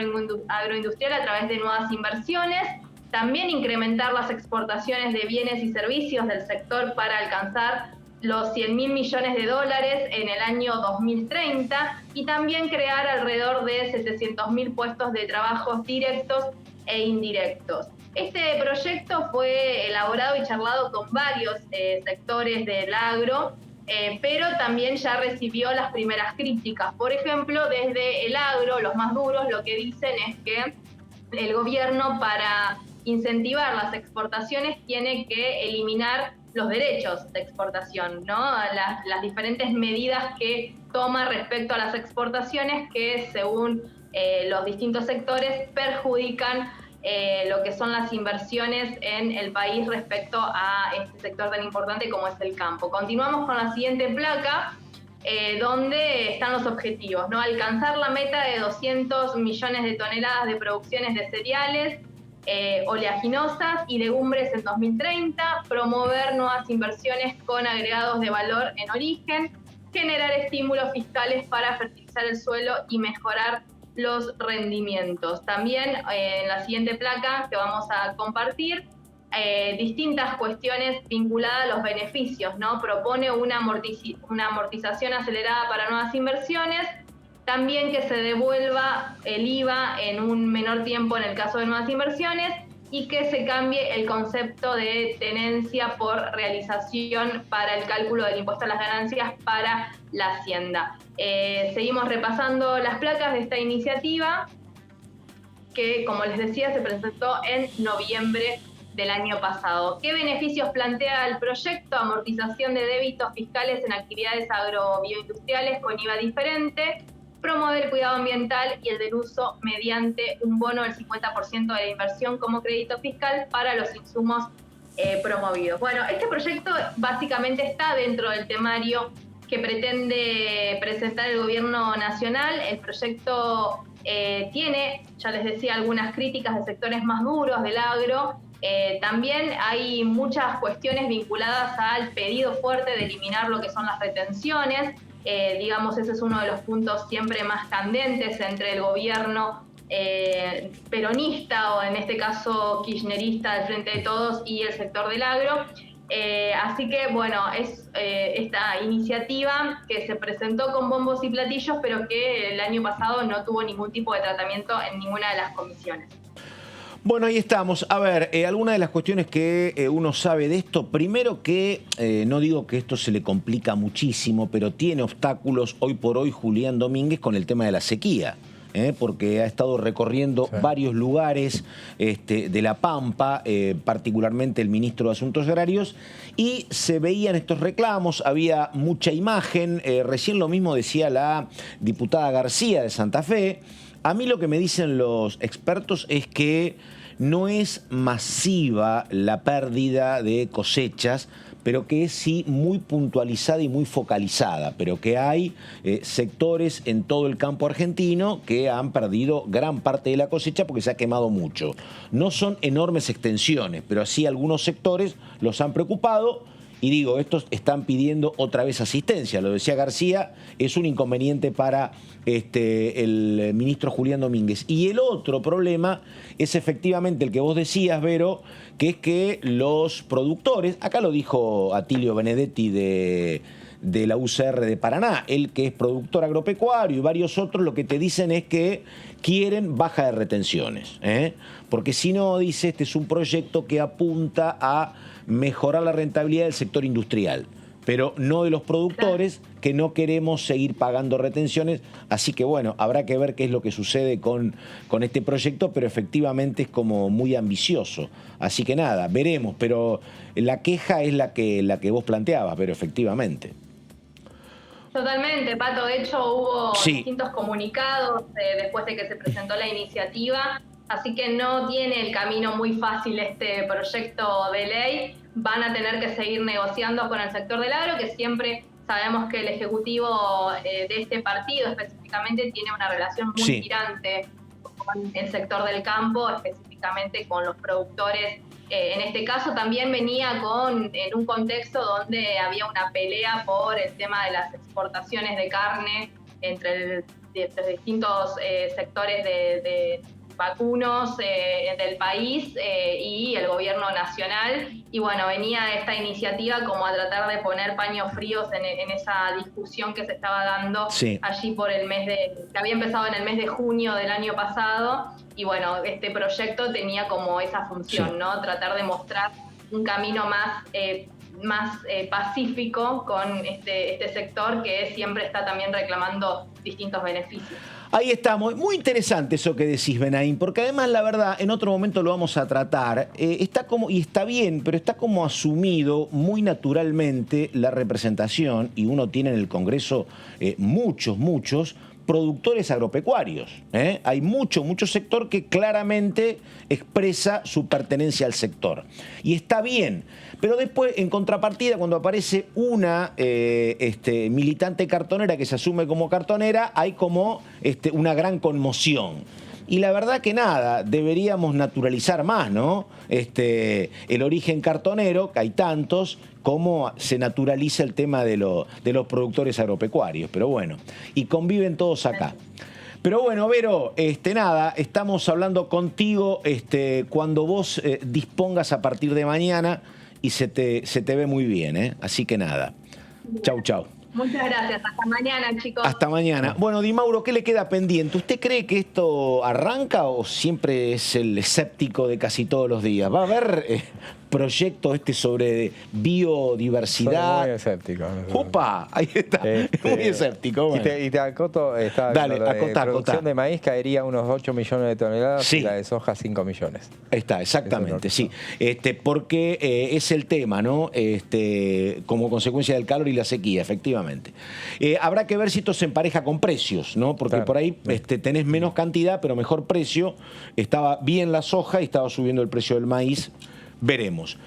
agroindustrial a través de nuevas inversiones, también incrementar las exportaciones de bienes y servicios del sector para alcanzar los 100.000 millones de dólares en el año 2030 y también crear alrededor de 700.000 puestos de trabajo directos e indirectos. Este proyecto fue elaborado y charlado con varios sectores del agro, pero también ya recibió las primeras críticas. Por ejemplo, desde el agro, los más duros, lo que dicen es que el gobierno, para incentivar las exportaciones, tiene que eliminar los derechos de exportación, ¿no? Las diferentes medidas que toma respecto a las exportaciones que, según los distintos sectores, perjudican lo que son las inversiones en el país respecto a este sector tan importante como es el campo. Continuamos con la siguiente placa, donde están los objetivos, ¿no? Alcanzar la meta de 200 millones de toneladas de producciones de cereales, oleaginosas y legumbres en 2030, promover nuevas inversiones con agregados de valor en origen, generar estímulos fiscales para fertilizar el suelo y mejorar los rendimientos. También en la siguiente placa que vamos a compartir, distintas cuestiones vinculadas a los beneficios, ¿no? Propone una amortización acelerada para nuevas inversiones, también que se devuelva el IVA en un menor tiempo en el caso de nuevas inversiones y que se cambie el concepto de tenencia por realización para el cálculo del impuesto a las ganancias para la Hacienda. Seguimos repasando las placas de esta iniciativa que, como les decía, se presentó en noviembre del año pasado. ¿Qué beneficios plantea el proyecto? Amortización de débitos fiscales en actividades agrobioindustriales con IVA diferente, promover el cuidado ambiental y el del uso mediante un bono del 50% de la inversión como crédito fiscal para los insumos promovidos. Bueno, este proyecto básicamente está dentro del temario que pretende presentar el gobierno nacional. El proyecto tiene, ya les decía, algunas críticas de sectores más duros del agro. También hay muchas cuestiones vinculadas al pedido fuerte de eliminar lo que son las retenciones. Digamos, ese es uno de los puntos siempre más candentes entre el gobierno peronista o en este caso kirchnerista del Frente de Todos y el sector del agro. Así que bueno, es esta iniciativa que se presentó con bombos y platillos, pero que el año pasado no tuvo ningún tipo de tratamiento en ninguna de las comisiones. Bueno, ahí estamos. A ver, algunas de las cuestiones que uno sabe de esto, primero que no digo que esto se le complica muchísimo, pero tiene obstáculos hoy por hoy Julián Domínguez con el tema de la sequía. Porque ha estado recorriendo varios lugares de La Pampa, particularmente el ministro de Asuntos Agrarios, y se veían estos reclamos, había mucha imagen, recién lo mismo decía la diputada García de Santa Fe. A mí lo que me dicen los expertos es que no es masiva la pérdida de cosechas, pero que es sí muy puntualizada y muy focalizada, pero que hay sectores en todo el campo argentino que han perdido gran parte de la cosecha porque se ha quemado mucho. No son enormes extensiones, pero sí algunos sectores los han preocupado. Y digo, estos están pidiendo otra vez asistencia. Lo decía García, es un inconveniente para el ministro Julián Domínguez. Y el otro problema es efectivamente el que vos decías, Vero, que es que los productores, acá lo dijo Atilio Benedetti de la UCR de Paraná, él que es productor agropecuario y varios otros, lo que te dicen es que quieren baja de retenciones, porque si no, dice, este es un proyecto que apunta a mejorar la rentabilidad del sector industrial, pero no de los productores, que no queremos seguir pagando retenciones. Así que bueno, habrá que ver qué es lo que sucede con este proyecto, pero efectivamente es como muy ambicioso. Así que nada, veremos, pero la queja es la que vos planteabas, pero efectivamente. Totalmente, Pato. De hecho, hubo distintos comunicados después de que se presentó la iniciativa, así que no tiene el camino muy fácil este proyecto de ley. Van a tener que seguir negociando con el sector del agro, que siempre sabemos que el Ejecutivo de este partido específicamente tiene una relación muy tirante con el sector del campo, específicamente con los productores. En este caso también venía en un contexto donde había una pelea por el tema de las exportaciones de carne entre los distintos sectores de vacunos del país y el gobierno nacional. Y bueno, venía esta iniciativa como a tratar de poner paños fríos en esa discusión que se estaba dando allí por el mes que había empezado en el mes de junio del año pasado. Y bueno, este proyecto tenía como esa función, ¿no? Tratar de mostrar un camino más pacífico con este sector que siempre está también reclamando distintos beneficios. Ahí estamos. Muy interesante eso que decís, Benaín, porque además, la verdad, en otro momento lo vamos a tratar. Está como, y está bien, pero está como asumido muy naturalmente la representación, y uno tiene en el Congreso muchos productores agropecuarios. Hay mucho sector que claramente expresa su pertenencia al sector. Y está bien. Pero después, en contrapartida, cuando aparece una militante cartonera que se asume como cartonera, hay como una gran conmoción. Y la verdad que nada, deberíamos naturalizar más, ¿no? El origen cartonero, que hay tantos, cómo se naturaliza el tema de los productores agropecuarios. Pero bueno, y conviven todos acá. Pero bueno, Vero, nada, estamos hablando contigo cuando vos dispongas a partir de mañana y se te ve muy bien, Así que nada, chau. Muchas gracias. Hasta mañana, chicos. Hasta mañana. Bueno, Di Mauro, ¿qué le queda pendiente? ¿Usted cree que esto arranca o siempre es el escéptico de casi todos los días? ¿Va a haber proyecto sobre biodiversidad. Soy muy escéptico. ¡Opa! Ahí está. Muy escéptico. Bueno. Y te acoto, Dale, la producción de maíz caería unos 8 millones de toneladas sí. y la de soja 5 millones. Está, exactamente, sí. Porque es el tema, ¿no? Como consecuencia del calor y la sequía, efectivamente. Habrá que ver si esto se empareja con precios, ¿no? Porque por ahí tenés menos cantidad, pero mejor precio. Estaba bien la soja y estaba subiendo el precio del maíz. Veremos.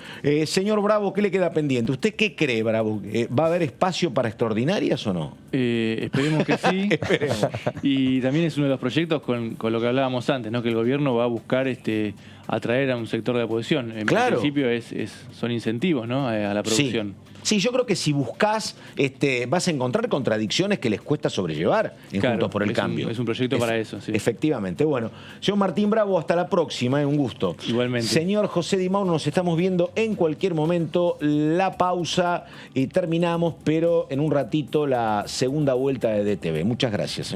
Señor Bravo, ¿qué le queda pendiente? ¿Usted qué cree, Bravo? ¿Va a haber espacio para extraordinarias o no? Esperemos que sí. Esperemos. Y también es uno de los proyectos con lo que hablábamos antes, ¿no? Que el gobierno va a buscar atraer a un sector de la producción. En principio son incentivos, ¿no? A la producción. Sí, yo creo que si buscas vas a encontrar contradicciones que les cuesta sobrellevar en Juntos por el Cambio. Es un proyecto para eso, sí. Efectivamente. Bueno, señor Martín Bravo, hasta la próxima, un gusto. Igualmente. Señor José Di Mauro, nos estamos viendo en cualquier momento. La pausa y terminamos, pero en un ratito la segunda vuelta de DTV. Muchas gracias.